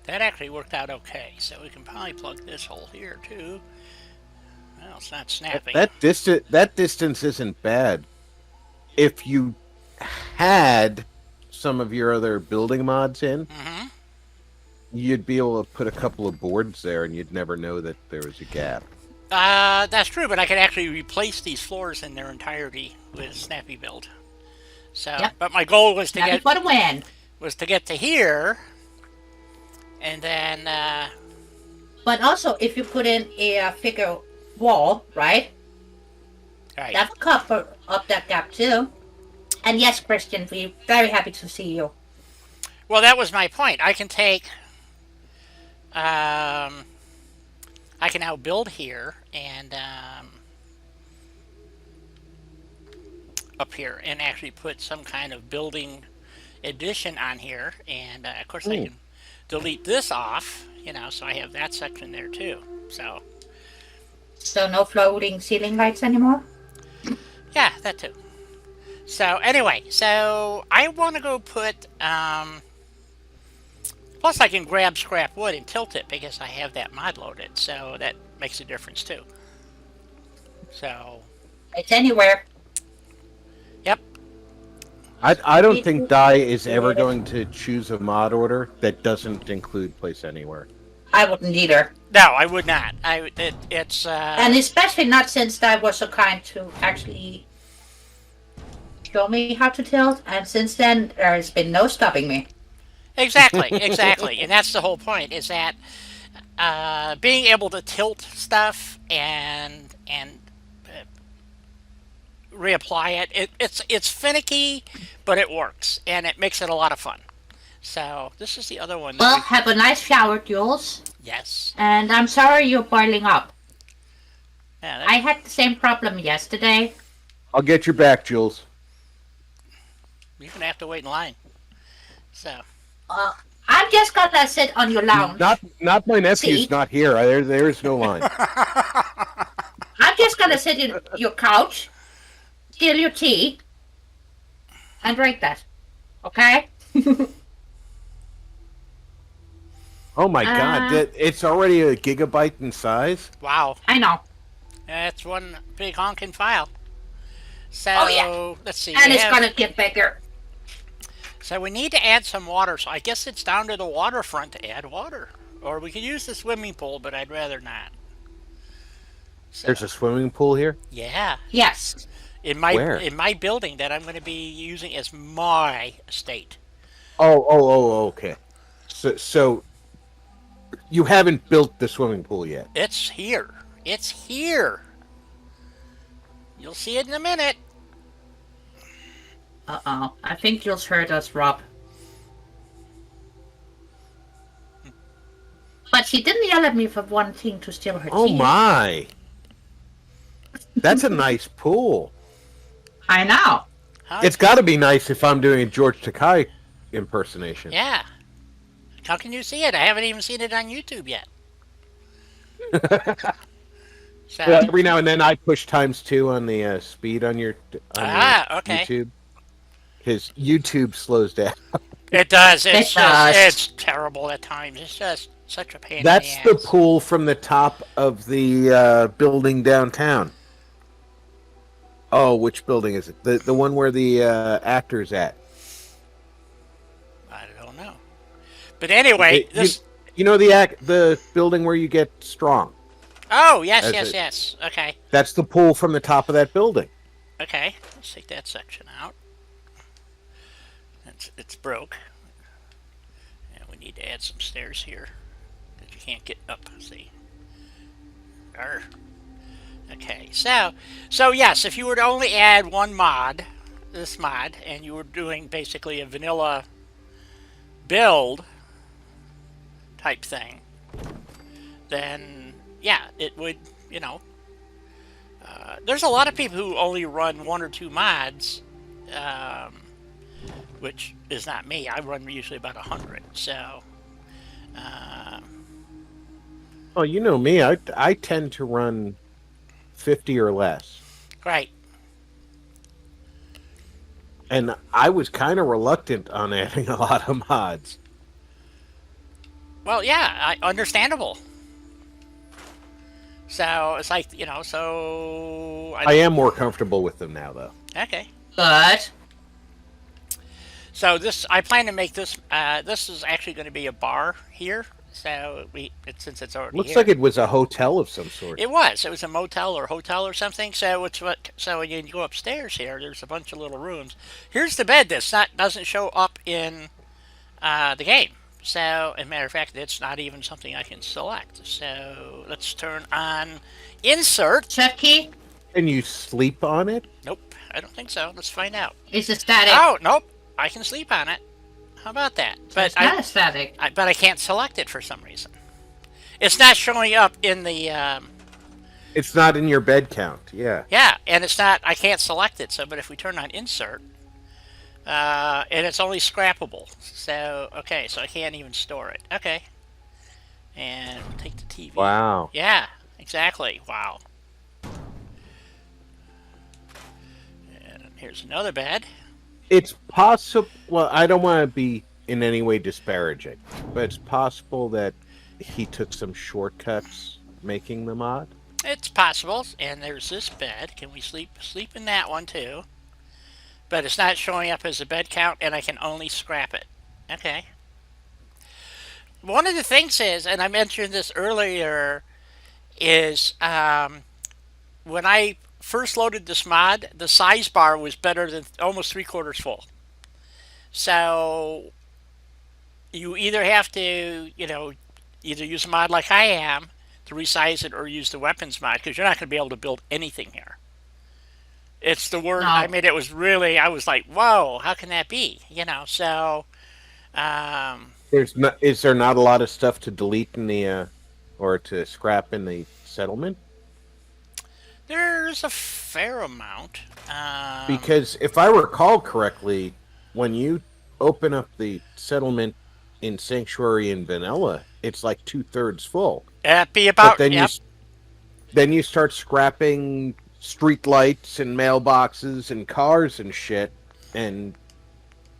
That actually worked out okay. So we can probably plug this hole here too. Well, it's not snapping. That distance isn't bad. If you had some of your other building mods in, Mm-hmm. you'd be able to put a couple of boards there, and you'd never know that there was a gap. That's true, but I can actually replace these floors in their entirety with Snappy Build. So, Yep. but my goal was to Happy get for the win. to here, and then But also, if you put in a figure wall, right? right. That will cover up that gap too. And yes, Christian, we're very happy to see you. Well, that was my point. I can take, I can now build here and up here and actually put some kind of building addition on here. And of course, I can delete this off, so I have that section there too. So, So no floating ceiling lights anymore? yeah, that too. So anyway, so I want to go put, plus I can grab scrap wood and tilt it because I have that mod loaded, so that makes a difference too. So, It's anywhere. yep. I don't think Dai is ever going to choose a mod order that doesn't include Place Anywhere. I wouldn't either. No, I would not. It's And especially not since I was so kind to actually show me how to tilt. And since then, there's been no stopping me. exactly, and that's the whole point. Is that being able to tilt stuff and reapply it. It's finicky, but it works, and it makes it a lot of fun. So this is the other one. Well, have a nice shower, Jules. Yes. And I'm sorry you're boiling up. Yeah, I had the same problem yesterday. I'll get your back, Jules. you're gonna have to wait in line. So. I'm just gonna sit on your lounge. Not my nephew's See? not here. There's no line. I'm just gonna sit in your couch, steal your tea, and drink that. Okay? Oh my god, it's already a gigabyte in size? Wow. I know. That's one big honking file. So, Oh, yeah. let's see. And we it's have- gonna get bigger. So we need to add some water. So I guess it's down to the waterfront to add water. Or we could use the swimming pool, but I'd rather not. So, There's a swimming pool here? yeah. Yes. Where? In my building that I'm going to be using as my estate. Oh, okay. So you haven't built the swimming pool yet? It's here. It's here. You'll see it in a minute. Uh-oh. I think Jules heard us, Rob. But she didn't yell at me for wanting to steal her Oh tea. my. That's a nice pool. I know. Huh? It's got to be nice if I'm doing a George Takei impersonation. Yeah. How can you see it? I haven't even seen it on YouTube yet. So, Every now and then I push ×2 on the speed on your okay. YouTube. His YouTube slows down. It does. It's It does. It's terrible at times. It's just such a pain That's in the the ass. pool from the top of the building downtown. Oh, which building is it? The one where the actor's at. I don't know. But anyway, It- this. You know the building where you get strong. Oh, yes, as yes, it- yes. Okay. That's the pool from the top of that building. Okay. Let's take that section out. It's broke. And we need to add some stairs here. Because you can't get up, see. Arr. Okay, so yes, if you were to only add one mod, this mod, and you were doing basically a vanilla build type thing, then yeah, it would, there's a lot of people who only run one or two mods, which is not me. I run usually about 100. So, Oh, you know me. I tend to run 50 or less. right. And I was kind of reluctant on adding a lot of mods. Well, yeah, understandable. So it's like so I am more comfortable with them now, though. okay. Good. So this, I plan to make this. This is actually going to be a bar here. So since it's already Looks here. like it was a hotel of some sort. It was. It was a motel or hotel or something. So it's what. So when you go upstairs here, there's a bunch of little rooms. Here's the bed that's not doesn't show up in the game. So, as a matter of fact, it's not even something I can select. So let's turn on insert. Shift key Can you sleep on it? Nope, I don't think so. Let's find out. is a static. Oh, nope, I can sleep on it. How about that? But It's not a static. but I can't select it for some reason. It's not showing up in the It's not in your bed count. Yeah. yeah, and it's not. I can't select it. So, but if we turn on insert, and it's only scrappable. So okay, so I can't even store it. Okay, and we'll take the TV. Wow. Yeah, exactly. Wow. And here's another bed. It's possible. Well, I don't want to be in any way disparaging, but it's possible that he took some shortcuts making the mod. It's possible. And there's this bed. Can we sleep in that one too? But it's not showing up as a bed count, and I can only scrap it. Okay. One of the things is, and I mentioned this earlier, is when I first loaded this mod, the size bar was better than almost 3/4 full. So you either have to, either use a mod like I am to resize it, or use the weapons mod, because you're not going to be able to build anything here. It's the word. No. I mean, it was really. I was like, "Whoa, how can that be?" So, There's not. Is there not a lot of stuff to delete in the or to scrap in the settlement? there's a fair amount. Because if I recall correctly, when you open up the settlement in Sanctuary and Vanilla, it's like 2/3 full. That'd be But about. then Yep. you start scrapping street lights and mailboxes and cars and shit, and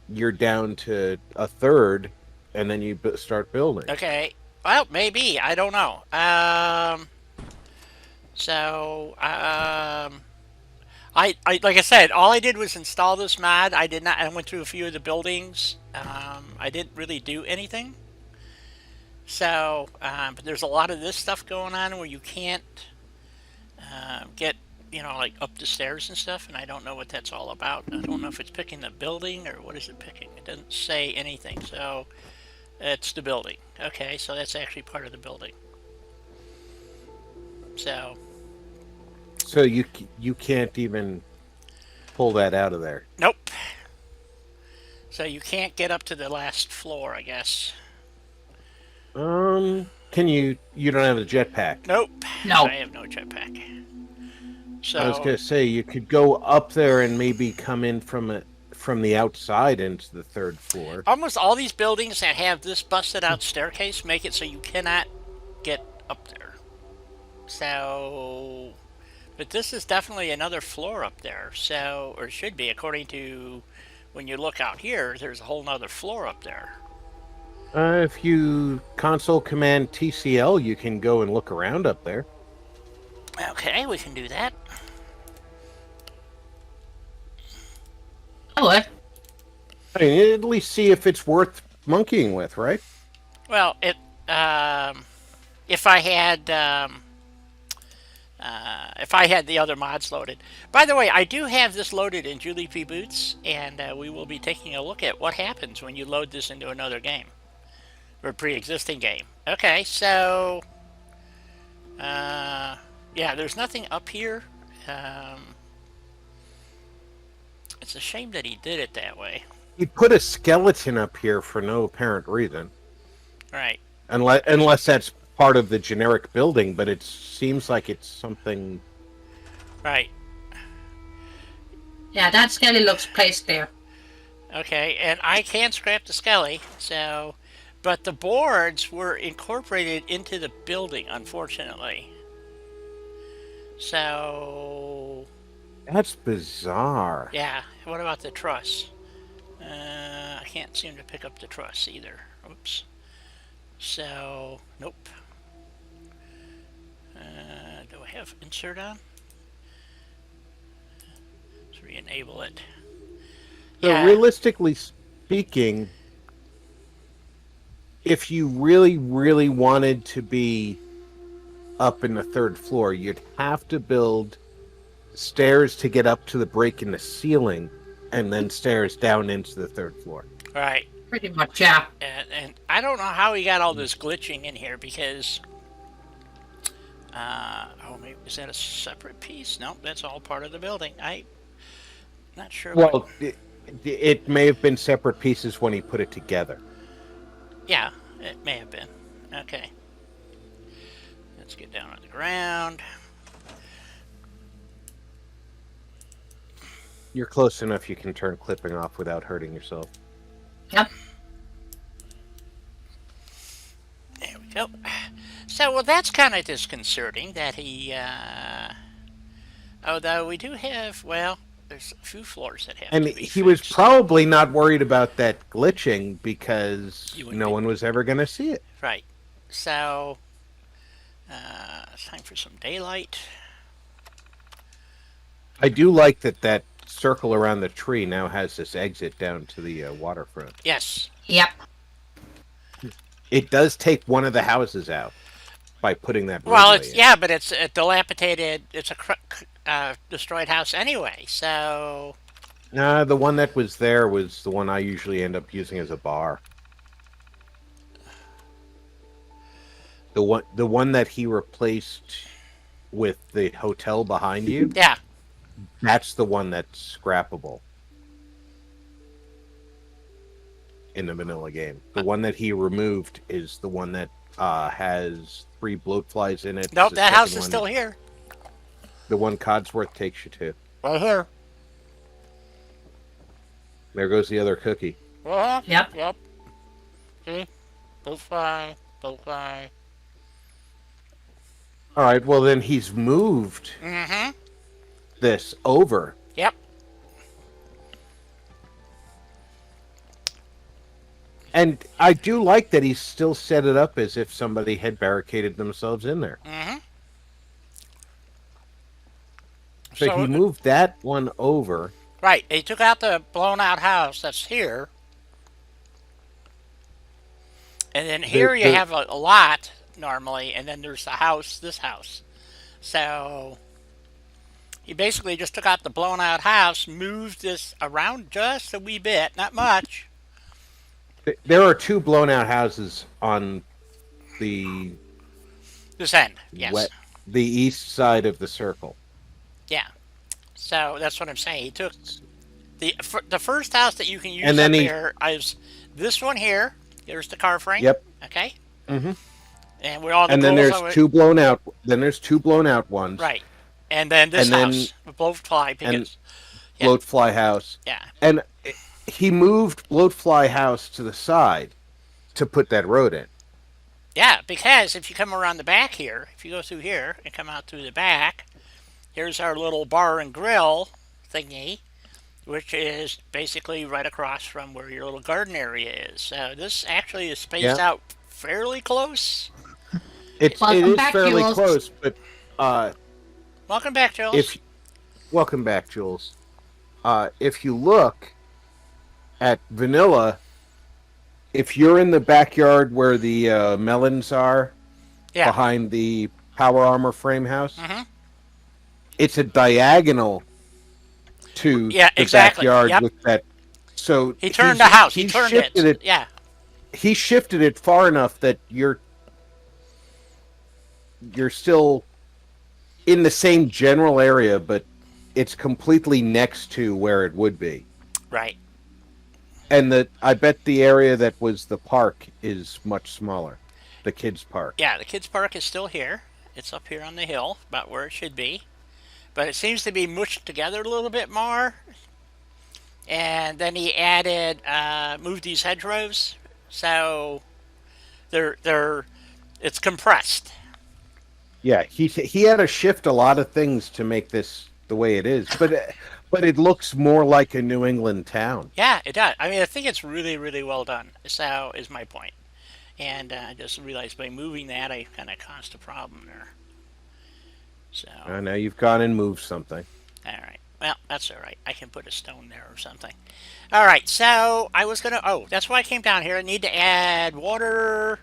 you're down to 1/3, and then you start building. Okay. Well, maybe. I don't know. So, I like I said, all I did was install this mod. I did not. I went through a few of the buildings. I didn't really do anything. So, but there's a lot of this stuff going on where you can't get, like up the stairs and stuff, and I don't know what that's all about. I don't know if it's picking the building or what is it picking. It doesn't say anything. So, it's the building. Okay, so that's actually part of the building. So, So you can't even pull that out of there. nope. So you can't get up to the last floor, I guess. Can you? You don't have a jetpack. Nope. No. I have no jetpack. So I was gonna say you could go up there and maybe come in from the outside into the 3rd floor. almost all these buildings that have this busted out staircase make it so you cannot get up there. So, but this is definitely another floor up there. So, or it should be, according to when you look out here, there's a whole nother floor up there. If you console command TCL, you can go and look around up there. Okay, we can do that. I would. I mean, at least see if it's worth monkeying with, right? Well, if I had the other mods loaded. By the way, I do have this loaded in Julie P. Boots, and we will be taking a look at what happens when you load this into another game, or a pre-existing game. Okay, so yeah, there's nothing up here. It's a shame that he did it that way. He put a skeleton up here for no apparent reason, Right. unless that's part of the generic building. But it seems like it's something. Right. Yeah, that skelly looks placed there. Okay, and I can scrap the skelly, so, but the boards were incorporated into the building, unfortunately. So, That's bizarre. yeah. What about the truss? I can't seem to pick up the truss either. Oops. So, nope. Do I have insert on? Let's re-enable it. So Yeah, realistically speaking, if you really, really wanted to be up in the third floor, you'd have to build stairs to get up to the break in the ceiling, and then stairs down into the third floor. right. Pretty much, yeah. And I don't know how he got all this glitching in here because, oh, maybe, is that a separate piece? Nope, that's all part of the building. I'm not sure what. Well, it may have been separate pieces when he put it together. Yeah, it may have been. Okay. Let's get down on the ground. You're close enough you can turn clipping off without hurting yourself. Yep. There we go. So, well, that's kind of disconcerting that he, although we do have, well, there's a few floors that have And to be he was fixed. probably not worried about that glitching because You wouldn't no be- one was ever going to see it. Right. So, it's time for some daylight. I do like that circle around the tree now has this exit down to the waterfront. Yes. Yep. It does take one of the houses out by putting that Well, roadway it's in. yeah, but it's a dilapidated. It's a destroyed house anyway. So The one that was there was the one I usually end up using as a bar. The one that he replaced with the hotel behind you, yeah, that's the one that's scrappable in the vanilla game. The one that he removed is the one that has 3 bloat flies in it. nope, The that house second is one- still here. The one Codsworth takes you to. Right here. There goes the other cookie. Yep. Yep. See, both fly, both fly. All right, well then he's moved Mm-hmm. this over. Yep. And I do like that he's still set it up as if somebody had barricaded themselves in there. Mm-hmm. So he moved that one over. right, they took out the blown out house that's here. And then here you have a lot normally, and then there's the house, this house. So he basically just took out the blown out house, moved this around just a wee bit, not much. There are 2 blown out houses on the This end, yes. the east side of the circle. Yeah. So that's what I'm saying. He took the first house that you can use And then up he- here is this one here. There's the car frame. Yep. Okay. Mm-hmm. And we're all the And then goals there's of it. 2 blown out. Then there's 2 blown out ones. Right. And then this And then- house, Blowfly, because yeah. Bloatfly house. yeah, And he moved Bloatfly house to the side to put that road in. yeah, because if you come around the back here, if you go through here and come out through the back, here's our little bar and grill thingy, which is basically right across from where your little garden area is. So this actually is spaced Yeah. out fairly close. It Welcome is back, fairly Jules. close, but Welcome back, Jules. welcome back, Jules. If you look at vanilla, if you're in the backyard where the melons are yeah. behind the power armor frame house, hmm it's a diagonal to Yeah, the exactly. backyard Yep. with that. So He turned the house. He he's turned shifted it. Yeah. He shifted it far enough that you're still in the same general area, but it's completely next to where it would be. Right. And I bet the area that was the park is much smaller, the kids' park. Yeah, the kids' park is still here. It's up here on the hill, about where it should be. But it seems to be mushed together a little bit more. And then he added moved these hedgerows, so they're it's compressed. Yeah, he had to shift a lot of things to make this the way it is, but it looks more like a New England town. Yeah, it does. I mean, I think it's really, really well done. So is my point. And I just realized by moving that, I kind of caused a problem there. So, Now you've gone and moved something. all right. Well, that's all right. I can put a stone there or something. All right. So I was gonna. Oh, that's why I came down here. I need to add water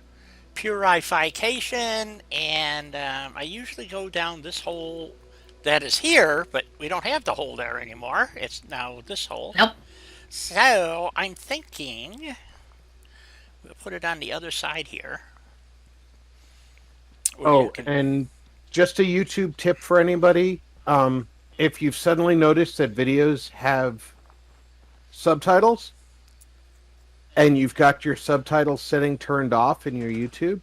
purification, and I usually go down this hole that is here, but we don't have the hole there anymore. It's now this hole. Nope. So I'm thinking we'll put it on the other side here. Where you Oh, can, and just a YouTube tip for anybody. If you've suddenly noticed that videos have subtitles and you've got your subtitle setting turned off in your YouTube,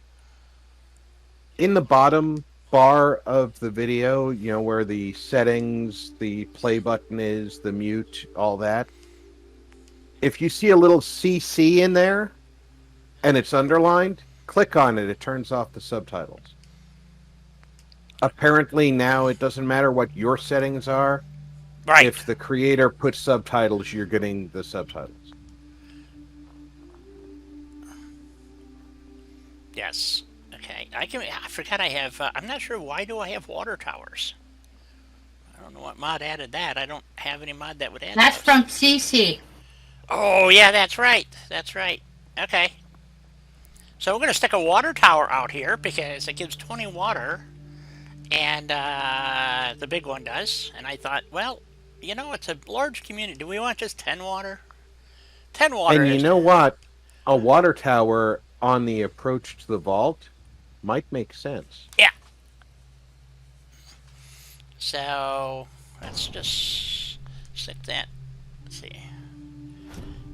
in the bottom bar of the video, where the settings, the play button is, the mute, all that, if you see a little CC in there and it's underlined, click on it. It turns off the subtitles. Apparently now it doesn't matter what your settings are. right. If the creator puts subtitles, you're getting the subtitles. Yes. Okay. I forgot I have. I'm not sure why do I have water towers. I don't know what mod added that. I don't have any mod that would add That's those. from CC. Oh yeah, that's right. That's right. Okay. So we're gonna stick a water tower out here because it gives 20 water, and the big one does. And I thought, well, it's a large community. Do we want just 10 water? 10 water And you is. know what? A water tower on the approach to the vault might make sense. Yeah. So let's just stick that. Let's see.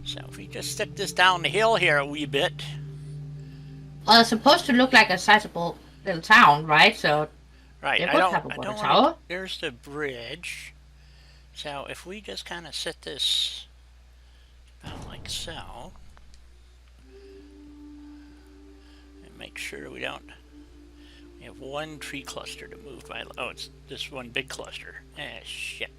So if we just stick this down the hill here a wee bit. Well, it's supposed to look like a sizable little town, right? So Right. they I would don't. have a I water don't tower. want to. There's the bridge. So if we just kind of set this about like so, and make sure we don't. We have one tree cluster to move by. Oh, it's this one big cluster. Shit.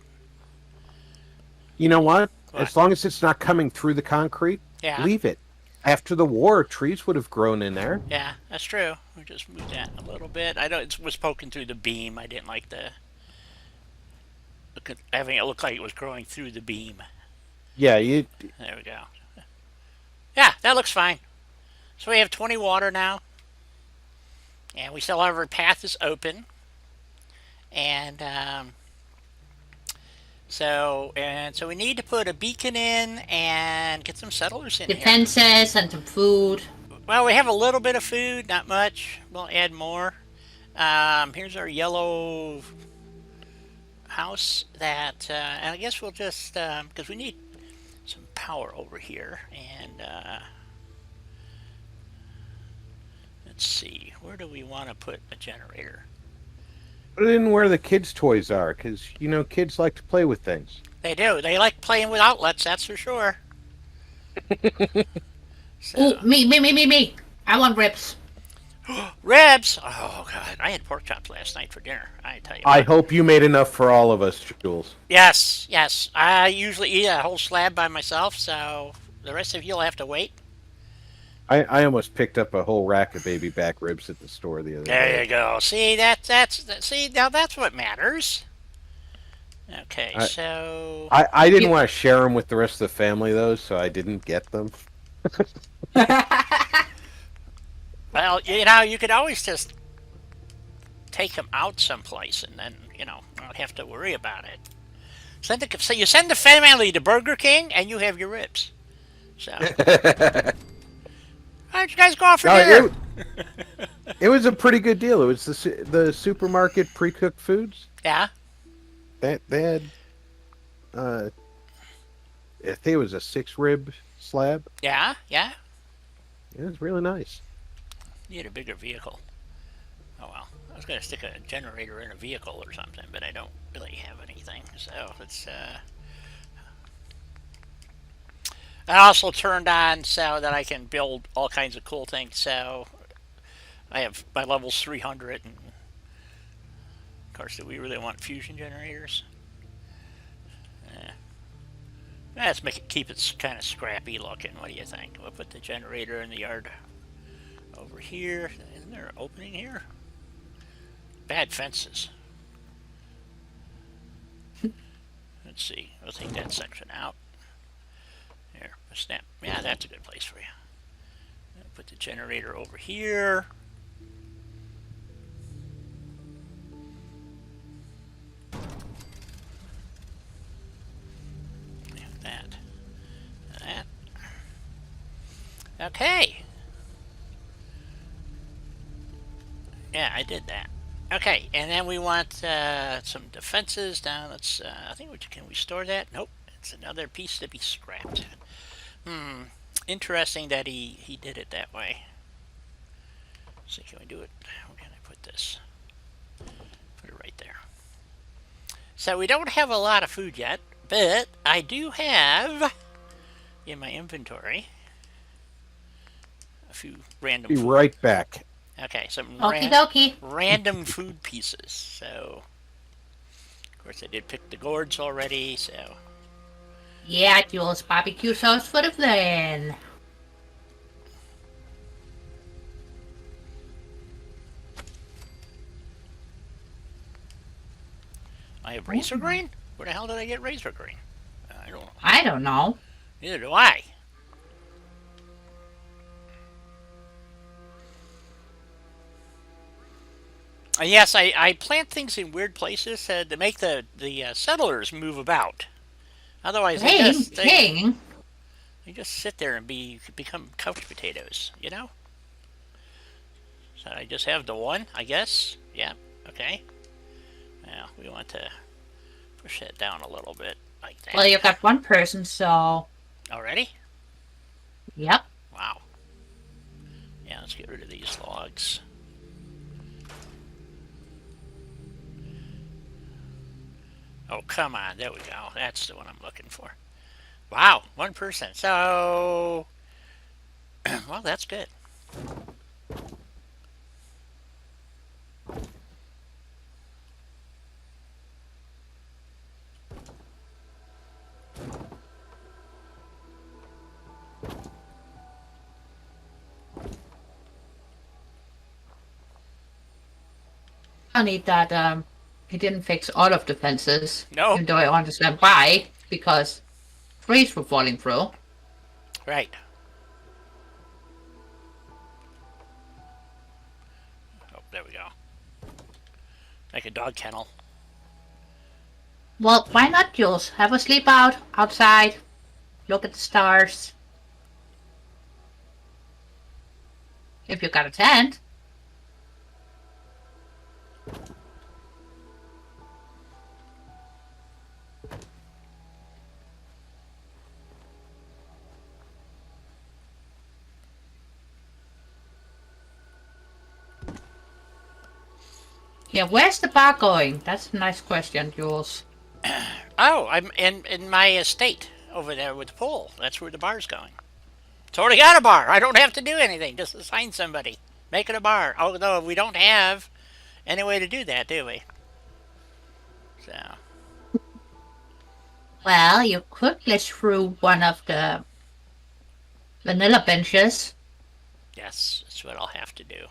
You know what? What? As long as it's not coming through the concrete, Yeah. leave it. After the war, trees would have grown in there. Yeah, that's true. We just moved that a little bit. I know it was poking through the beam. I didn't like having it look like it was growing through the beam. Yeah, There we go. Yeah, that looks fine. So we have 20 water now, and we still have our path is open, and so we need to put a beacon in and get some settlers in here. Defenses and some food. Well, we have a little bit of food, not much. We'll add more. Here's our yellow house that, and I guess we'll just, because we need some power over here, and let's see, where do we want to put a generator? put it in where the kids' toys are, because, kids like to play with things. They do. They like playing with outlets, that's for sure. So, Ooh, me. I want ribs. ribs. Oh God, I had pork chops last night for dinner. I tell you. I What. hope you made enough for all of us, Jules. Yes. I usually eat a whole slab by myself, so the rest of you'll have to wait. I almost picked up a whole rack of baby back ribs at the store the other day. There you go. See see now that's what matters. Okay, so I didn't want to share them with the rest of the family, though, so I didn't get them. well, you could always just take them out someplace, and then not have to worry about it. So you send the family to Burger King, and you have your ribs. So why don't you guys go out for dinner? It was a pretty good deal. It was the supermarket pre-cooked foods. Yeah. They had, I think it was a 6-rib slab. Yeah. It was really nice. Need a bigger vehicle. Oh well, I was gonna stick a generator in a vehicle or something, but I don't really have anything. So let's I also turned on so that I can build all kinds of cool things. So I have my levels 300, and of course, do we really want fusion generators? Eh. Let's make it keep it kind of scrappy looking. What do you think? We'll put the generator in the yard over here. Isn't there an opening here? Bad fences. Let's see. We'll take that section out. Here, snap. Yeah, that's a good place for you. Put the generator over here. That. That. Okay. Yeah, I did that. Okay, and then we want some defenses down. Let's. I think can we store that? Nope. It's another piece to be scrapped. Interesting that he did it that way. So can we do it? Where can I put this? Put it right there. So we don't have a lot of food yet, but I do have in my inventory a few random Be food. right back. Okay, some Okie dokie. random food pieces. So, of course, I did pick the gourds already. So, Yeah, Jules, barbecue sauce for the plan. I have razor grain. Where the hell did I get razor grain? I don't know. I don't know. Neither do I. Yes, I plant things in weird places to make the settlers move about. Otherwise, King. they just sit there and become couch potatoes, you know? So I just have the one, I guess. Yeah, okay. Now, we want to push that down a little bit, like that. Well, you got one person, so... Already? Yep. Wow. Yeah, let's get rid of these logs. Oh, come on. There we go. That's the one I'm looking for. Wow, one person. So, well, that's good. Funny that he didn't fix all of the fences. No. Even though I understand why, because trees were falling through. Right. Oh, there we go. Like a dog kennel. Well, why not, Jules? Have a sleep outside. Look at the stars. If you got a tent. Yeah, where's the bar going? That's a nice question, Jules. Oh, I'm in my estate over there with the pool. That's where the bar's going. It's already got a bar. I don't have to do anything. Just assign somebody. Make it a bar. Although we don't have any way to do that, do we? So. Well, you could glitch through one of the vanilla benches. Yes, that's what I'll have to do.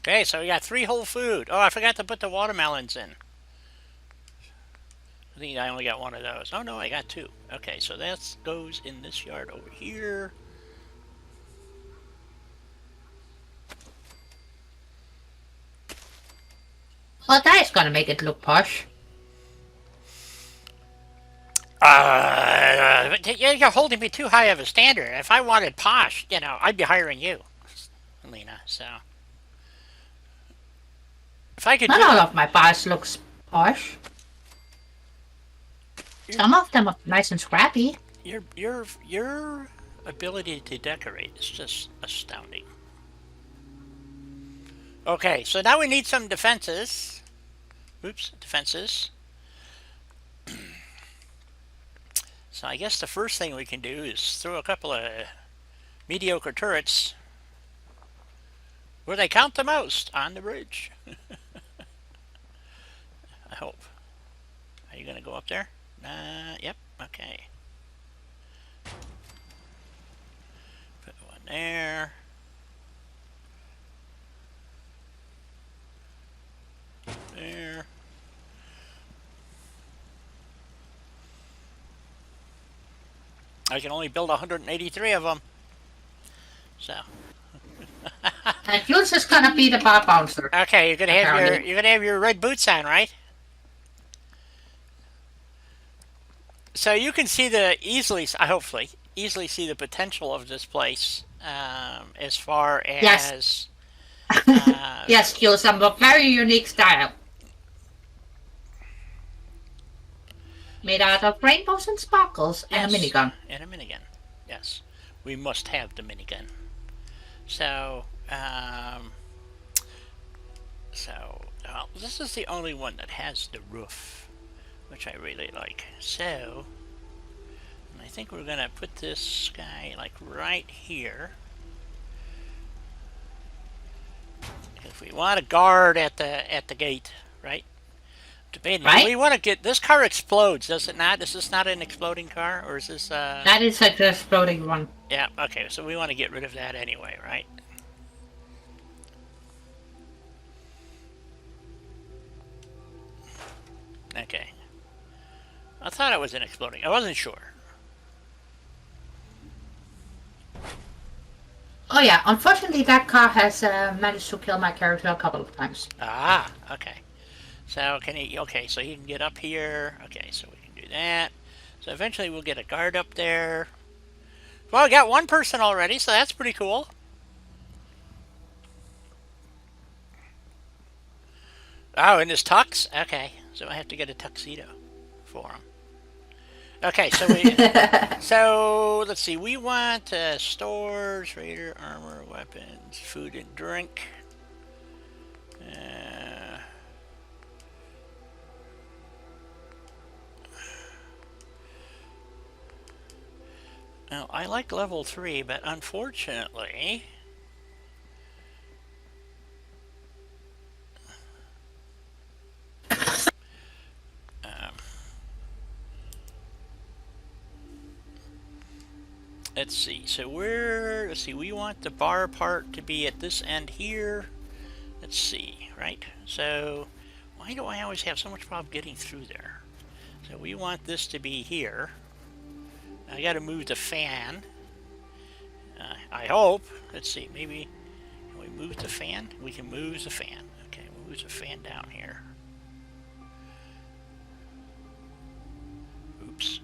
Okay, so we got 3 whole food. Oh, I forgot to put the watermelons in. I think I only got one of those. Oh, no, I got 2. Okay, so that goes in this yard over here. Well, that is gonna make it look posh. You're holding me too high of a standard. If I wanted posh, I'd be hiring you, Lena. So if I could Not all of my bars looks posh. Some of them are nice and scrappy. Your ability to decorate is just astounding. Okay, so now we need some defenses. Oops, defenses. So I guess the first thing we can do is throw a couple of mediocre turrets where they count the most on the bridge. I hope. Are you gonna go up there? Yep. Okay. Put one there. There. I can only build 183 of them. So. And yours is gonna be the bar bouncer. Okay, you're gonna have your red boots on, right? So you can see hopefully easily see the potential of this place as far Yes. as Yes, yours have a very unique style. Made out of rainbows and sparkles and a minigun. And a minigun. Yes, we must have the minigun. So, well, this is the only one that has the roof, which I really like. So, I think we're gonna put this guy like right here. If we want to guard at the gate, right? Debating. Right? We want to get this car explodes, does it not? Is this not an exploding car, or is this? That is an exploding one. Yeah. Okay. So we want to get rid of that anyway, right? Okay. I thought it was an exploding. I wasn't sure. Oh yeah, unfortunately that car has managed to kill my character a couple of times. Ah. Okay. So can he? Okay. So he can get up here. Okay. So we can do that. So eventually we'll get a guard up there. Well, we got one person already, so that's pretty cool. Oh, in his tux? Okay, so I have to get a tuxedo for him. Okay, so so let's see. We want stores, raider, armor, weapons, food and drink. Now I like level 3, but unfortunately. Let's see. So let's see. We want the bar part to be at this end here. Let's see, right? So why do I always have so much problem getting through there? So we want this to be here. I got to move the fan. I hope. Let's see. Maybe can we move the fan? We can move the fan. Okay, we'll move the fan down here. Oops.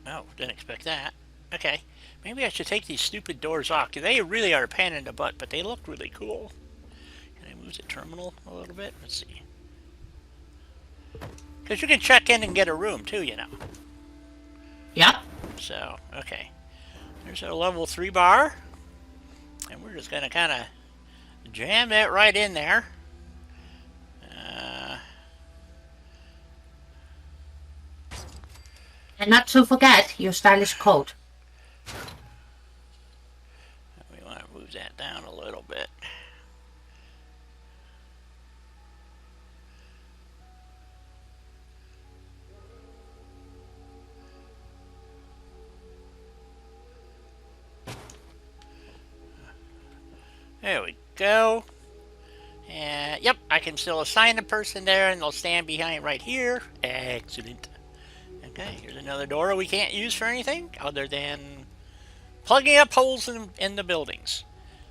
Oh, didn't expect that. Okay, maybe I should take these stupid doors off. They really are a pain in the butt, but they look really cool. Can I move the terminal a little bit? Let's see. Because you can check in and get a room too, you know. Yep. So, okay. There's our level 3 bar. And we're just going to kind of jam that right in there. And not to forget your stylish coat. We want to move that down a little bit. There we go. And yep, I can still assign the person there and they'll stand behind right here. Excellent. Okay, here's another door we can't use for anything other than plugging up holes in the buildings.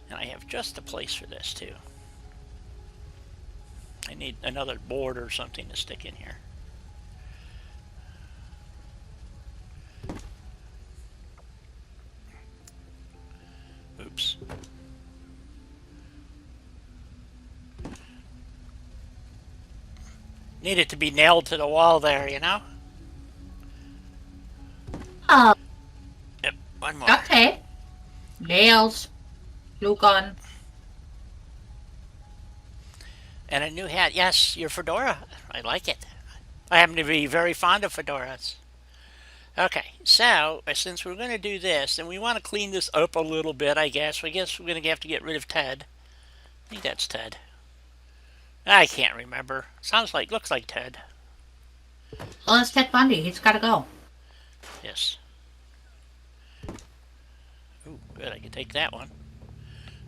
And I have just a place for this too. I need another board or something to stick in here. Oops. Needed to be nailed to the wall there, you know? Oh, Yep, one more. duct tape, nails, glue gun. And a new hat. Yes, your fedora. I like it. I happen to be very fond of fedoras. Okay, so since we're going to do this, and we want to clean this up a little bit, I guess. I guess we're going to have to get rid of Ted. I think that's Ted. I can't remember. Looks like Ted. Well, it's Ted Bundy. He's got to go. Yes. Ooh, good. I can take that one.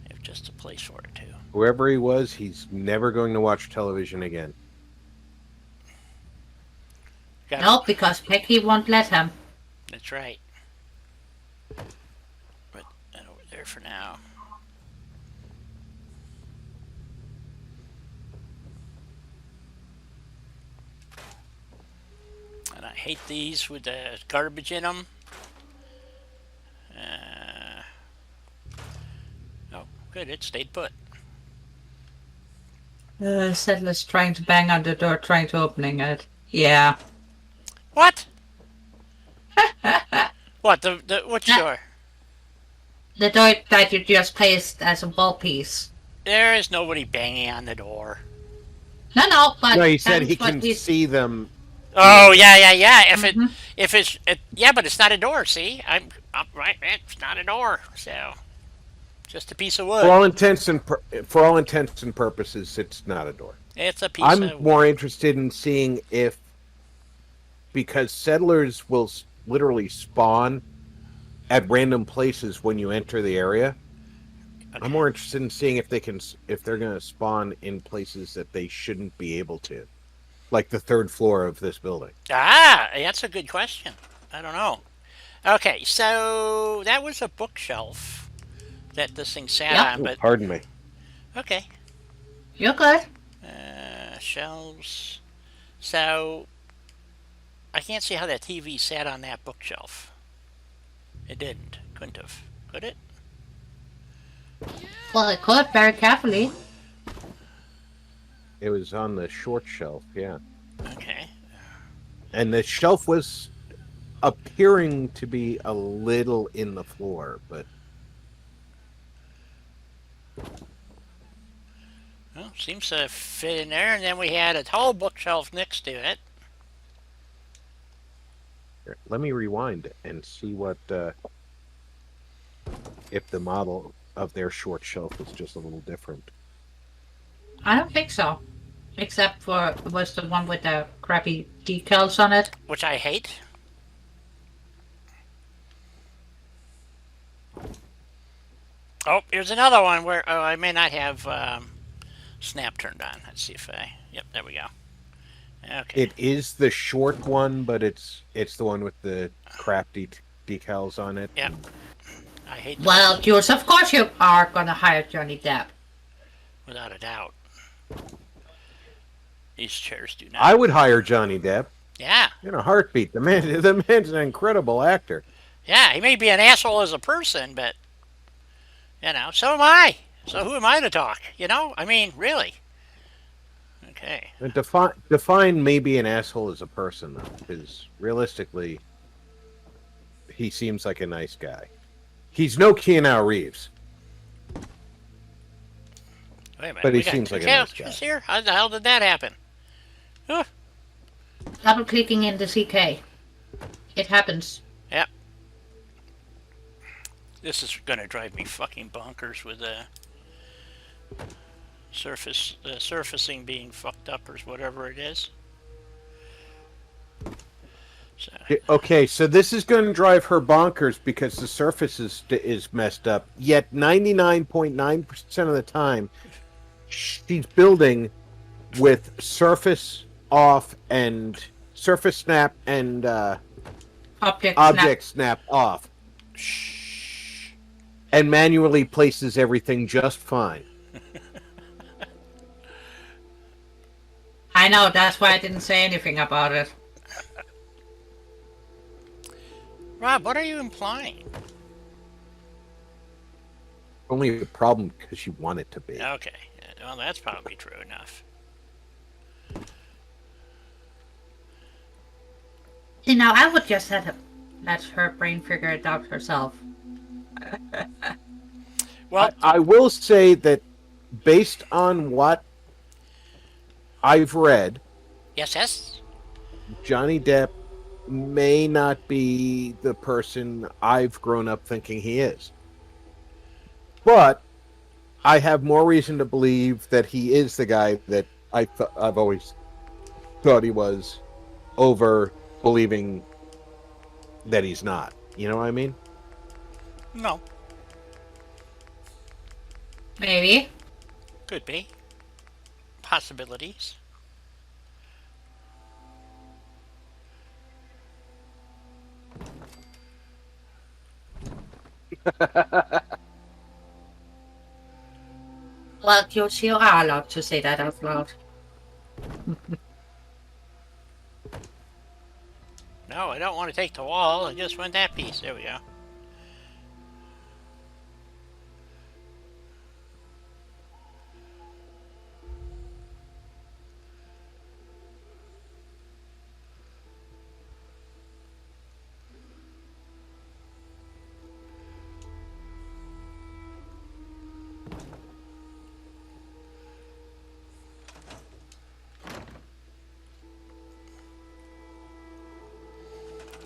I have just a place for it too. Whoever he was, he's never going to watch television again. Got No, it. because Peggy won't let him. That's right. Put that over there for now. And I hate these with the garbage in them. Oh, good. It stayed put. Settler's trying to bang on the door, trying to opening it. Yeah. What? What? Which That- door? The door that you just placed as a wall piece. There is nobody banging on the door. No, but No, he said that's he what can he's- see them. Oh yeah. Mhm. Yeah, but it's not a door. See, I'm right. It's not a door. So, just a piece of wood. For all intents and purposes, it's not a door. It's a piece I'm of wood. more interested in seeing if, because settlers will literally spawn at random places when you enter the area. Okay. I'm more interested in seeing if they're going to spawn in places that they shouldn't be able to, like the third floor of this building. Ah, that's a good question. I don't know. Okay, so that was a bookshelf that this thing sat Yep. on, Ooh, but pardon me. okay. You're good. Shelves. So I can't see how that TV sat on that bookshelf. It didn't. Couldn't have. Could it? Well, it could very carefully. It was on the short shelf, yeah. Okay. And the shelf was appearing to be a little in the floor, but Well, seems to fit in there, and then we had a tall bookshelf next to it. here, let me rewind and see what if the model of their short shelf is just a little different. I don't think so. Except for it was the one with the crappy decals on it. Which I hate. Oh, here's another one where I may not have snap turned on. Let's see if I. Yep, there we go. Okay. It is the short one, but it's the one with the crap decals on it. Yep. I hate that Well, Jules, of course you are gonna hire Johnny Depp. without a doubt. These chairs do not. I would hire Johnny Depp Yeah. in a heartbeat. The man's an incredible actor. Yeah, he may be an asshole as a person, but so am I. So who am I to talk? I mean, really. Okay. And define maybe an asshole as a person, though, because realistically, he seems like a nice guy. He's no Keanu Reeves, Wait a minute. but he we got seems two like a nice guy. couches here? How the hell did that happen? Huh. Double clicking in the CK. It happens. Yep. This is gonna drive me fucking bonkers with the surfacing being fucked up or whatever it is. So, Okay, so this is going to drive her bonkers because the surface is messed up. Yet 99.9% of the time, she's building with surface off and surface snap and object snap off, shh. and manually places everything just fine. I know, that's why I didn't say anything about it. Rob, what are you implying? Only a problem because you want it to be. Okay. Well, that's probably true enough. I would just let her brain figure it out herself. Well, I will say that based on what I've read, yes. Johnny Depp may not be the person I've grown up thinking he is. But I have more reason to believe that he is the guy that I've always thought he was, over believing that he's not. You know what I mean? No, Maybe. could be possibilities. Well, you are allowed to say that out loud. No, I don't want to take the wall. I just want that piece. There we go.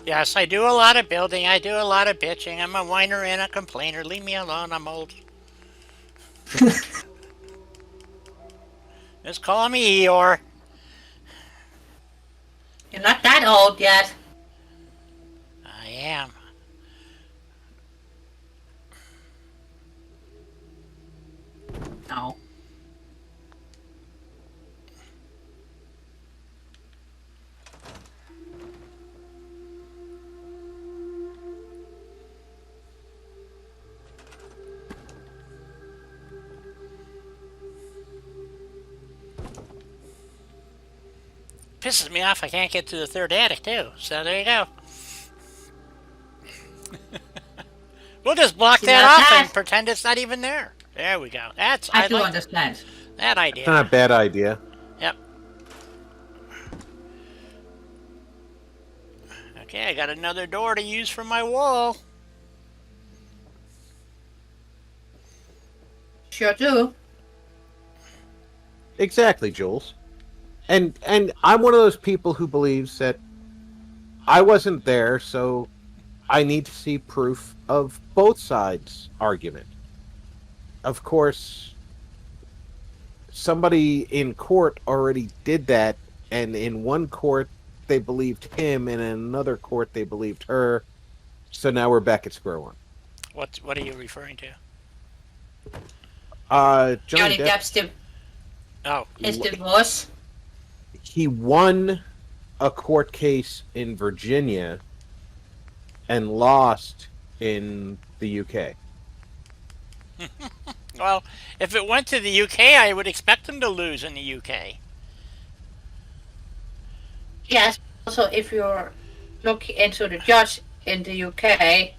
Yes, I do a lot of building. I do a lot of bitching. I'm a whiner and a complainer. Leave me alone. I'm old. Just call me Eeyore. You're not that old yet. I am. No. Pisses me off I can't get to the third attic, too. So there you go. We'll just block See, that now off that- and pretend it's not even there. There we go. I do like understand. that idea. It's not a bad idea. Yep. Okay, I got another door to use for my wall. Sure do. Exactly, Jules. And I'm one of those people who believes that I wasn't there, so I need to see proof of both sides' argument. Of course, somebody in court already did that, and in one court they believed him, and in another court they believed her. So now we're back at square one. What are you referring to? Johnny Johnny Depp, Depp's Oh, his divorce. he won a court case in Virginia and lost in the UK. well, if it went to the UK, I would expect them to lose in the UK. Yes. Also, if you're looking into the judge in the UK,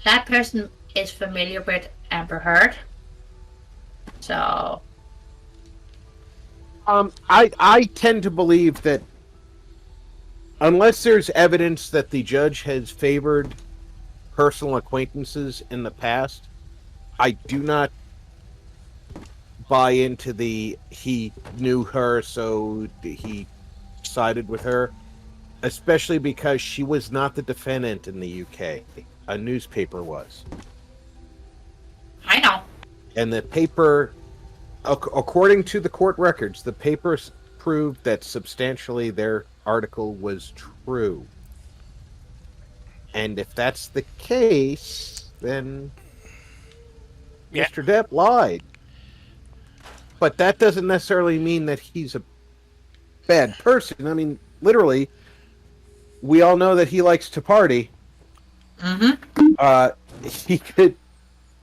that person is familiar with Amber Heard. So, I tend to believe that unless there's evidence that the judge has favored personal acquaintances in the past, I do not buy into the he knew her so he sided with her, especially because she was not the defendant in the UK. A newspaper was. I know. And the paper, according to the court records, the papers proved that substantially their article was true. And if that's the case, then Yeah. Mr. Depp lied. But that doesn't necessarily mean that he's a bad person. I mean, literally, we all know that he likes to party. He could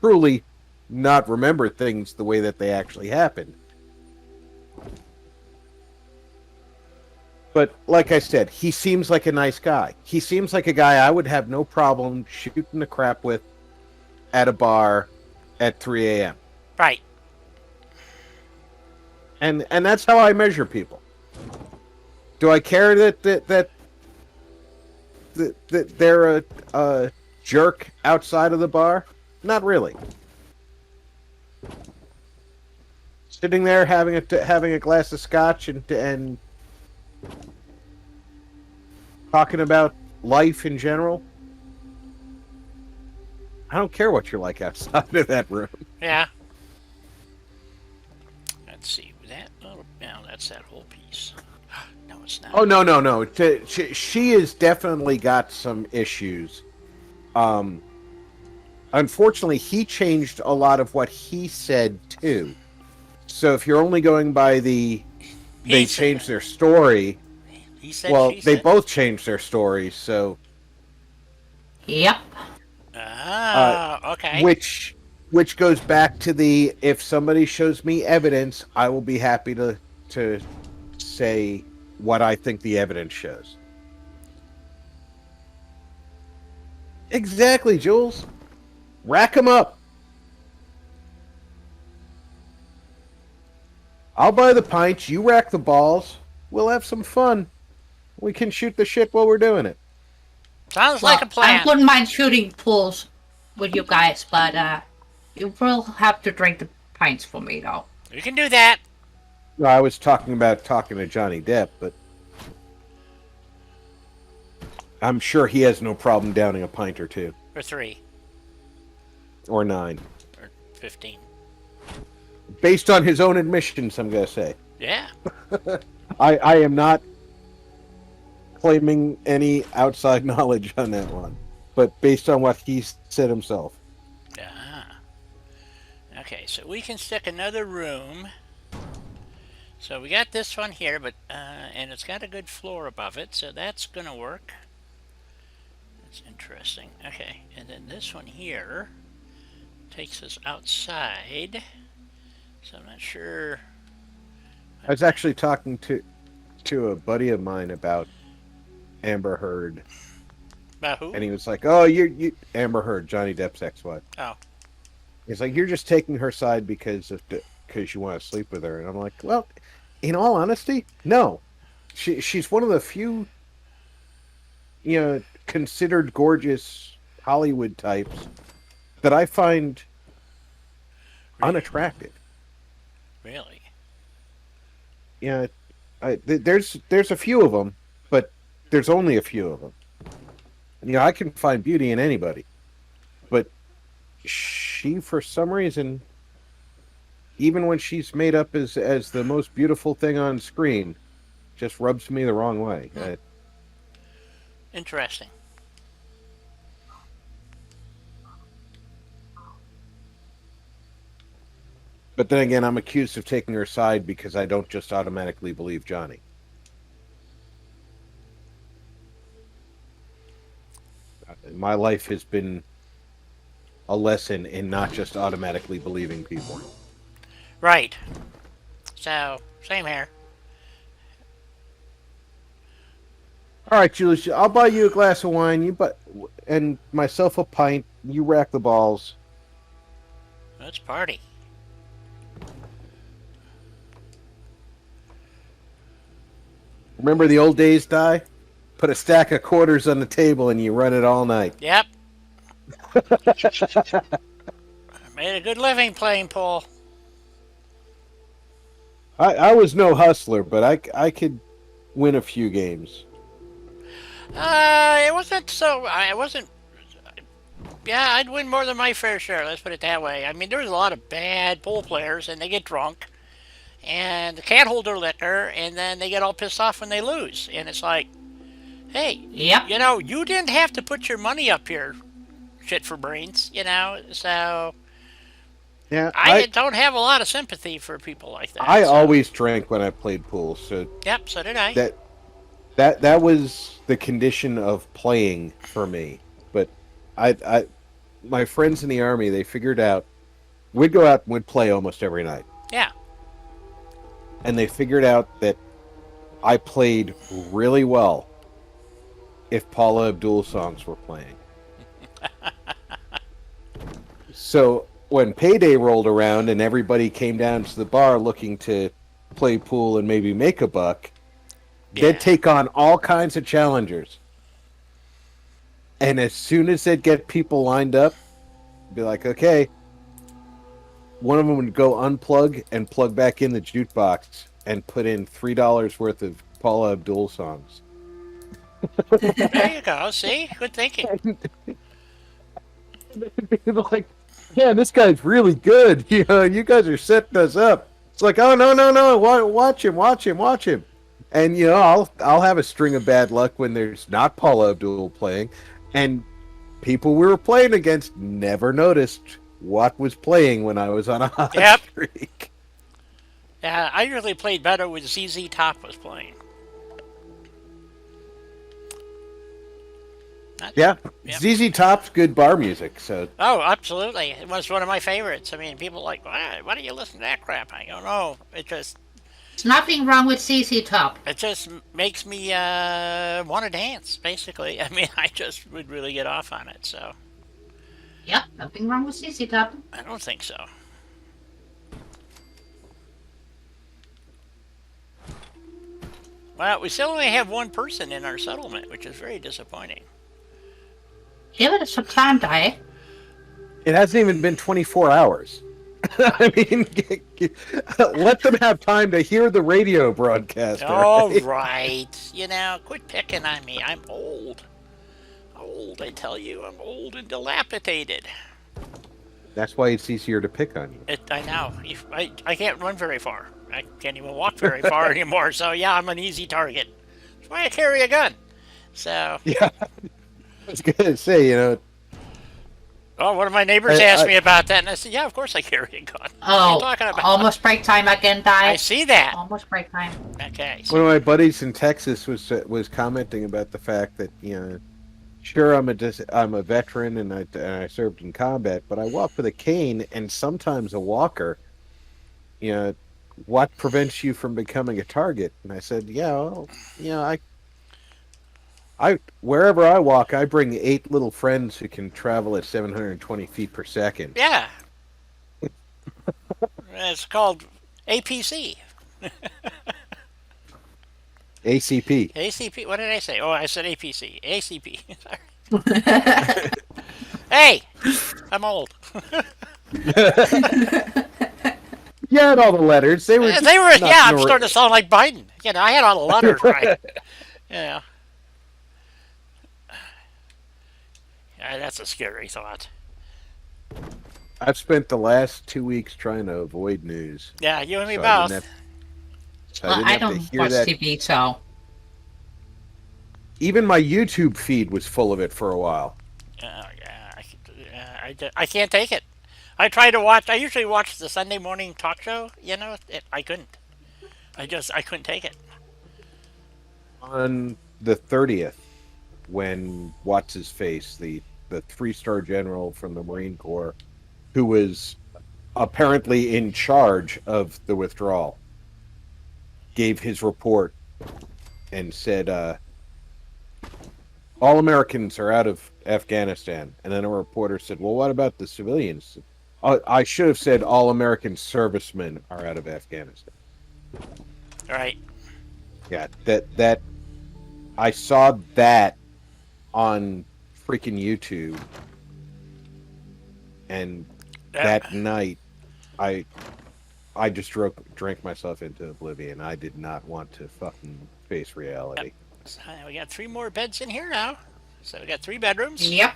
truly not remember things the way that they actually happened. But like I said, he seems like a nice guy. He seems like a guy I would have no problem shooting the crap with at a bar at 3 a.m. Right. And that's how I measure people. Do I care that they're a jerk outside of the bar? Not really. Sitting there having a glass of scotch and talking about life in general. I don't care what you're like outside of that room. Yeah. Let's see. That little. No, that's that whole piece. No, it's not. Oh no. She has definitely got some issues. Unfortunately, he changed a lot of what he said too. So if you're only going by they changed their story. He said. Well, She they said. both changed their stories. So Yep. Okay. which goes back to if somebody shows me evidence, I will be happy to say what I think the evidence shows. Exactly, Jules. Rack them up. I'll buy the pints, you rack the balls. We'll have some fun. We can shoot the shit while we're doing it. Sounds Well, like a plan. I wouldn't mind shooting pools with you guys, but you will have to drink the pints for me, though. You can do that. Well, I was talking to Johnny Depp, but I'm sure he has no problem downing a pint or two. Or 3. Or 9. Or 15. Based on his own admissions, I'm going to say. Yeah. I am not claiming any outside knowledge on that one, but based on what he said himself. Ah. Okay, so we can stick another room. So we got this one here, but and it's got a good floor above it, so that's gonna work. That's interesting. Okay, and then this one here takes us outside. So I'm not sure. I was actually talking to a buddy of mine about Amber Heard, About who? and he was like, "Oh, you Amber Heard, Johnny Depp's ex-wife." Oh. He's like, "You're just taking her side because you want to sleep with her," and I'm like, "Well, in all honesty, no. She's one of the few, considered gorgeous Hollywood types that I find unattractive. Really? Yeah, there's a few of them, but there's only a few of them. I can find beauty in anybody, but she, for some reason, even when she's made up as the most beautiful thing on screen, just rubs me the wrong way. Interesting. But then again, I'm accused of taking her side because I don't just automatically believe Johnny. My life has been a lesson in not just automatically believing people. Right. So, same here. All right, Julius, I'll buy you a glass of wine, and myself a pint. You rack the balls. Let's party. Remember the old days, Di? Put a stack of quarters on the table and you run it all night. Yep. Made a good living playing pool. I was no hustler, but I could win a few games. It wasn't so. I wasn't. Yeah, I'd win more than my fair share. Let's put it that way. I mean, there's a lot of bad pool players, and they get drunk, and they can't hold their liquor, and then they get all pissed off when they lose. And it's like, hey, Yep. You didn't have to put your money up here, shit for brains, So Yeah, I don't have a lot of sympathy for people like that. I so. always drank when I played pool, so Yep, so did I. that was the condition of playing for me. But my friends in the army, they figured out we'd go out and we'd play almost every night. Yeah. And they figured out that I played really well if Paula Abdul songs were playing. So when payday rolled around and everybody came down to the bar looking to play pool and maybe make a buck, Yeah. They'd take on all kinds of challengers. And as soon as they'd get people lined up, be like, okay, one of them would go unplug and plug back in the jukebox and put in $3 worth of Paula Abdul songs. There you go. See? Good thinking. Like, yeah, this guy's really good. You know, you guys are setting us up. It's like, oh no, watch him. And you know, I'll have a string of bad luck when there's not Paula Abdul playing, and people we were playing against never noticed what was playing when I was on a hot Yep. streak. Yeah, I usually played better when ZZ Top was playing. Yeah, Yep. ZZ Top's good bar music. So Oh, absolutely. It was one of my favorites. I mean, people are like, why do you listen to that crap? I go, no, There's nothing wrong with CC Top. it just makes me want to dance, basically. I mean, I just would really get off on it, so Yep, nothing wrong with CC Top. I don't think so. Well, we still only have one person in our settlement, which is very disappointing. Give it some time, Di. it hasn't even been 24 hours. I mean, let them have time to hear the radio broadcast. All right? right. You know, quit picking on me. I'm old. Old, I tell you. I'm old and dilapidated. That's why it's easier to pick on you. I know. I can't run very far. I can't even walk very far anymore. So, yeah, I'm an easy target. That's why I carry a gun. So, Yeah, I was gonna say, you know, oh, one of my neighbors asked me about that, and I said, yeah, of course I carry a gun. What are you Oh, talking about? almost break time again, Di. I see that. Almost break time. Okay. one of my buddies in Texas was commenting about the fact that, you know, sure, I'm a veteran and I served in combat, but I walk with a cane and sometimes a walker. You know, what prevents you from becoming a target? And I said, yeah, well, you know, I wherever I walk, I bring 8 little friends who can travel at 720 feet per second. Yeah. It's called APC. ACP. ACP. What did I say? Oh, I said APC. ACP. Sorry. Hey, I'm old. You had all the letters. They were. Yeah, I'm starting to sound like Biden. You know, I had all the letters right. Yeah. Yeah, that's a scary thought. I've spent the last 2 weeks trying to avoid news. Yeah, you and me So both. Well, I don't watch TV, so. Even my YouTube feed was full of it for a while. Yeah, I can't take it. I try to watch. I usually watch the Sunday morning talk show. You know, I couldn't. I couldn't take it. On the 30th, when what's his face, the 3-star general from the Marine Corps, who was apparently in charge of the withdrawal, gave his report and said, all Americans are out of Afghanistan. And then a reporter said, well, what about the civilians? I should have said all American servicemen are out of Afghanistan. Right. Yeah, that I saw that on freaking YouTube, and that night I just drank myself into oblivion. I did not want to fucking face reality. So we got 3 more beds in here now. So we got 3 bedrooms. Yep.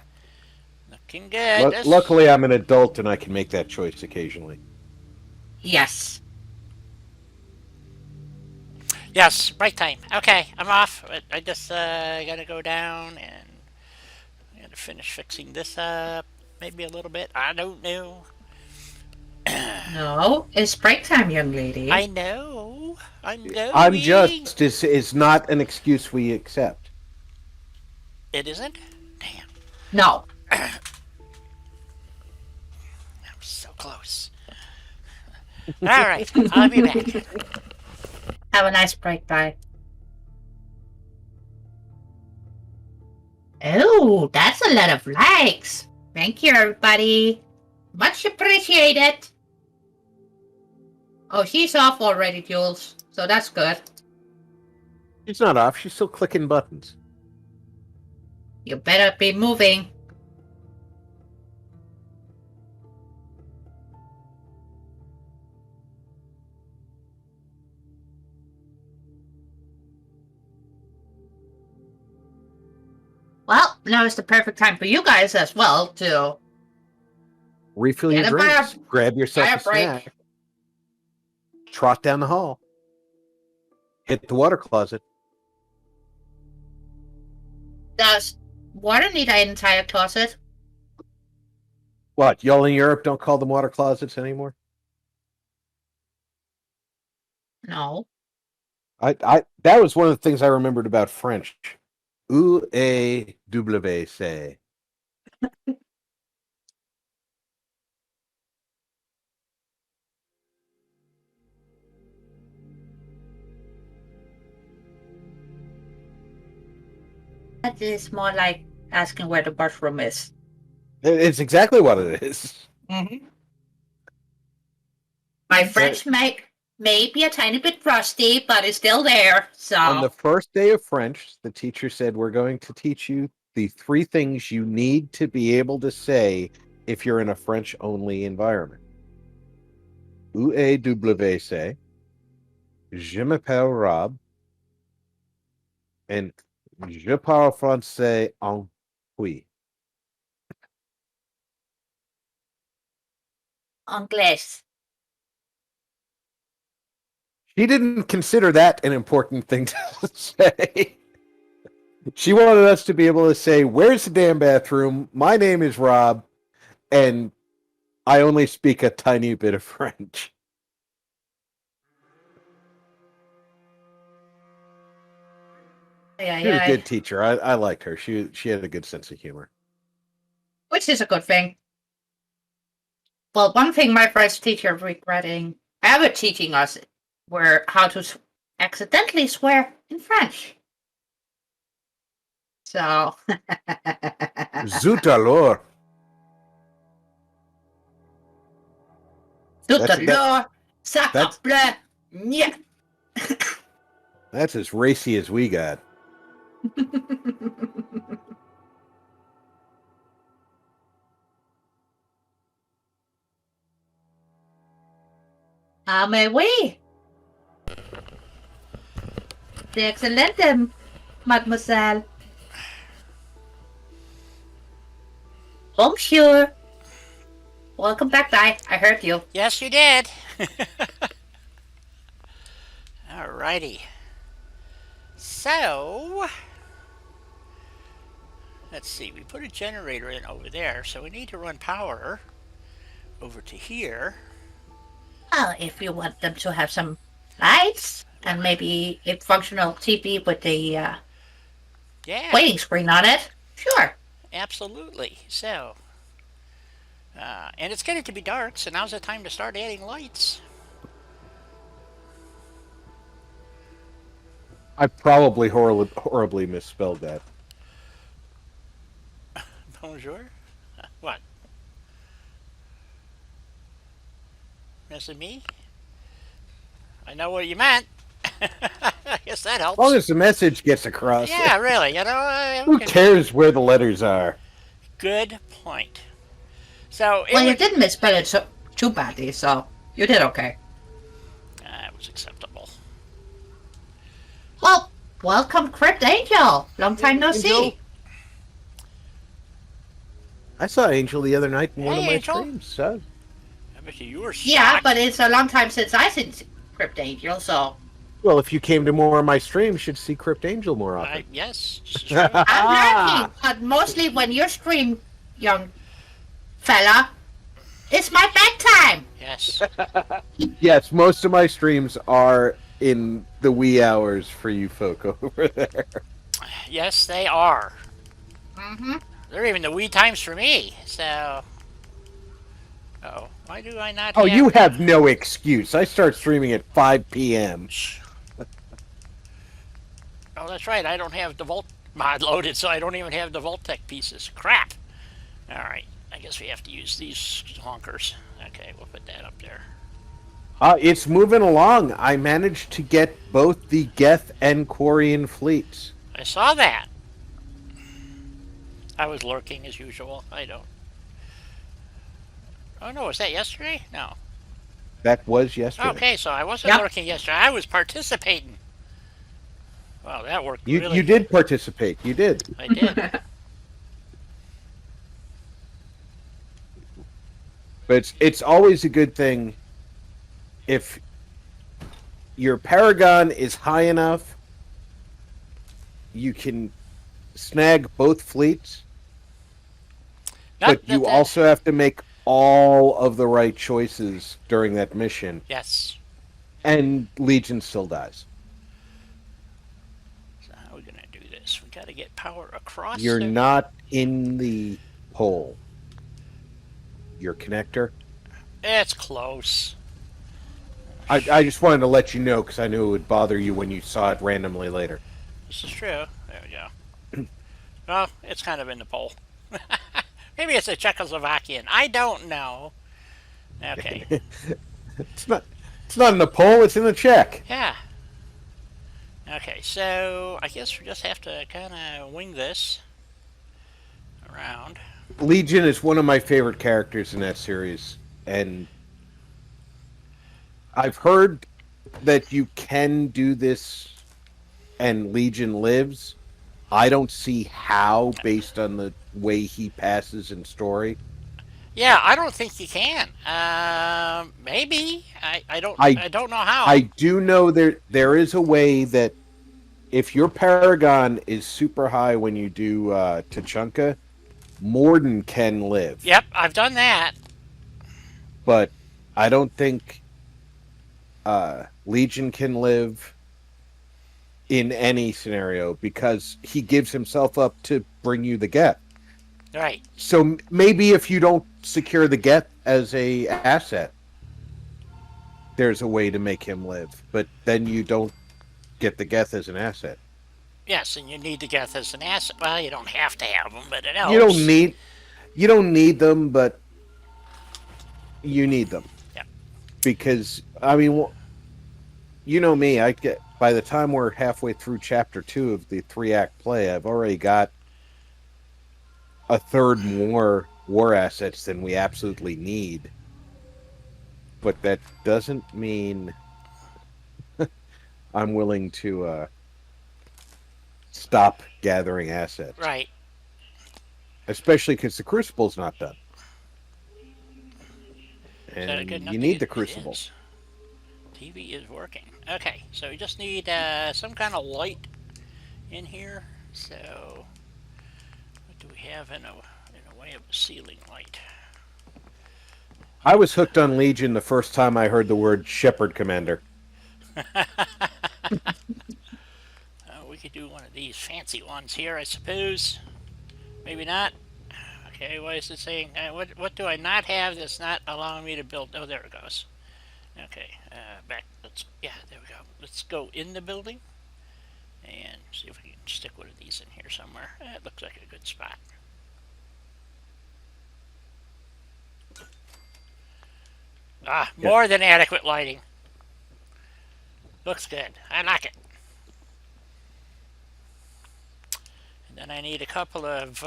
Looking good. Luckily, I'm an adult and I can make that choice occasionally. Yes. Yes, break time. Okay, I'm off. I just gotta go down and I gotta finish fixing this up. Maybe a little bit. I don't know. No, it's break time, young lady. I know. I'm just is not an excuse we accept. It isn't? Damn. No. I'm so close. All right, I'll be back. Have a nice break, Di. Oh, that's a lot of likes. Thank you, everybody. Much appreciated. Oh, she's off already, Jules. So that's good. She's not off. She's still clicking buttons. You better be moving. Well, now is the perfect time for you guys as well to Refill get your a fire, drinks. Grab yourself fire a break. snack. Trot down the hall. Hit the water closet. Does water need an entire closet? What? Y'all in Europe don't call them water closets anymore? No. That was one of the things I remembered about French. UAWC. That is more like asking where the bathroom is. It's exactly what it is. Mm-hmm. My French may be a tiny bit rusty, but it's still there. So On the first day of French, the teacher said, we're going to teach you the 3 things you need to be able to say if you're in a French-only environment. UAWC, Je m'appelle Rob, and Je parle français en oui. Anglais. She didn't consider that an important thing to say. She wanted us to be able to say, where's the damn bathroom? My name is Rob, and I only speak a tiny bit of French. She was a good teacher. I liked her. She had a good sense of humor. Which is a good thing. Well, one thing my French teacher regretting ever teaching us were how to accidentally swear in French. So. Zut alors. Zut alors. Sacre bleu. Yeah. That's as racy as we got. Ah, mais oui. C'est excellent, mademoiselle. Bonjour. Welcome back, Di. I heard you. Yes, you did. Alrighty. So, let's see. We put a generator in over there, so we need to run power over to here. Well, if you want them to have some lights and maybe a functional TV with the waiting screen on it, sure. Absolutely. So, and it's getting to be dark, so now's the time to start adding lights. I probably horribly misspelled that. Bonjour? What? Missing me? I know what you meant. I guess that helps. As long as the message gets across. Yeah, really. You know, who cares where the letters are? Good point. So, well, you didn't misspell it too badly, so you did okay. It was acceptable. Well, welcome, Crypt Angel. Long time no see. I saw Angel the other night in one of my Angel. streams. So. I bet you were shocked. Yeah, but it's a long time since I've seen Crypt Angel, so. Well, if you came to more of my streams, you should see Crypt Angel more often. Yes. I'm lurking, but mostly when you stream, young fella, it's my bedtime. Yes. Yes, most of my streams are in the wee hours for you folk over there. Yes, they are. Mm-hmm. They're even the wee times for me, so... Oh, why do I not Oh, have... you have no excuse. I start streaming at 5 p.m. Oh, that's right. I don't have the Volt mod loaded, so I don't even have the Voltec pieces. Crap. Alright, I guess we have to use these honkers. Okay, we'll put that up there. It's moving along. I managed to get both the Geth and Quarian fleets. I saw that. I was lurking as usual. I don't. Oh no, was that yesterday? No. That was yesterday. Okay, so I wasn't Yep. lurking yesterday. I was participating. Well, that worked You really. did participate. You did. I did. But it's always a good thing if your Paragon is high enough, you can snag both fleets, Not but that you that. also have to make all of the right choices during that mission, Yes. and Legion still dies. So how are we gonna do this? We got to get power across. You're there. not in the hole. Your connector. It's close. I just wanted to let you know because I knew it would bother you when you saw it randomly later. This is true. There we go. Well, it's kind of in the pole. Maybe it's a Czechoslovakian. I don't know. Okay. It's not. It's not in the pole. It's in the check. Yeah. Okay, so I guess we just have to kind of wing this around. Legion is one of my favorite characters in that series, and I've heard that you can do this and Legion lives. I don't see how based on the way he passes in story. Yeah, I don't think you can. Maybe I don't I I don't know how. I do know there is a way that if your Paragon is super high when you do Tachanka, Morden can live. Yep, I've done that. But I don't think Legion can live in any scenario because he gives himself up to bring you the get. Right. So maybe if you don't secure the get as a asset, there's a way to make him live. But then you don't get the Geth as an asset. Yes, and you need to get this an asset. Well, you don't have to have them, but it helps. You don't need them, but you need them. Yeah. Because I mean, you know me. I get by the time we're halfway through chapter 2 of the 3-act play, I've already got a third more war assets than we absolutely need. But that doesn't mean I'm willing to stop gathering assets. Right. Especially because the Crucible's not done. Is that a And good enough you to need get- the it Crucible. is. TV is working. Okay, so we just need some kind of light in here. So, what do we have in a way of a ceiling light? I was hooked on Legion the first time I heard the word Shepherd Commander. We could do one of these fancy ones here, I suppose. Maybe not. Okay, what is it saying? What do I not have that's not allowing me to build? Oh, there it goes. Okay, back. Yeah, there we go. Let's go in the building and see if we can stick one of these in here somewhere. It looks like a good spot. Ah, more than adequate lighting. Looks good. I like it. And then I need a couple of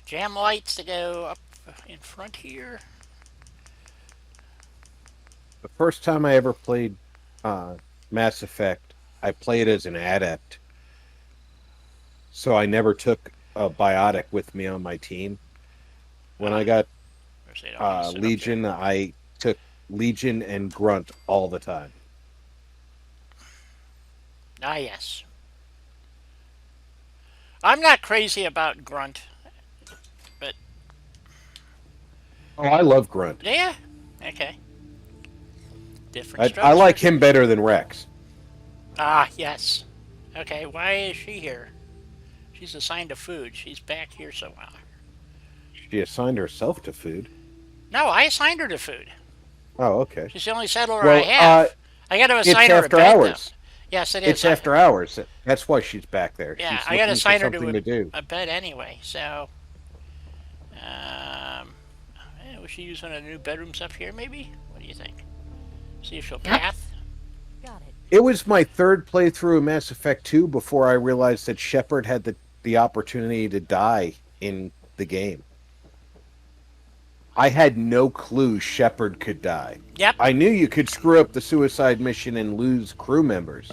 jam lights to go up in front here. The first time I ever played Mass Effect, I played as an adept. So I never took a biotic with me on my team. When I got Legion, I took Legion and Grunt all the time. Ah, yes. I'm not crazy about Grunt, but... Oh, I love Grunt. Yeah, okay. Different I like him better than Rex. Ah, yes. Okay, why is she here? She's assigned to food. She's back here somewhere. She assigned herself to food. No, I assigned her to food. Oh, okay. She's the only settler Well, I have. I got to assign her a after bed, hours. though. Yes, it is. It's after hours. That's why she's back there. Yeah, She's I got to looking for assign her something to do. a bed anyway, so... was she using a new bedrooms up here, maybe? What do you think? See if she'll Yep. path. Got it. It was my third playthrough of Mass Effect 2 before I realized that Shepard had the opportunity to die in the game. I had no clue Shepard could die. Yep. I knew you could screw up the suicide mission and lose crew members.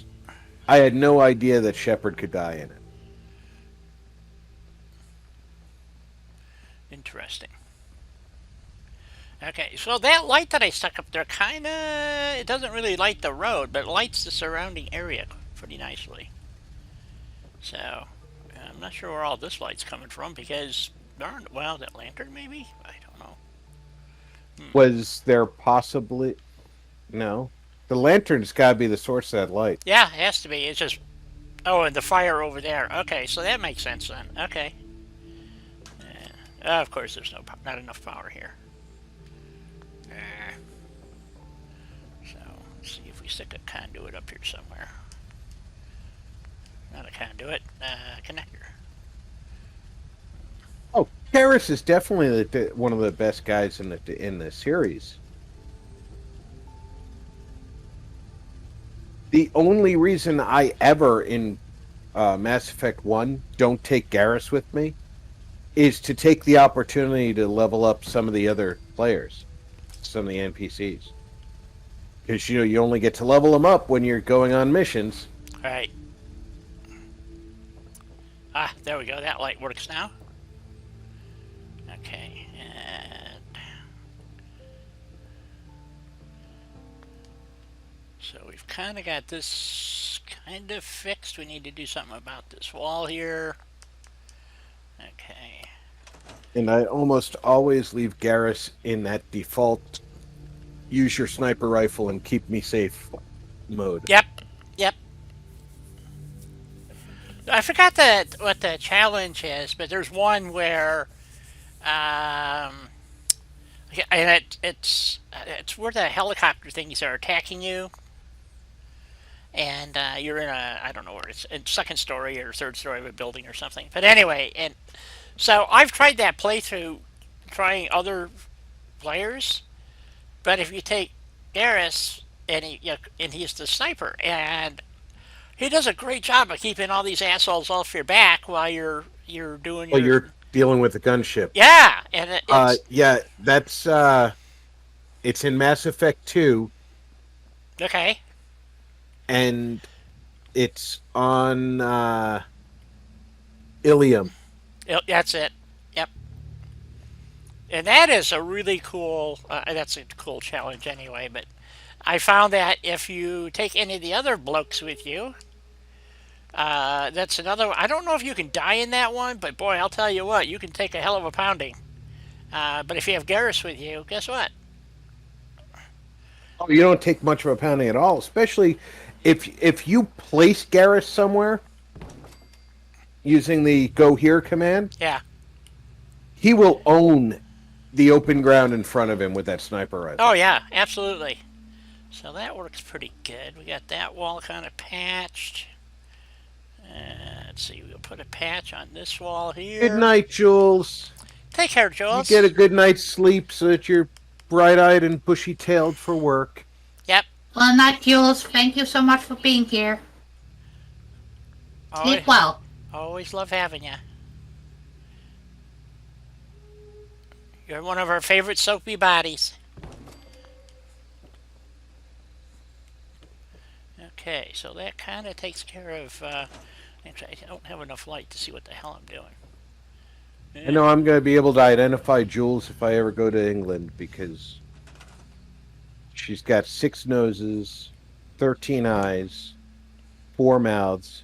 I had no idea that Shepard could die in it. Interesting. Okay, so that light that I stuck up there it doesn't really light the road, but it lights the surrounding area pretty nicely. So, I'm not sure where all this light's coming from because, well, that lantern maybe? I don't know. Was there possibly... No. The lantern's got to be the source of that light. Yeah, it has to be. It's just, oh, and the fire over there. Okay, so that makes sense then. Okay. Of course, there's not enough power here. So, let's see if we stick a conduit up here somewhere. Not a conduit, connector. Oh, Karis is definitely one of the best guys in the series. The only reason I ever in Mass Effect 1 don't take Garrus with me is to take the opportunity to level up some of the other players, some of the NPCs. Because, you only get to level them up when you're going on missions. Alright. Ah, there we go. That light works now. Okay, and... So we've kind of got this kind of fixed. We need to do something about this wall here. Okay. And I almost always leave Garrus in that default use your sniper rifle and keep me safe mode. Yep. Yep. I forgot what the challenge is, but there's one where, and it's where the helicopter things are attacking you, and you're in I don't know where it's in second story or third story of a building or something. But anyway, and so I've tried that playthrough, trying other players, but if you take Garrus and he's the sniper, and he does a great job of keeping all these assholes off your back while you're doing Well, your you're dealing with the gunship. yeah, and Yeah, that's it's in Mass Effect 2, okay. and it's on Ilium. That's it. Yep. And that is a really cool. That's a cool challenge anyway. But I found that if you take any of the other blokes with you, that's another. I don't know if you can die in that one, but boy, I'll tell you what, you can take a hell of a pounding. But if you have Garrus with you, guess what? Oh, you don't take much of a pounding at all, especially if you place Garrus somewhere using the go here command. Yeah. He will own the open ground in front of him with that sniper rifle. Oh yeah, absolutely. So that works pretty good. We got that wall kind of patched. Let's see, we'll put a patch on this wall here. Good night, Jules. Take care, You Jules. get a good night's sleep so that you're bright-eyed and bushy-tailed for work. Yep. Well, night, Jules. Thank you so much for being here. Always, Sleep well. always love having you. You're one of our favorite soapy bodies. Okay, so that kind of takes care of... actually, I don't have enough light to see what the hell I'm doing. I know I'm going to be able to identify Jules if I ever go to England, because she's got 6 noses, 13 eyes, 4 mouths.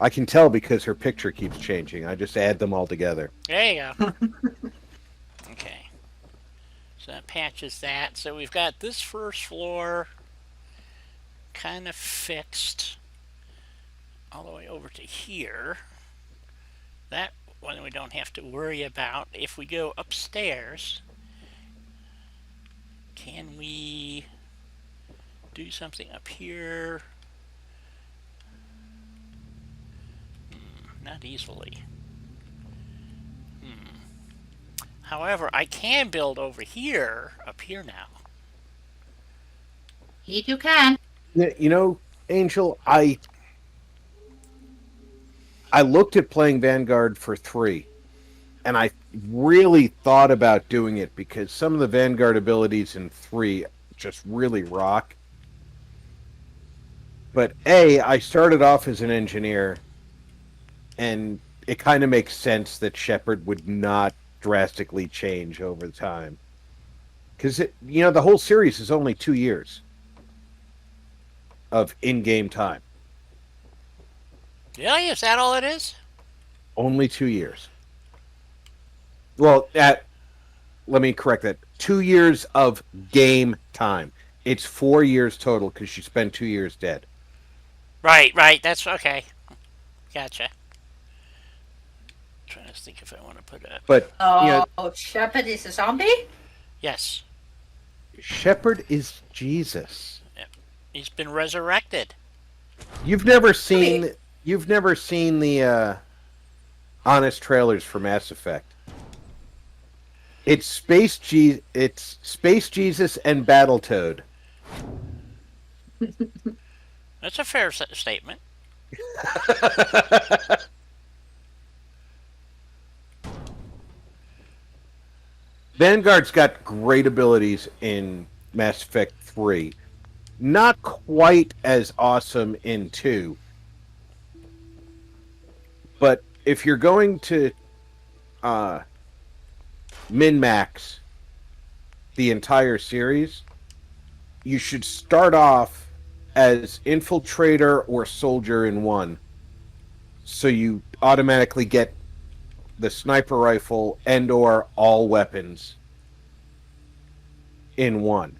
I can tell because her picture keeps changing. I just add them all together. There you go. Okay. So that patches that. So we've got this first floor kind of fixed all the way over to here. That one we don't have to worry about. If we go upstairs, can we do something up here? Not easily. However, I can build over here, up here now. Eat you can. You know, Angel, I looked at playing Vanguard for 3, and I really thought about doing it because some of the Vanguard abilities in 3 just really rock. But I started off as an engineer, and it kind of makes sense that Shepard would not drastically change over time. Because, the whole series is only 2 years of in-game time. Really? Is that all it is? Only 2 years. Well, let me correct that. 2 years of game time. It's 4 years total because you spend 2 years dead. Right, right. That's okay. Gotcha. Trying to think if I want to put a. But, Oh, Shepard is a zombie? Yes. Shepard is Jesus. Yep. He's been resurrected. You've never seen the honest trailers for Mass Effect. It's it's Space Jesus and Battletoad. That's a fair statement. Vanguard's got great abilities in Mass Effect 3. Not quite as awesome in 2. But if you're going to min-max the entire series, you should start off as infiltrator or soldier in 1. So you automatically get the sniper rifle and or all weapons in 1.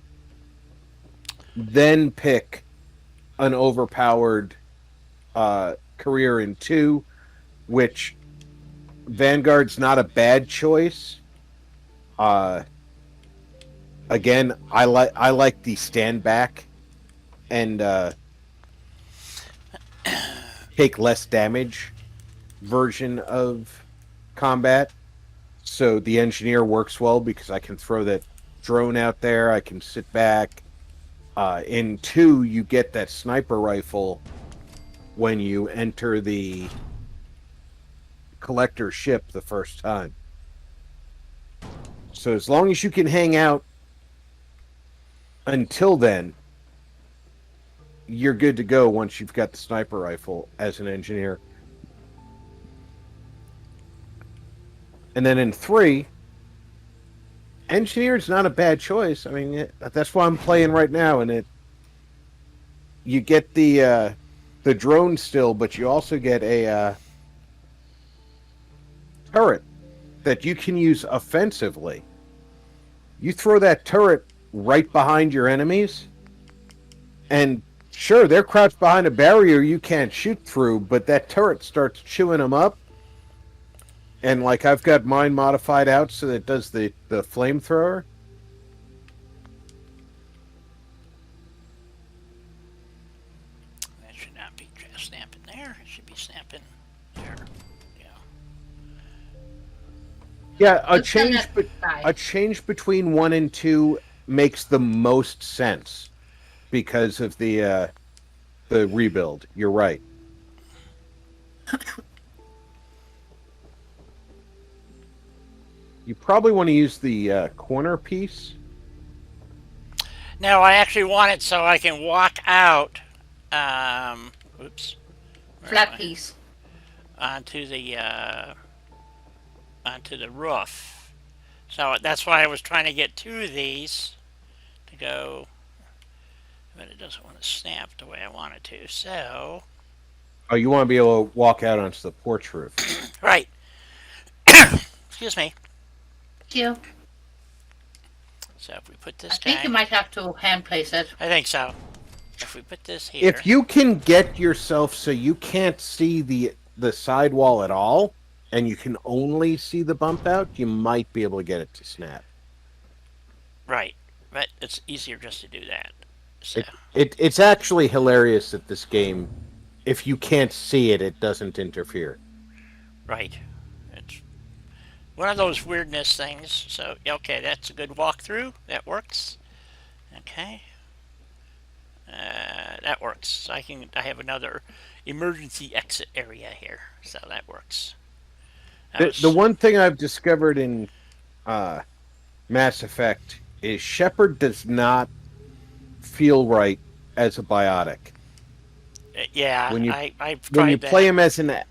Then pick an overpowered career in 2, which Vanguard's not a bad choice. Again, I like the stand back and take less damage version of combat. So the engineer works well because I can throw that drone out there. I can sit back. In 2, you get that sniper rifle when you enter the collector ship the first time. So as long as you can hang out until then, you're good to go once you've got the sniper rifle as an engineer. And then in 3, engineer's not a bad choice. I mean, that's why I'm playing right now, and you get the drone still, but you also get a turret that you can use offensively. You throw that turret right behind your enemies, and sure, they're crouched behind a barrier you can't shoot through, but that turret starts chewing them up. And like I've got mine modified out so that it does the flamethrower. That should not be snapping there. It should be snapping there. Yeah, Lieutenant a change between 1 and 2 makes the most sense because of the rebuild. You're right. You probably want to use the corner piece. No, I actually want it so I can walk out. Oops. Flat piece. Onto the roof. So that's why I was trying to get 2 of these to go, but it doesn't want to snap the way I want it to. So. Oh, you want to be able to walk out onto the porch roof. Right. Excuse me. Thank you. So if we put I this think you might have to hand place it. I think so. If we put this here. If you can get yourself so you can't see the sidewall at all, and you can only see the bump out, you might be able to get it to snap. Right. But it's easier just to do that. So. It's actually hilarious that this game, if you can't see it, it doesn't interfere. Right. It's one of those weirdness things. So, okay, that's a good walkthrough. That works. Okay. that works. So I have another emergency exit area here, so that works. That The was one thing I've discovered in uh, Mass Effect is Shepard does not feel right as a biotic. yeah. When you I've when you tried play that. him as an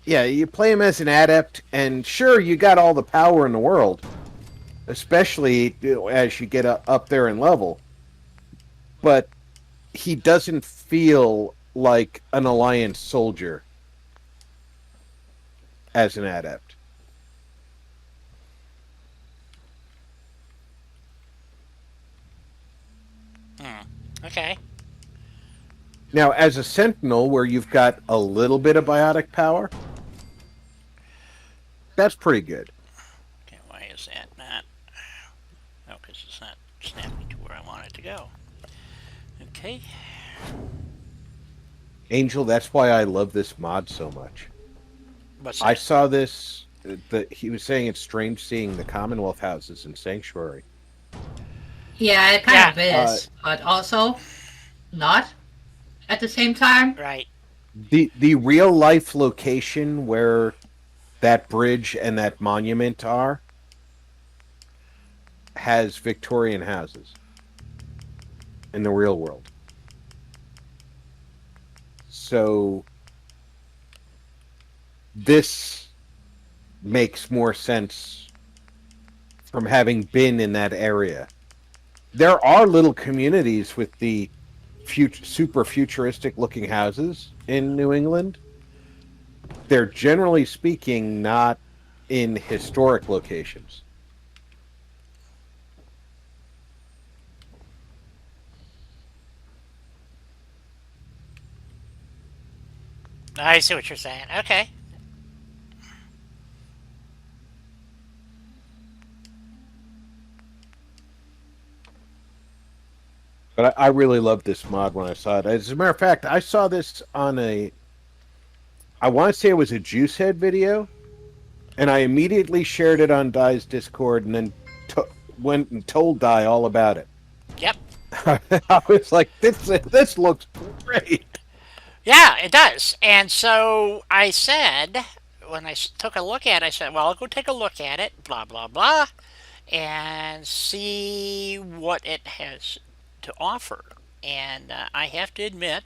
yeah, you play him as an adept, and sure, you got all the power in the world, especially as you get up there in level. But he doesn't feel like an Alliance soldier as an adept. Hmm. Okay. Now, as a Sentinel, where you've got a little bit of biotic power, that's pretty good. Okay. Why is that not? Oh, because it's not snapping to where I want it to go. Okay. Angel, that's why I love this mod so much. What's I that? saw this. He was saying it's strange seeing the Commonwealth houses in Sanctuary. Yeah, it kind Yeah. of Uh, is, but also not at the same time. Right. the real life location where that bridge and that monument are has Victorian houses in the real world. So this makes more sense from having been in that area. There are little communities with the super futuristic looking houses in New England. They're generally speaking not in historic locations. I see what you're saying. Okay. But I really loved this mod when I saw it. As a matter of fact, I saw this on I want to say it was a Juicehead video, and I immediately shared it on Dai's Discord, and then went and told Dai all about it. Yep. I was like, this looks great. Yeah, it does. And so I said, when I took a look at it, I said, well, I'll go take a look at it, blah, blah, blah, and see what it has to offer. And I have to admit,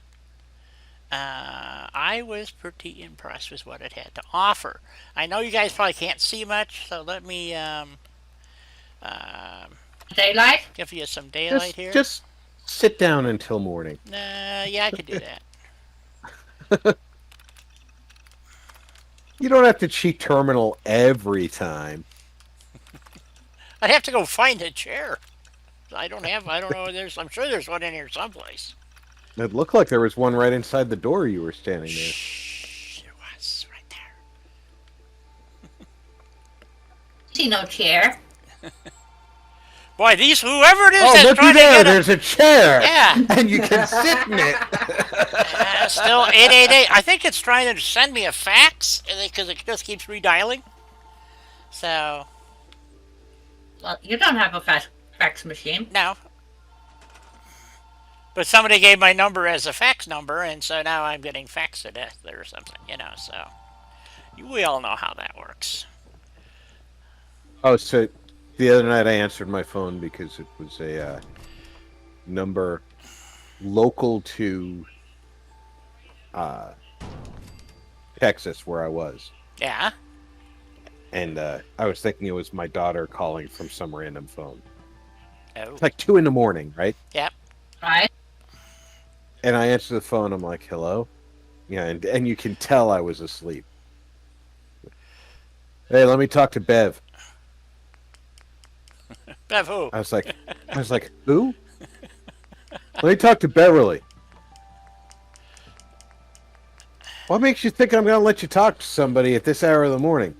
I was pretty impressed with what it had to offer. I know you guys probably can't see much, so let me um, Daylight? give you some daylight Just here. just sit down until morning. Yeah, I could do that. You don't have to cheat terminal every time. I'd have to go find a chair. I don't know. I'm sure there's one in here someplace. It looked like there was one right inside the door you were standing there. Shh, there was right there. See no chair. Boy, whoever it is Oh, that's looky trying to there! get There's a chair, yeah. and you can sit in it. Still 888. I think it's trying to send me a fax because it just keeps redialing. So Well, you don't have a fax machine. no, but somebody gave my number as a fax number, and so now I'm getting faxed to death or something. So we all know how that works. Oh, so the other night I answered my phone because it was a number local to Texas, where I was. Yeah. And I was thinking it was my daughter calling from some random phone. Oh. It's like 2 a.m, right? Yep. Right? And I answer the phone. I'm like, "Hello," yeah, and you can tell I was asleep. Hey, let me talk to Bev. Bev who? I was like, who? Let me talk to Beverly. What makes you think I'm going to let you talk to somebody at this hour of the morning?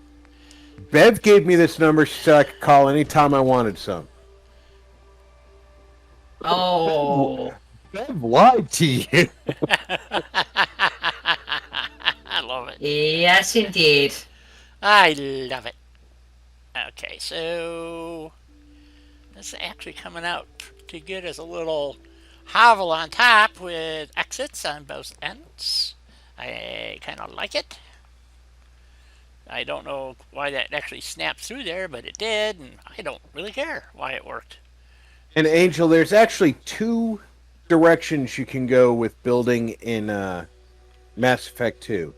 Bev gave me this number. She said I could call anytime I wanted some. Oh. Bev lied to you. I love it. Yes, indeed. I love it. Okay, so this is actually coming out pretty good as a little hovel on top with exits on both ends. I kind of like it. I don't know why that actually snapped through there, but it did, and I don't really care why it worked. And Angel, there's actually two directions you can go with building in Mass Effect 2.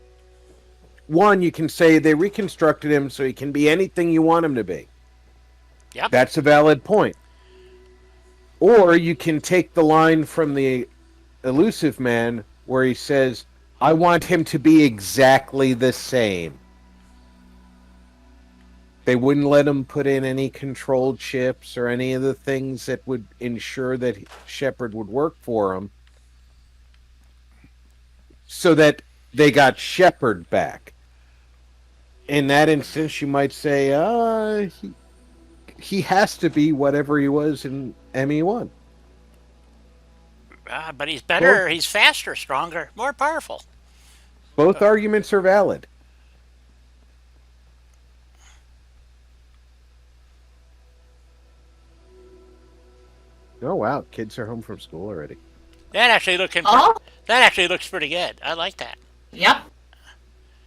One, you can say they reconstructed him so he can be anything you want him to be. Yep. That's a valid point. Or you can take the line from the Elusive Man where he says, I want him to be exactly the same. They wouldn't let him put in any controlled chips or any of the things that would ensure that Shepard would work for him, so that they got Shepard back. In that instance, you might say, he has to be whatever he was in ME1. But he's Both, better, he's faster, stronger, more powerful. both arguments are valid. Oh, wow. Kids are home from school already. That actually looking Oh, that actually looks pretty good. I like that. yep.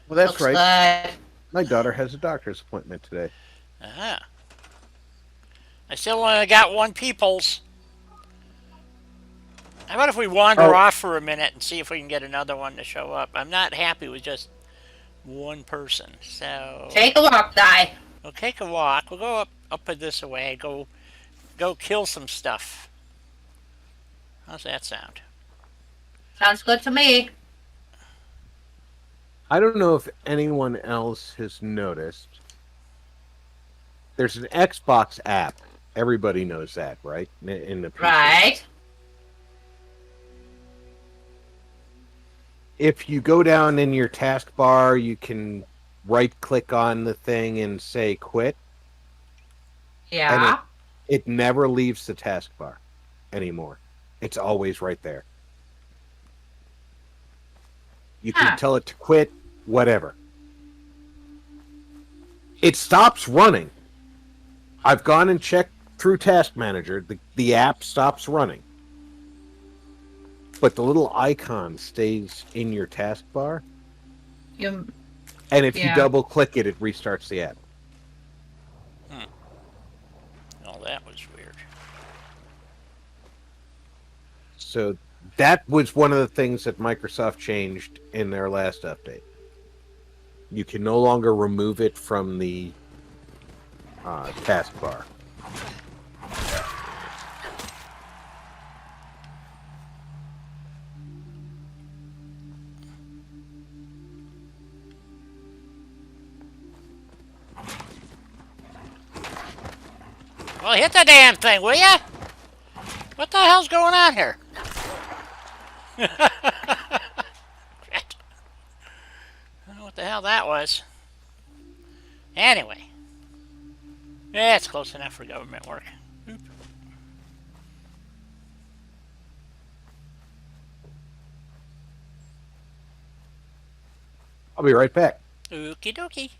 Well, that's Looks right. good. My daughter has a doctor's appointment today. Ah. I still only got one people's. How about if we wander Oh, off for a minute and see if we can get another one to show up? I'm not happy with just one person. So Take a walk, Di. we'll take a walk. We'll go up this way. Go kill some stuff. How's that sound? Sounds good to me. I don't know if anyone else has noticed. There's an Xbox app. Everybody knows that, right? In the PC. Right. If you go down in your taskbar, you can right-click on the thing and say quit, and Yeah. it never leaves the taskbar anymore. It's always right there. You can Huh. tell it to quit, whatever. It stops running. I've gone and checked through Task Manager. The app stops running. But the little icon stays in your taskbar. You. And if you Yeah. double click it, it restarts the app. Oh, that was weird. So that was one of the things that Microsoft changed in their last update. You can no longer remove it from the taskbar. Well, hit the damn thing, will ya? What the hell's going on here? Shit. I don't know what the hell that was. Anyway. Yeah, it's close enough for government work. Oop. I'll be right back. Okie dokie.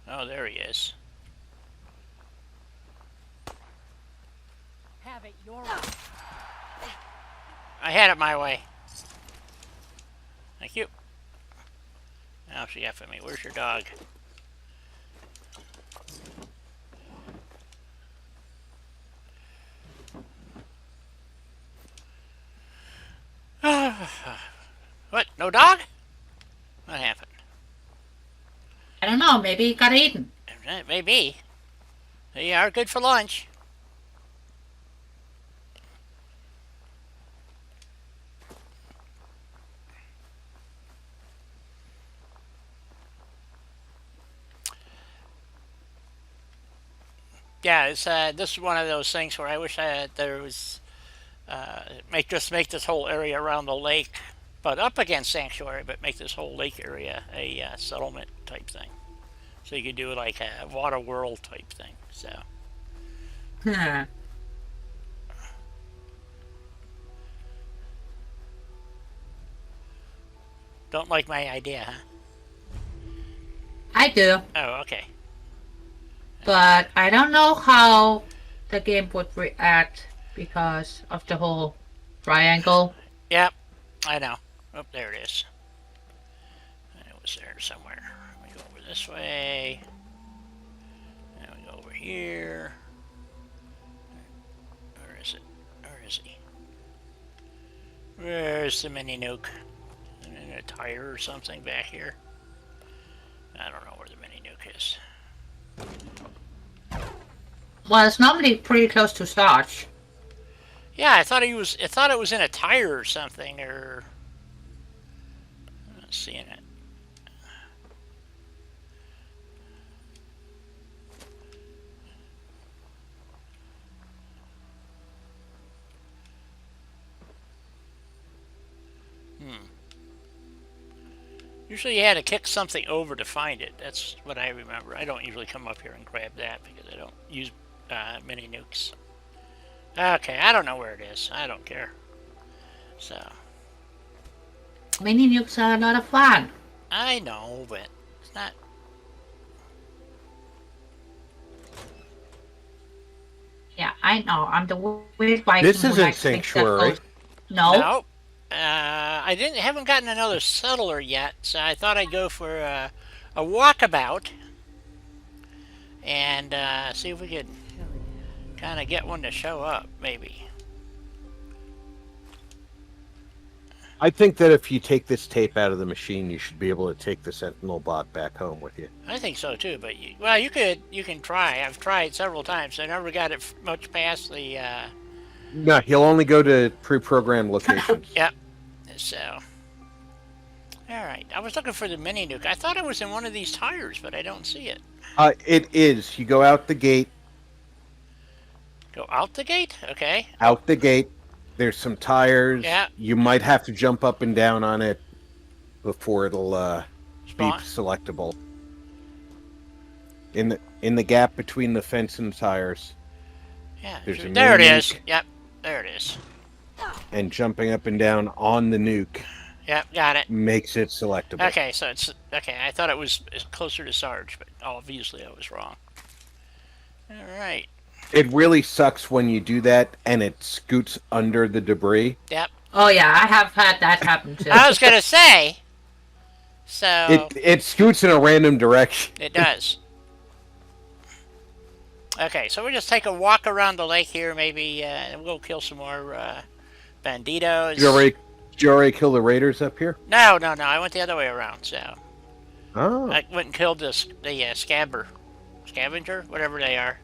Oh, there he is. Have it your way. I had it my way. Thank you. Now she got for me. Where's your dog? What? No dog? What happened? I don't know. Maybe he got eaten. Maybe. They are good for lunch. Yeah, it's this is one of those things where I wish there was make this whole area around the lake, but up against sanctuary, but make this whole lake area a settlement type thing. So you could do like a water world type thing. So Hmm. Don't like my idea, huh? I do, Oh, okay. but I don't know how the game would react because of the whole triangle. Yep, I know. Oh, there it is. It was there somewhere. We go over this way. And we go over here. Where is it? Where is he? Where's the mini nuke? In a tire or something back here? I don't know where the mini nuke is. Well, it's normally pretty close to Sarge. Yeah, I thought he was. I thought it was in a tire or something, or I'm not seeing it. Usually you had to kick something over to find it. That's what I remember. I don't usually come up here and grab that because I don't use mini nukes. Okay, I don't know where it is. I don't care. So, Mini nukes are a lot of fun. I know, but it's not. Yeah, I know. I'm the weird Viking. This who isn't likes things that Sanctuary. goes- No. No. I haven't gotten another settler yet, so I thought I'd go for a walkabout and see if we could kind of get one to show up, maybe. I think that if you take this tape out of the machine, you should be able to take the Sentinel bot back home with you. I think so too, but you can try. I've tried several times. I never got it much past the. No, he'll only go to pre-programmed locations. Yep. So. All right. I was looking for the mini nuke. I thought it was in one of these tires, but I don't see it. It is. You go out the gate. Go out the gate. Okay. Out the gate. There's some tires. Yeah. You might have to jump up and down on it before it'll be Spawn. selectable. In the gap between the fence and tires, Yeah. There's a There it mini is. nuke. Yep. There it is. and jumping up and down on the nuke Yep. Got it. makes it selectable. Okay. So it's okay. I thought it was closer to Sarge, but obviously I was wrong. All right. It really sucks when you do that and it scoots under the debris. Yep. Oh yeah, I have had that happen too. I was gonna say. So It scoots in a random direction. it does. Okay, so we'll just take a walk around the lake here, maybe, and we'll kill some more banditos. Did you already kill the raiders up here? No, I went the other way around, so Oh. I went and killed the scavenger, whatever they are.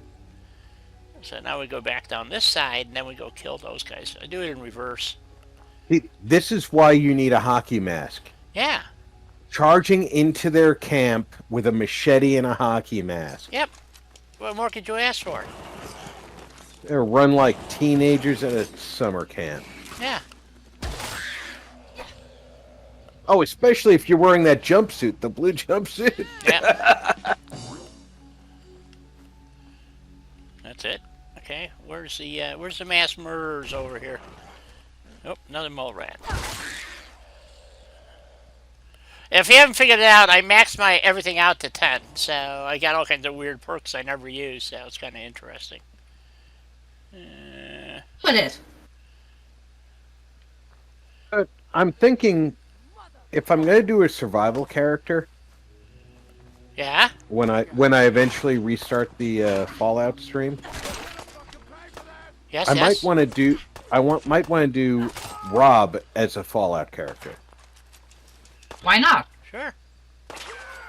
So now we go back down this side, and then we go kill those guys. I do it in reverse. See, this is why you need a hockey mask. Yeah, Charging into their camp with a machete and a hockey mask. yep. What more could you ask for? They run like teenagers at a summer camp. Yeah, Oh, especially if you're wearing that jumpsuit, the blue jumpsuit. yep. That's it. Okay, where's the mass murderers over here? Oh, another mole rat. If you haven't figured it out, I maxed my everything out to 10, so I got all kinds of weird perks I never use, so it's kind of interesting. What is? I'm thinking if I'm going to do a survival character Yeah? when I eventually restart the Fallout stream, Yes, I yes? might want to do Rob as a Fallout character. Why not? Sure.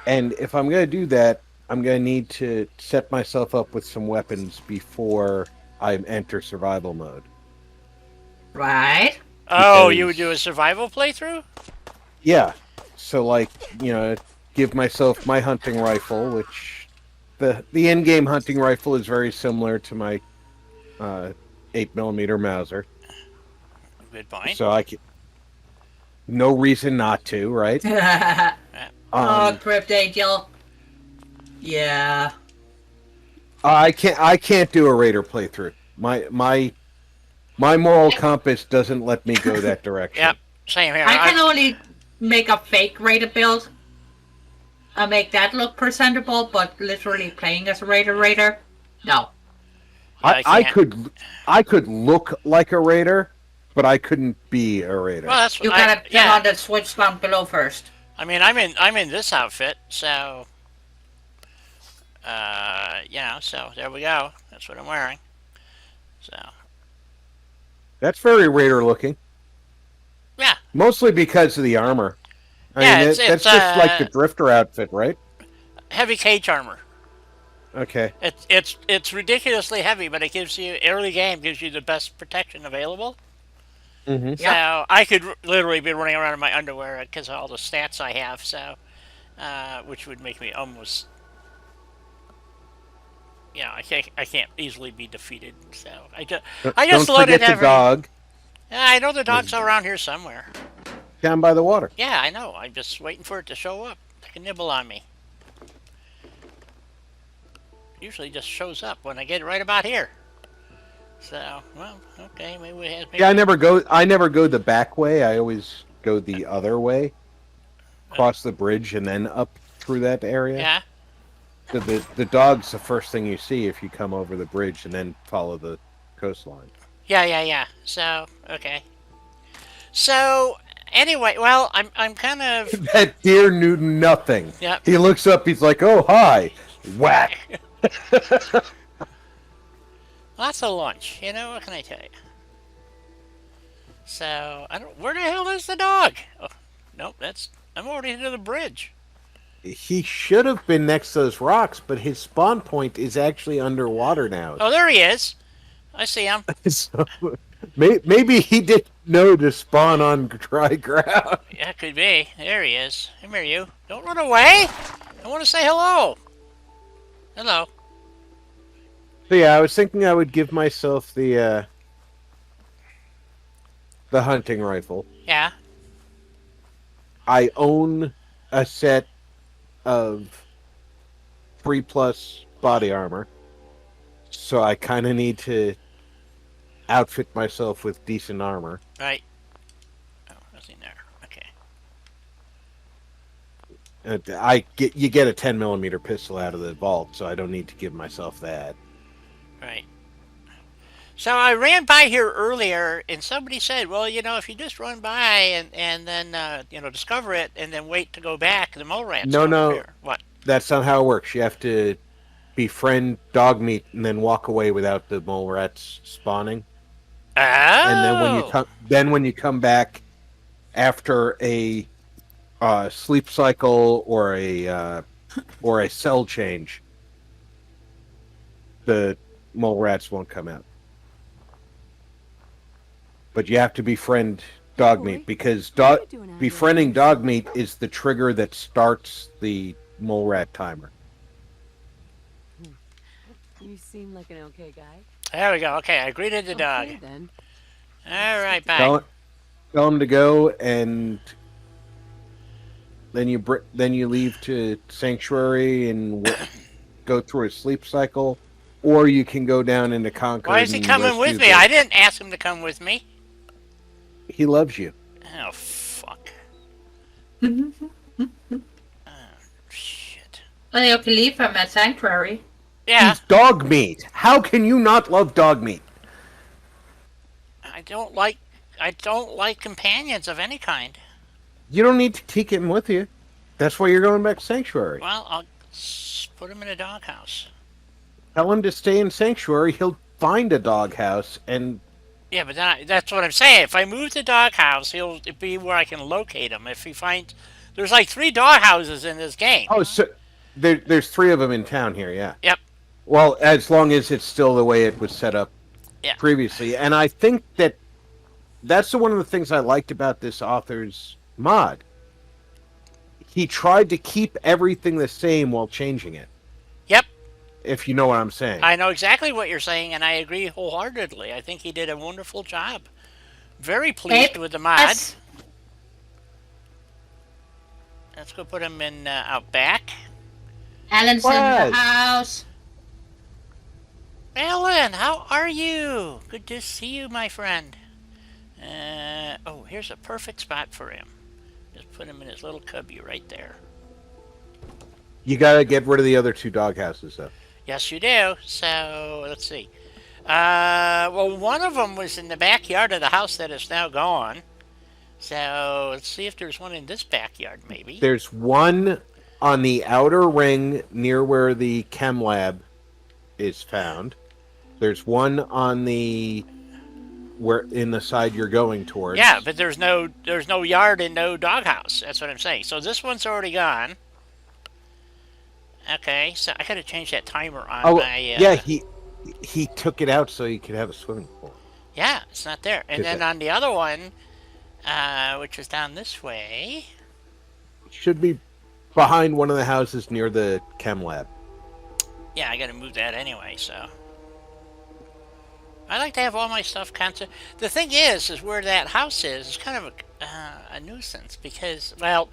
And if I'm going to do that, I'm going to need to set myself up with some weapons before I enter survival mode. Right? Oh, Because- you would do a survival playthrough? Yeah. So, like, give myself my hunting rifle, which the in-game hunting rifle is very similar to my 8mm Mauser. Good point. So I can... No reason not to, right? Oh, Crypt Angel. Yeah. I can't do a Raider playthrough. My moral compass doesn't let me go that direction. Yep, same here. I can only make a fake raider build and make that look presentable, but literally playing as a raider. No. Yeah, I can't. I could look like a raider, but I couldn't be a raider. Well, that's what You gotta turn yeah. on the switch down below first. I mean, I'm in this outfit, so so there we go. That's what I'm wearing. So That's very raider looking. yeah, Mostly because of the armor. I yeah. mean, It's that's just like the drifter outfit, right? heavy cage armor. Okay. It's ridiculously heavy, but it gives you early game gives you the best protection available. Mm-hmm. So I could literally be running around in my underwear because of all the stats I have. So which would make me almost, I can't easily be defeated. So I just Don't loaded forget the dog Yeah, I know the dog's around here somewhere. down by the water. Yeah, I know. I'm just waiting for it to show up. Take a nibble on me. Usually just shows up when I get right about here. So, well, okay, maybe we have. Yeah, I never go the back way. I always go the other way, cross the bridge and then up through that area. Yeah. So the dog's the first thing you see if you come over the bridge and then follow the coastline. Yeah. So, okay. So, anyway, well, I'm kind of. That deer knew nothing. Yep. He looks up. He's like, "Oh, hi!" Whack. Lots of lunch. You know, what can I tell you? So, I don't. Where the hell is the dog? Oh, nope, I'm already into the bridge. He should have been next to those rocks, but his spawn point is actually underwater now. Oh, there he is. I see him. So maybe he didn't know to spawn on dry ground. Yeah, could be. There he is. Come here, you. Don't run away. I want to say hello. Hello. So yeah, I was thinking I would give myself the hunting rifle. Yeah. I own a set of 3+ body armor, so I kind of need to outfit myself with decent armor. Right. Oh, nothing there. Okay. You get a 10mm pistol out of the vault, so I don't need to give myself that. Right. So I ran by here earlier, and somebody said, well, if you just run by and then, discover it and then wait to go back, the mole rats don't appear. What? That's not how it works. You have to befriend dog meat and then walk away without the mole rats spawning. Oh! And then when you come back after a sleep cycle or a cell change, the mole rats won't come out. But you have to befriend dog meat because befriending dog meat is the trigger that starts the mole rat timer. You seem like an okay guy. There we go. Okay, I greeted the dog. Okay, then. All right, bye. Tell him to go, and then you leave to Sanctuary and go through a sleep cycle, or you can go down into Concord. Why is he coming with me? I didn't ask him to come with me. He loves you. Oh, fuck. Shit. Well, you can leave him at Sanctuary. Yeah. He's dog meat. How can you not love dog meat? I don't like companions of any kind. You don't need to take him with you. That's why you're going back to Sanctuary. Well, I'll put him in a doghouse. Tell him to stay in Sanctuary. He'll find a doghouse and... Yeah, but that's what I'm saying. If I move the doghouse, he'll be where I can locate him. If he finds... There's like 3 doghouses in this game. Oh, so there's 3 of them in town here, yeah. Yep. Well, as long as it's still the way it was set up previously. And I think that's one of the things I liked about this author's mod. He tried to keep everything the same while changing it. Yep. If you know what I'm saying. I know exactly what you're saying, and I agree wholeheartedly. I think he did a wonderful job. Very pleased with the mod. Let's go put him in out back. Alan's in the house. Alan, how are you? Good to see you, my friend. Oh, here's a perfect spot for him. Just put him in his little cubby right there. You gotta get rid of the other 2 doghouses, though. Yes, you do. So let's see. Well, one of them was in the backyard of the house that is now gone. So let's see if there's one in this backyard, maybe. There's one on the outer ring near where the chem lab is found. There's one on the where in the side you're going towards. Yeah, but there's no yard and no doghouse. That's what I'm saying. So this one's already gone. Okay, so I gotta change that timer on my. Yeah, he took it out so he could have a swimming pool. Yeah, it's not there. And then on the other one, which is down this way. Should be behind one of the houses near the chem lab. Yeah, I gotta move that anyway, so. I like to have all my stuff constant. The thing is where that house is kind of a nuisance because, well,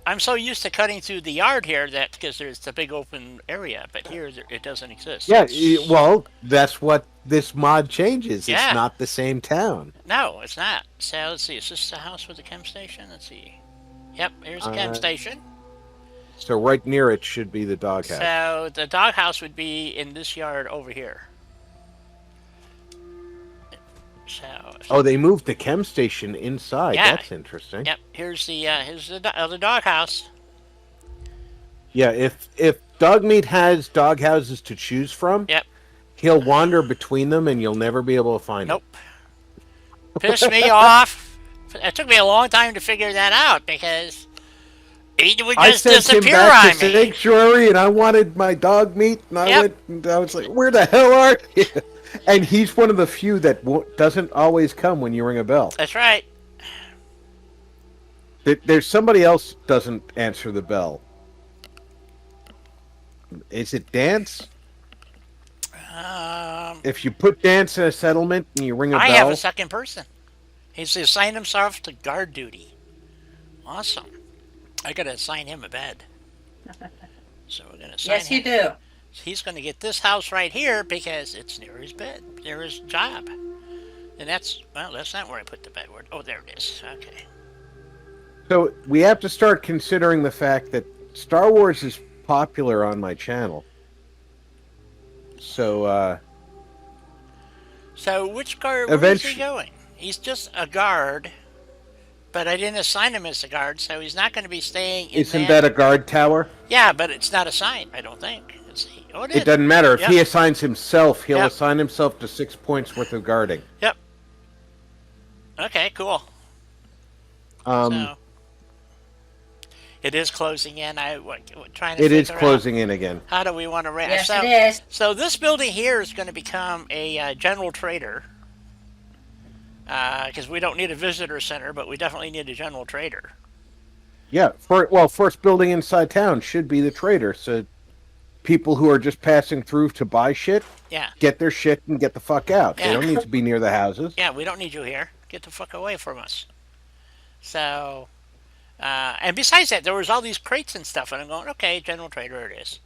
I'm so used to cutting through the yard here that because there's the big open area, but here it doesn't exist. Yeah, well, that's what this mod changes. Yeah. It's not the same town. No, it's not. So let's see. Is this the house with the chem station? Let's see. Yep, here's the chem station. So right near it should be the doghouse. So the doghouse would be in this yard over here. So they moved the chem station inside. Yeah. That's interesting. Yep, here's the other doghouse. Yeah, if Dogmeat has doghouses to choose from, Yep. he'll wander between them and you'll never be able to find him. Nope. Pissed me off. It took me a long time to figure that out because he would I just sent him disappear back on to me. Sanctuary and I wanted my dog meat and I went and I was like, where the hell are you? And he's one of the few that doesn't always come when you ring a bell. That's right. There's somebody else doesn't answer the bell. Is it Dance? If you put Dance in a settlement and you ring a I bell... have a second person. He's assigned himself to guard duty. Awesome. I gotta assign him a bed. So we're gonna assign Yes, you him. do. He's gonna get this house right here because it's near his bed, near his job. And that's not where I put the bed. Oh, there it is. Okay. So we have to start considering the fact that Star Wars is popular on my channel. So, So which guard, where is he eventually- going? He's just a guard, but I didn't assign him as a guard, so he's not going to be staying in isn't that a guard tower? Yeah, but it's not assigned, I don't think. Let's see. Oh, It doesn't matter. If Yep. he assigns himself, he'll Yep. assign himself to 6 points worth of guarding. Yep. Okay, cool. So it is closing in. Trying to It is figure closing in again. out how do we want to rent. Yes, so, it is. So this building here is going to become a general trader. Because we don't need a visitor center, but we definitely need a general trader. Yeah. First building inside town should be the trader. So people who are just passing through to buy shit, Yeah. get their shit and get the fuck out. Yeah. They don't need to be near the houses. Yeah, we don't need you here. Get the fuck away from us. So, and besides that, there was all these crates and stuff, and I'm going, okay, general trader it is.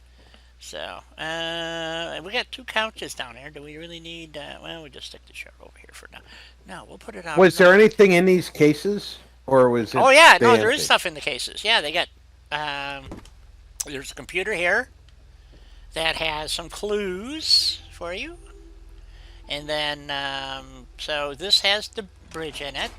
So, and we got 2 couches down there. Do we really need, well, we'll just stick the chair over here for now. No, we'll put it on. Was there anything in these cases? Or was it... Oh, yeah, no, there dancing? is stuff in the cases. Yeah, they got, there's a computer here that has some clues for you. And then, so this has the bridge in it.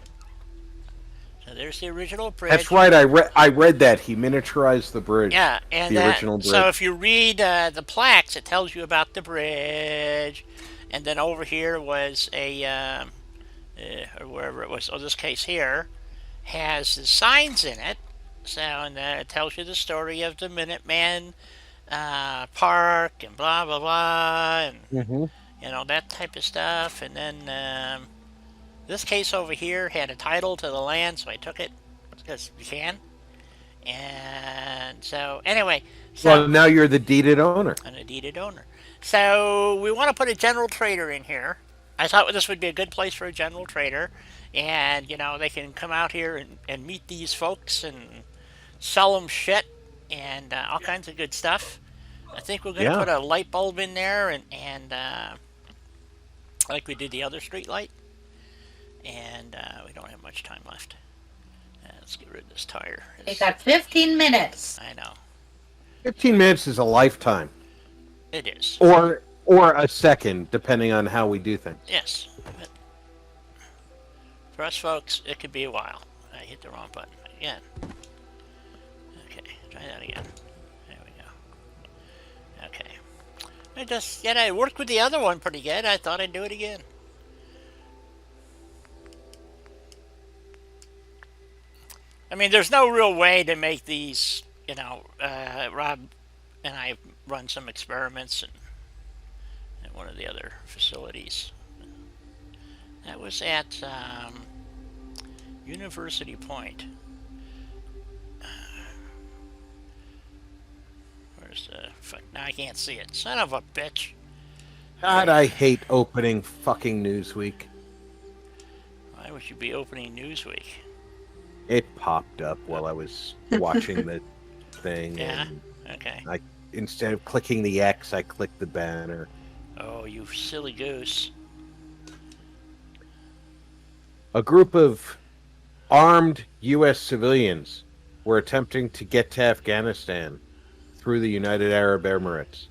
So there's the original bridge. That's right. I read that. He miniaturized the bridge. Yeah, and the original bridge. so if you read the plaques, it tells you about the bridge. And then over here was a, or wherever it was, so this case here has the signs in it. So, and it tells you the story of the Minuteman Park and blah, blah, blah. And, you know, that type of stuff. And then this case over here had a title to the land, so I took it because you can. And so, anyway. So, Well, now you're the deeded owner. an deeded owner. So we want to put a general trader in here. I thought this would be a good place for a general trader. And, you know, they can come out here and meet these folks and sell them shit and all kinds of good stuff. I think we're going to put a light bulb in there and like we did the other street light. And we don't have much time left. let's get rid of this tire. You got 15 minutes. I know. 15 minutes is a lifetime, It is. or a second, depending on how we do things. Yes. But for us folks, it could be a while. I hit the wrong button again. Okay, try that again. There we go. Okay. I worked with the other one pretty good. I thought I'd do it again. I mean, there's no real way to make these, Rob and I run some experiments at one of the other facilities. That was at University Point. Where's the fuck? Now I can't see it. Son of a bitch. God, I hate opening fucking Newsweek. Why would you be opening Newsweek? It popped up while I was watching the thing. Yeah. And Okay. instead of clicking the X, I clicked the banner. Oh, you silly goose. A group of armed U.S. civilians were attempting to get to Afghanistan through the United Arab Emirates.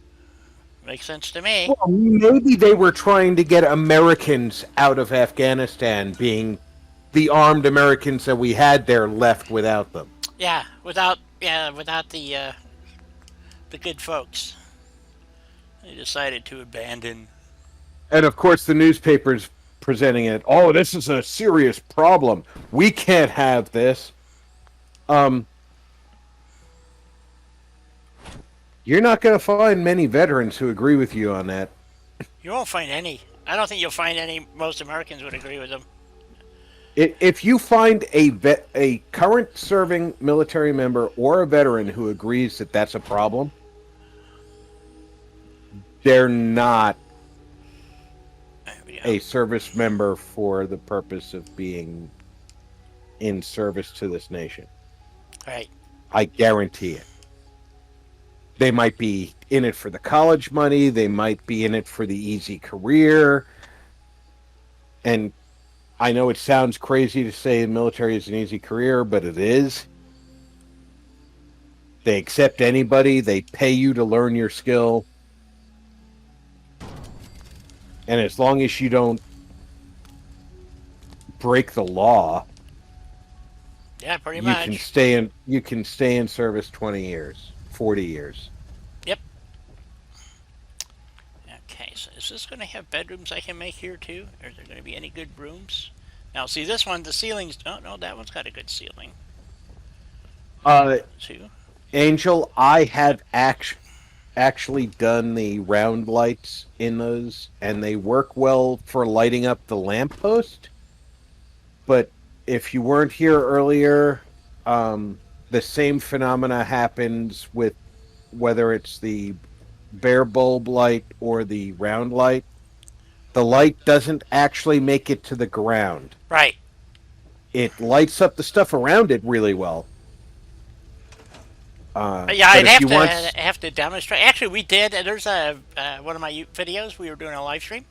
Makes sense to me. Well, maybe they were trying to get Americans out of Afghanistan, being the armed Americans that we had there left without them. Yeah, without the good folks. They decided to abandon. And of course, the newspapers presenting it. Oh, this is a serious problem. We can't have this. You're not going to find many veterans who agree with you on that. You won't find any. I don't think you'll find any. Most Americans would agree with them. If you find a current serving military member or a veteran who agrees that that's a problem, they're not a service member for the purpose of being in service to this nation. Right. I guarantee it. They might be in it for the college money. They might be in it for the easy career. And I know it sounds crazy to say the military is an easy career, but it is. They accept anybody. They pay you to learn your skill. And as long as you don't break the law, Yeah, pretty much. you can stay in service 20 years, 40 years. Yep. Okay, so is this going to have bedrooms I can make here too? Or is there going to be any good rooms? Now, see this one, the ceilings. Oh no, that one's got a good ceiling. Two. Angel, I have actually done the round lights in those, and they work well for lighting up the lamppost. But if you weren't here earlier, the same phenomena happens with whether it's the bare bulb light or the round light. The light doesn't actually make it to the ground. Right. It lights up the stuff around it really well. Yeah, I'd have to demonstrate. Actually, we did. There's one of my videos. We were doing a live stream,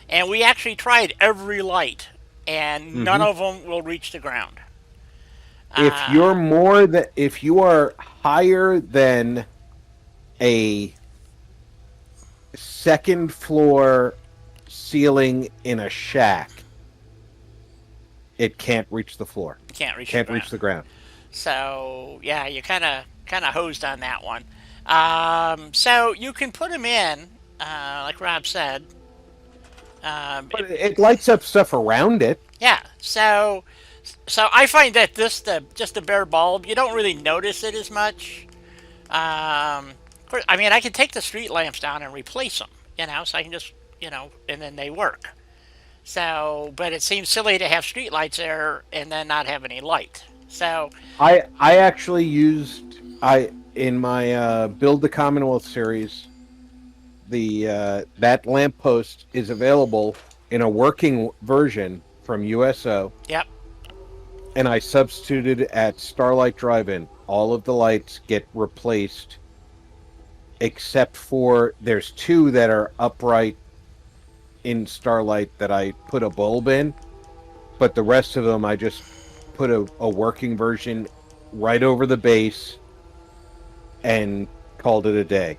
and we actually tried every light, and none of them will reach the ground. If you are higher than a second floor ceiling in a shack, it can't reach the floor. Can't reach the ground. So yeah, you kind of hosed on that one. So you can put them in, like Rob said. But it lights up stuff around it. Yeah. So I find that just the bare bulb, you don't really notice it as much. I mean, I can take the street lamps down and replace them, so I can just, and then they work. So, but it seems silly to have street lights there and then not have any light. So I actually used in my Build the Commonwealth series, that lamppost is available in a working version from USO. Yep. And I substituted at Starlight Drive-In. All of the lights get replaced, except for there's two that are upright in Starlight that I put a bulb in, but the rest of them I just put a working version right over the base and called it a day.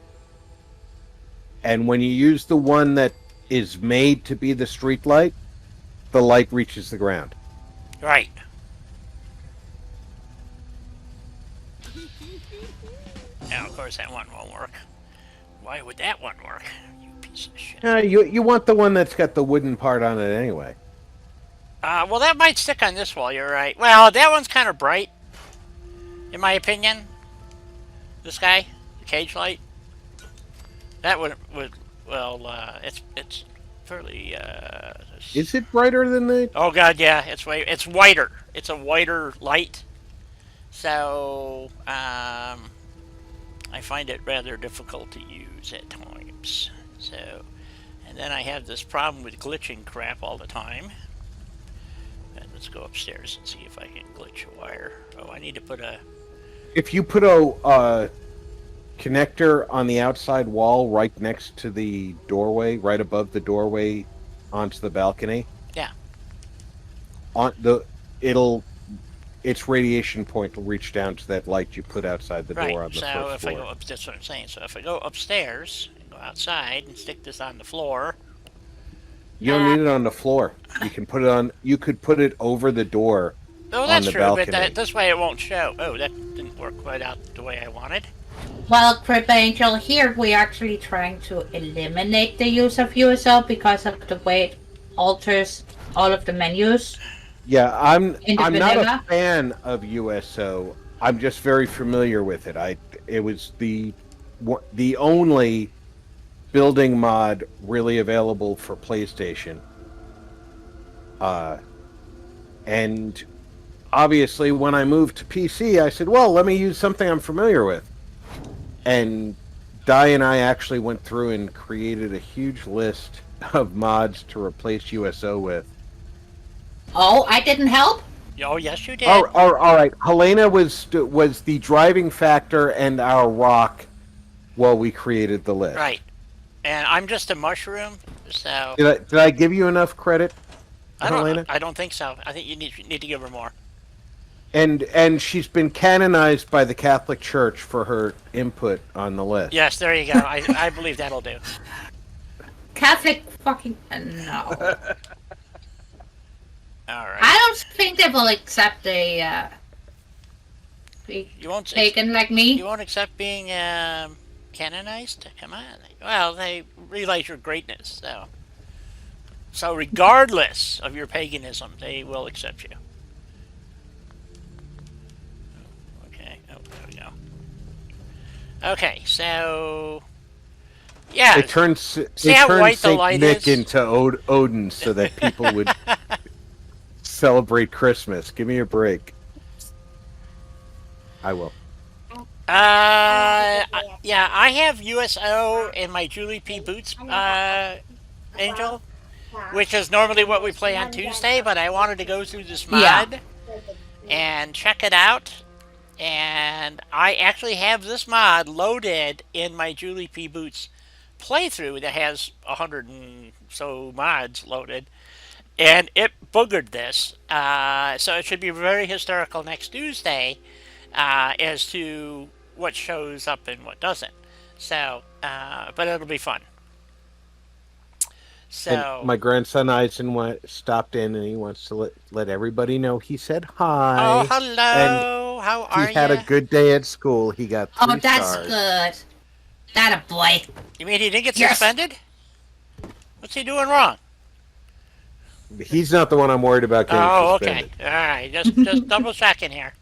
And when you use the one that is made to be the street light, the light reaches the ground. Right. Now, of course, that one won't work. Why would that one work? You piece of shit. You want the one that's got the wooden part on it anyway. Well, that might stick on this wall, you're right. Well, that one's kind of bright, in my opinion. This guy, the cage light. That would it's fairly, Is it brighter than the... Oh god, yeah, it's whiter. It's a whiter light. So, I find it rather difficult to use at times. So, and then I have this problem with glitching crap all the time. And let's go upstairs and see if I can glitch a wire. Oh, I need to put a... If you put a connector on the outside wall right next to the doorway, right above the doorway onto the balcony. Yeah. Its radiation point will reach down to that light you put outside the door on the so first if floor. I go up, that's what I'm saying. So if I go upstairs and go outside and stick this on the floor, You don't need it on the floor. You can put it on. You could put it over the door. oh, that's on the true. balcony. But this way it won't show. Oh, that didn't work quite out the way I wanted. Well, Crib Angel, here we're actually trying to eliminate the use of USO because of the way it alters all of the menus. Yeah, I'm In the not a vanilla? fan of USO. I'm just very familiar with it. It was the only building mod really available for PlayStation. And obviously when I moved to PC, I said, well, let me use something I'm familiar with. And Di and I actually went through and created a huge list of mods to replace USO with. Oh, I didn't help? Oh, yes, you did. All right. Helena was the driving factor and our rock while we created the list. Right. And I'm just a mushroom, so Did I give you enough credit, Helena? I don't think so. I think you need to give her more. And she's been canonized by the Catholic Church for her input on the list. Yes, there you go. I believe that'll do. Catholic fucking... no. All right. I don't think they will accept a You won't pagan like me. You won't accept being canonized? Come on. Well, they realize your greatness, so regardless of your paganism, they will accept you. Okay. Oh, there we go. Okay, so yeah. It turned See how white the Saint light Nick is? into Odin so that people would celebrate Christmas. Give me a break. I will. Yeah, I have USO in my Julie P. Boots Angel, which is normally what we play on Tuesday, but I wanted to go through this mod and check it out. And I actually have this mod loaded in my Julie P. Boots playthrough that has 100 and so mods loaded. And it boogered this. So it should be very historical next Tuesday as to what shows up and what doesn't. So, but it'll be fun. So And my grandson Eisen stopped in and he wants to let everybody know he said hi. oh, hello. How are you? He had a good day at school. He got 3 Oh, that's stars. good. That a boy. You mean he didn't get Yes. suspended? What's he doing wrong? He's not the one I'm worried about getting Oh, suspended. okay. All right. Just double checking here.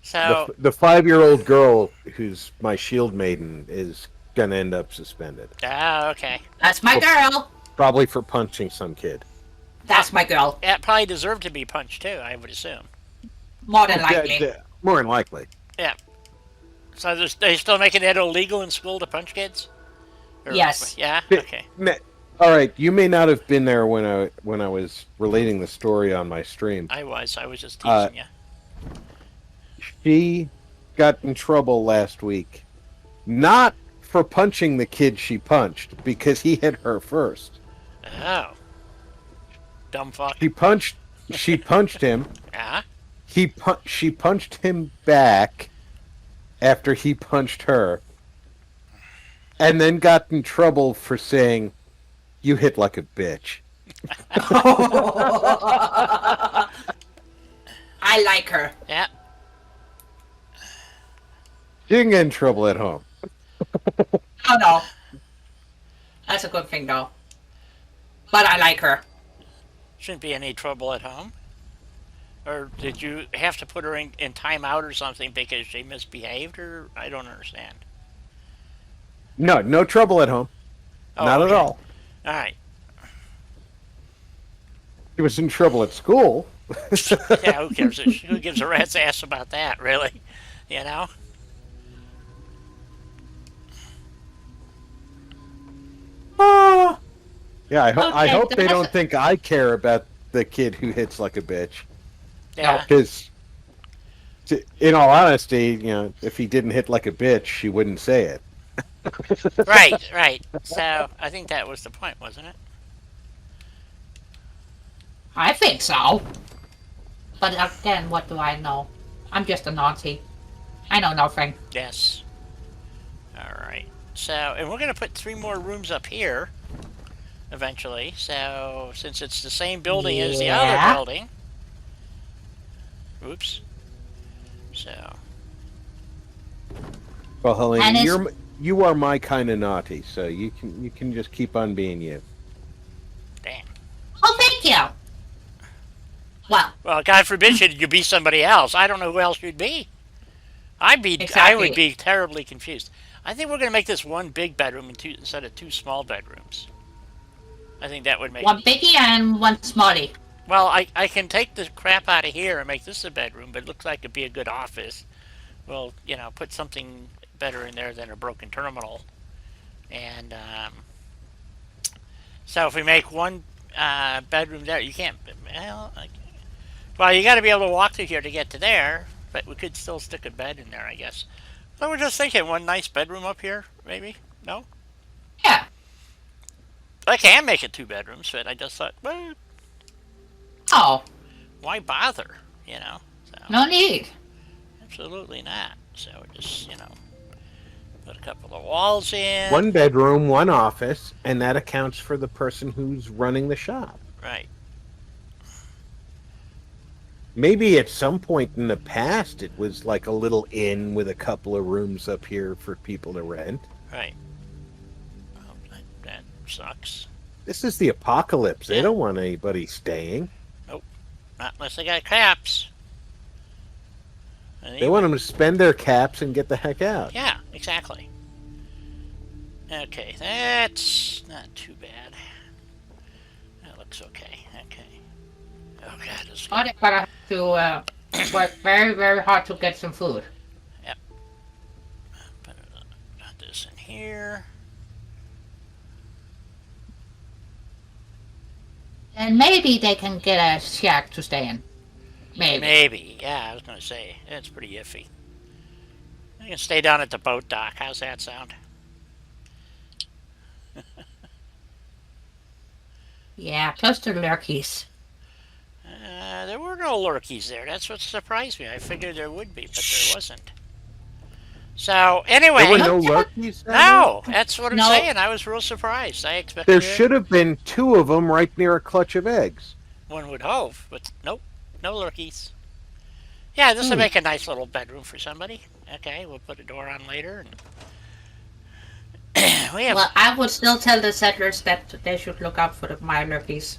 So, The 5-year-old girl who's my shield maiden is gonna end up suspended, okay. That's my girl. probably for punching some kid. That's my girl. That probably deserved to be punched too, I would assume. More than likely. More than likely. Yeah. So they're still making it illegal in school to punch kids? Or- Yes. Yeah? Okay. All right, you may not have been there when I was relating the story on my stream. I was just teasing you. She got in trouble last week, not for punching the kid she punched, because he hit her first. Oh. Dumb fuck. She punched him. Yeah? She punched him back after he punched her, and then got in trouble for saying, "You hit like a bitch." I like her. Yeah. She didn't get in trouble at home. Oh no, that's a good thing though. But I like her. Shouldn't be any trouble at home. Or did you have to put her in timeout or something because she misbehaved? Or I don't understand. No, no trouble at home. Oh, Not okay. at all. All right. She was in trouble at school. Yeah, who cares? Who gives a rat's ass about that, really? You know? Yeah, I Okay, hope they that's- don't think I care about the kid who hits like a bitch. Yeah. Because, in all honesty, if he didn't hit like a bitch, she wouldn't say it. Right, right. So I think that was the point, wasn't it? I think so. But again, what do I know? I'm just a Nazi. I know nothing. Yes. All right. So, and we're going to put 3 more rooms up here eventually. So, since it's the same building as the other Yeah. building. Oops. So, Well, And Helene, it's- you are my kind of naughty, so you can just keep on being you. damn. Oh, thank you. Well, Well, God forbid you be somebody else. I don't know who else you'd be. I would Exactly. be terribly confused. I think we're going to make this 1 big bedroom instead of 2 small bedrooms. I think that would make one biggie and one smallie. Well, I can take the crap out of here and make this a bedroom, but it looks like it'd be a good office. Well, put something better in there than a broken terminal. And so if we make 1 bedroom there, you can't. Well, you got to be able to walk through here to get to there, but we could still stick a bed in there, I guess. But we're just thinking 1 nice bedroom up here, maybe. No, Yeah. I can make it 2 bedrooms, but I just thought, well, Oh, why bother? So. no need. Absolutely not. So we're just, put a couple of walls in. 1 bedroom, 1 office, and that accounts for the person who's running the shop. Right. Maybe at some point in the past it was like a little inn with a couple of rooms up here for people to rent. Right. Well, that sucks. This is the apocalypse. They Yeah. don't want anybody staying. Not unless they got caps. They want them to spend their caps and get the heck out. Yeah, exactly. Okay, that's not too bad. That looks okay. Okay. Oh God, this. But I have to work very, very hard to get some food. Put this in here. And maybe they can get a shack to stay in. Maybe. Maybe. Yeah, I was gonna say it's pretty iffy. I can stay down at the boat dock. How's that sound? Yeah, plus the lurkies. There were no lurkies there. That's what surprised me. I figured there would be, but there wasn't. So anyway, There were no lurkies? no, that's what I'm No. saying. I was real surprised. I expected There should have been 2 of them right near a clutch of eggs. one would hope, but nope, no lurkies. Yeah, this will make a nice little bedroom for somebody. Okay, we'll put a door on later. And we have Well, I would still tell the settlers that they should look out for my lurkies.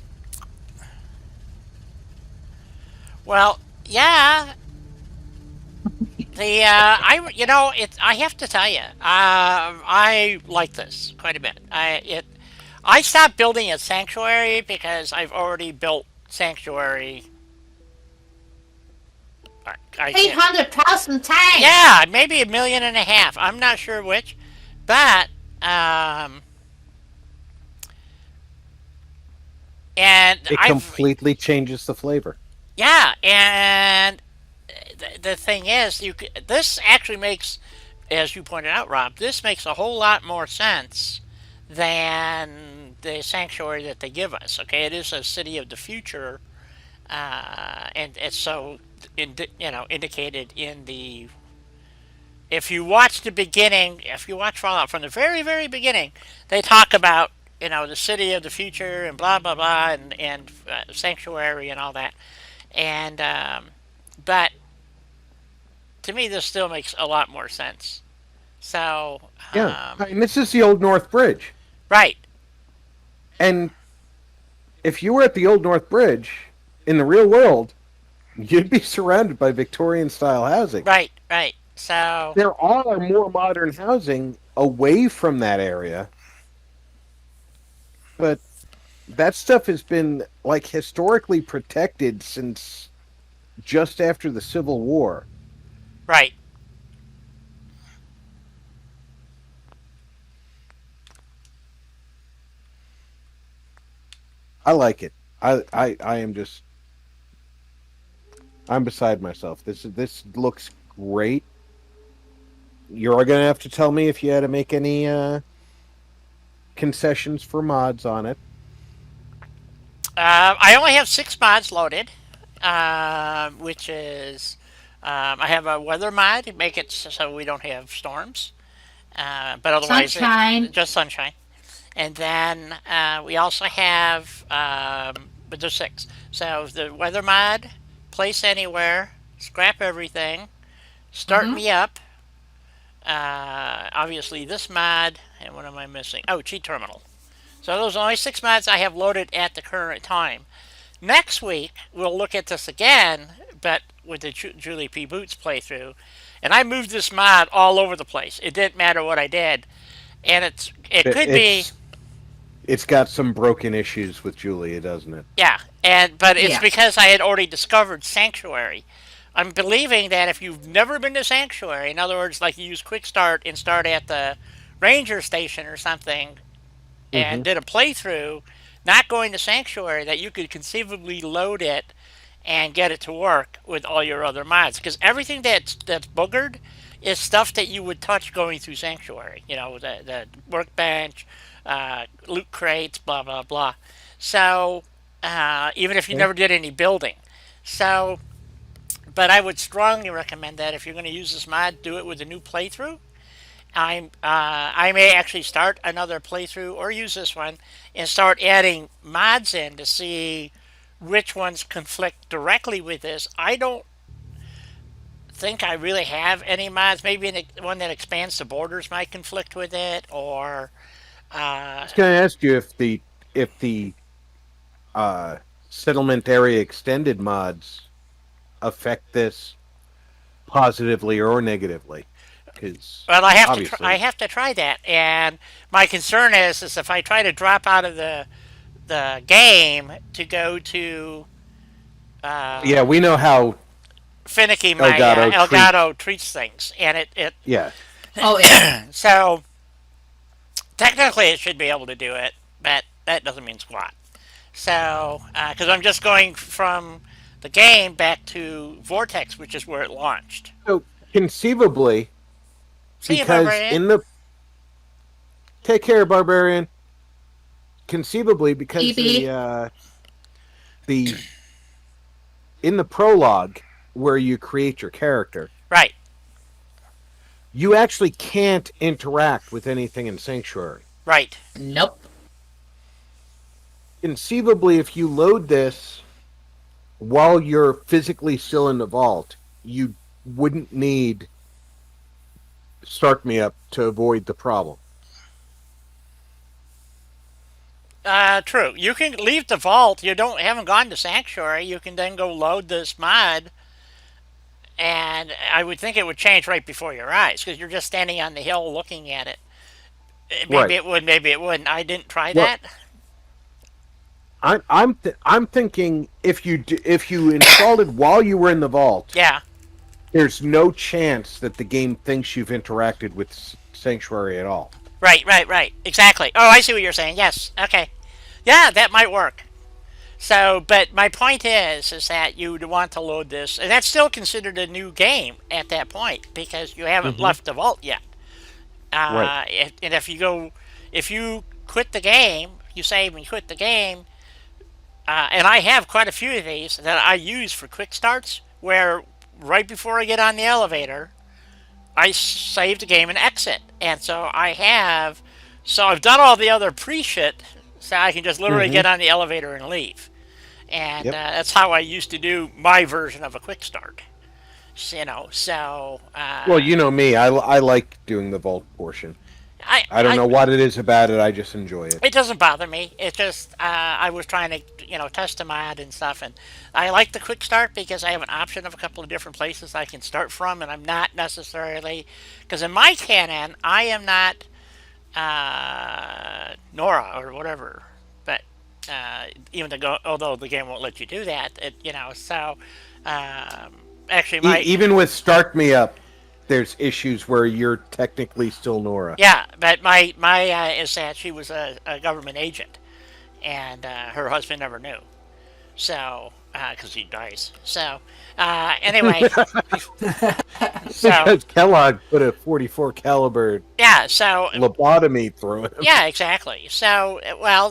well, yeah. The I have to tell you, I like this quite a bit. I stopped building a sanctuary because I've already built sanctuary. I can't- 800,000 times! Yeah, maybe 1.5 million. I'm not sure which, but and It completely changes the flavor. yeah, and the thing is, this actually makes, as you pointed out, Rob, this makes a whole lot more sense than the sanctuary that they give us. Okay, it is a city of the future And it's so indicated in the if you watch the beginning, if you watch Fallout from the very, very beginning, they talk about the city of the future and blah blah blah and sanctuary and all that. And but to me, this still makes a lot more sense. So Yeah, and this is the Old North Bridge. right, And if you were at the Old North Bridge in the real world, you'd be surrounded by Victorian style housing. right, right. So There are more modern housing away from that area, but that stuff has been like historically protected since just after the Civil War. right. I like it. I am just I'm beside myself. This looks great. You're gonna have to tell me if you had to make any concessions for mods on it. I only have 6 mods loaded, which is I have a weather mod to make it so we don't have storms, but otherwise Sunshine. just sunshine. And then we also have, but there's 6. So the weather mod, place anywhere, scrap everything, start Mm-hmm. me up. Obviously this mod, and what am I missing? Oh, cheat terminal. So those are only 6 mods I have loaded at the current time. Next week, we'll look at this again, but with the Julie P. Boots playthrough. And I moved this mod all over the place. It didn't matter what I did. And it It- could be, It's it's got some broken issues with Julia, doesn't it? yeah. But it's Yeah. because I had already discovered Sanctuary. I'm believing that if you've never been to Sanctuary, in other words, like you use Quick Start and start at the Ranger Station or something, Mm-hmm. and did a playthrough, not going to Sanctuary, that you could conceivably load it and get it to work with all your other mods. Because everything that's boogered is stuff that you would touch going through Sanctuary. The workbench, loot crates, blah blah blah. So even if you Okay. never did any building, so but I would strongly recommend that if you're going to use this mod, do it with a new playthrough. I may actually start another playthrough or use this one and start adding mods in to see which ones conflict directly with this. I don't think I really have any mods. Maybe one that expands the borders might conflict with it, or I was going to ask you if the uh, settlement area extended mods affect this positively or negatively, because well, I obviously, have to try that. And my concern is if I try to drop out of the game to go to yeah, we know how finicky my Elgato treats. Elgato treats things, and it Yeah, Oh yeah. so technically it should be able to do it, but that doesn't mean squat. So because I'm just going from the game back to Vortex, which is where it launched. so conceivably, See you, because Barbarian. in the take care, barbarian. Conceivably, because EB. the in the prologue where you create your character, Right, you actually can't interact with anything in Sanctuary. right, Nope. Conceivably, if you load this while you're physically still in the vault, you wouldn't need Start Me Up to avoid the problem. true. You can leave the vault. You don't haven't gone to Sanctuary. You can then go load this mod, and I would think it would change right before your eyes because you're just standing on the hill looking at it. Maybe Right. it would, maybe it wouldn't. I didn't try Well, that. I'm thinking if you installed it while you were in the vault, Yeah, there's no chance that the game thinks you've interacted with Sanctuary at all. right, right, right. Exactly. Oh, I see what you're saying. Yes. Okay. Yeah, that might work. So, but my point is that you would want to load this, and that's still considered a new game at that point because you haven't Mm-hmm. left the vault yet. Right. And if you quit the game, you save and quit the game. and I have quite a few of these that I use for quick starts, where right before I get on the elevator, I save the game and exit. And so I've done all the other pre-shit, so I can just literally Hmm. get on the elevator and leave. And Yep. that's how I used to do my version of a quick start. So Well, you know me. I like doing the vault portion. I don't I know what it is about it. I just enjoy it. it doesn't bother me. It just I was trying to test the mod and stuff, and I like the quick start because I have an option of a couple of different places I can start from, and I'm not necessarily because in my canon I am not Nora or whatever, but even to go although the game won't let you do that, um, actually my Even with Start Me Up, there's issues where you're technically still Nora. yeah, but my is that she was a government agent, and her husband never knew. So, because he dies. So, anyway, so Because Kellogg put a 44 caliber yeah, so lobotomy through him. yeah, exactly. So, well,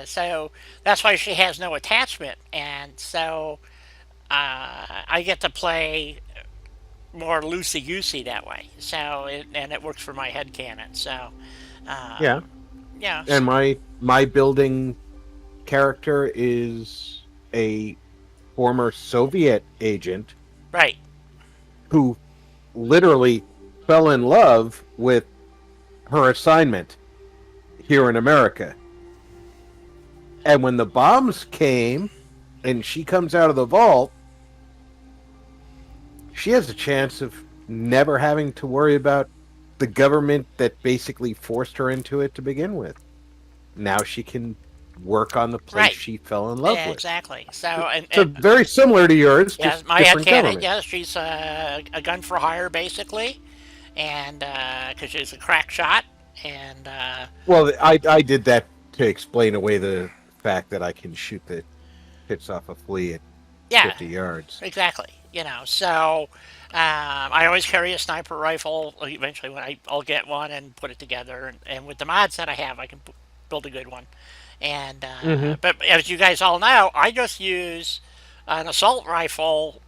so that's why she has no attachment, and so I get to play more loosey goosey that way. And it works for my head canon. So, Yeah, um, yeah, and my building character is a former Soviet agent right, who literally fell in love with her assignment here in America. And when the bombs came and she comes out of the vault, she has a chance of never having to worry about the government that basically forced her into it to begin with. Now she can work on the place right, she fell in love yeah, with. exactly. So, So very similar to yours, yeah, just my head different canon. government. Yeah, she's a gun for hire basically, and because she's a crack shot, and Well, I did that to explain away the fact that I can shoot the hits off a flea at yeah, 50 yards. exactly. So I always carry a sniper rifle. Eventually, I'll get one and put it together, and with the mods that I have, I can build a good one. And Hmm. but as you guys all know, I just use an assault rifle,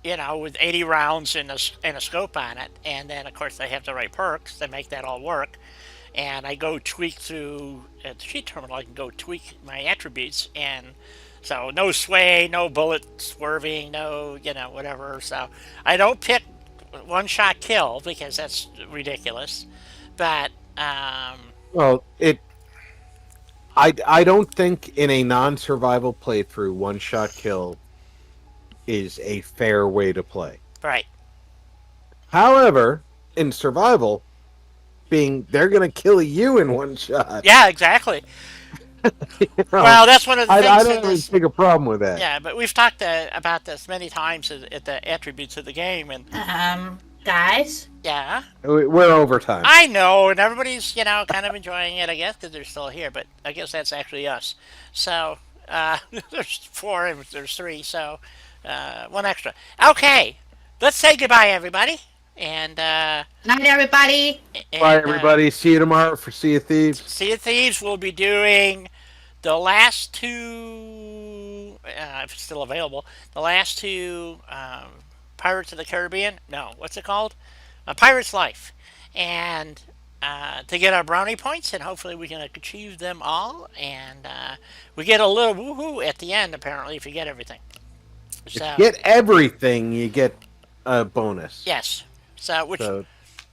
with 80 rounds and a scope on it, and then of course they have the right perks that make that all work. And I go tweak through at the sheet terminal. I can go tweak my attributes, and so no sway, no bullet swerving, no whatever. So I don't pick one shot kill because that's ridiculous. But Well, I don't think in a non-survival playthrough, one shot kill is a fair way to play. right, However, in survival, being they're going to kill you in one shot. yeah, exactly. You know, Well, that's one of the I things in don't really this. take a problem with that. Yeah, but we've talked about this many times at the attributes of the game, and Guys, yeah, We're over time. I know, and everybody's kind of enjoying it, I guess, because they're still here. But I guess that's actually us. So there's four and there's three, so one extra. Okay, let's say goodbye, everybody, and night, everybody. Bye, and everybody. See you tomorrow for Sea of Thieves. Sea of Thieves will be doing the last two, if it's still available, the last two Pirates of the Caribbean. No, what's it called? A Pirate's Life. And to get our brownie points, and hopefully we can achieve them all. And we get a little woohoo at the end, apparently, if you get everything. If you So, get everything, you get a bonus. yes. So, which So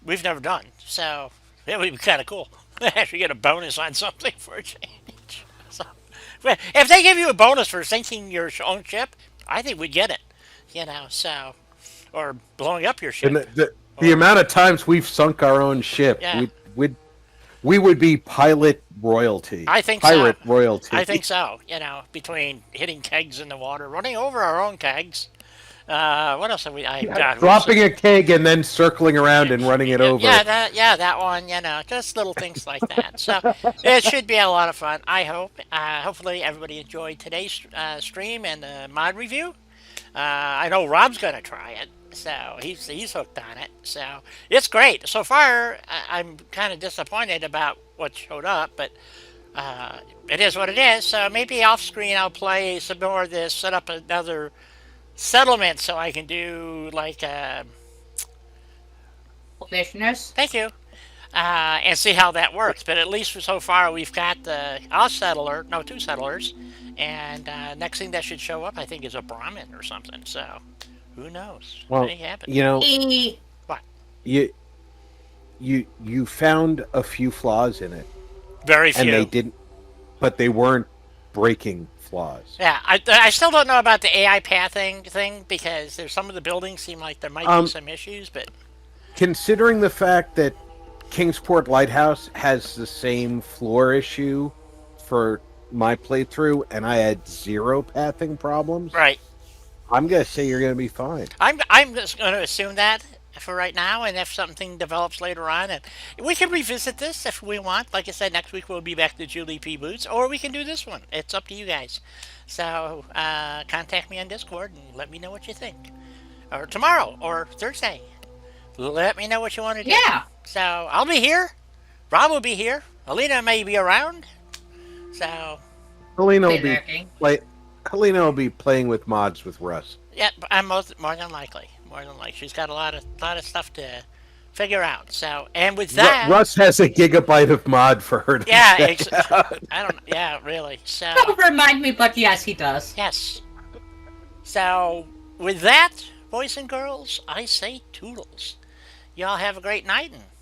we've never done. So, it would be kind of cool. Actually, get a bonus on something for a change. So, if they give you a bonus for sinking your own ship, I think we'd get it. So, or blowing up your and ship. the Or, amount of times we've sunk our own ship, yeah, we would be pilot royalty. I think so. Pirate royalty. I think so. Between hitting kegs in the water, running over our own kegs. What else have we? God, Dropping a keg and then circling around and running it over. that one. Just little things like that. So it should be a lot of fun. I hope. Hopefully everybody enjoyed today's stream and mod review. I know Rob's gonna try it, so he's hooked on it. So it's great so far. I'm kind of disappointed about what showed up, but it is what it is. So maybe off screen I'll play some more of this, set up another settlement so I can do like Commissioners? thank you, and see how that works. But at least so far we've got a settler, no, two settlers, and next thing that should show up I think is a Brahmin or something. So who knows? Well, May happen. you know, E. What? you you found a few flaws in it, Very and they few. didn't, but they weren't breaking flaws. Yeah, I still don't know about the AI pathing thing because there's some of the buildings seem like there might be Um, some issues, but Considering the fact that Kingsport Lighthouse has the same floor issue for my playthrough, and I had zero pathing problems, right. I'm gonna say you're gonna be fine. I'm just going to assume that for right now, and if something develops later on, and we can revisit this if we want. Like I said, next week we'll be back to Julie P. Boots, or we can do this one. It's up to you guys. So contact me on Discord and let me know what you think, or tomorrow or Thursday. Let me know what you want to do. Yeah. So I'll be here. Rob will be here. Alina may be around. So Helena will Be be lurking. Helena will be playing with mods with Russ. yeah, I'm more than likely. More than likely, she's got a lot of stuff to figure out. So and with that, Russ has a gigabyte of mod for her to yeah, check out. I don't. Yeah, really. So Don't remind me, but yes, he does. yes. So with that, boys and girls, I say toodles. Y'all have a great night and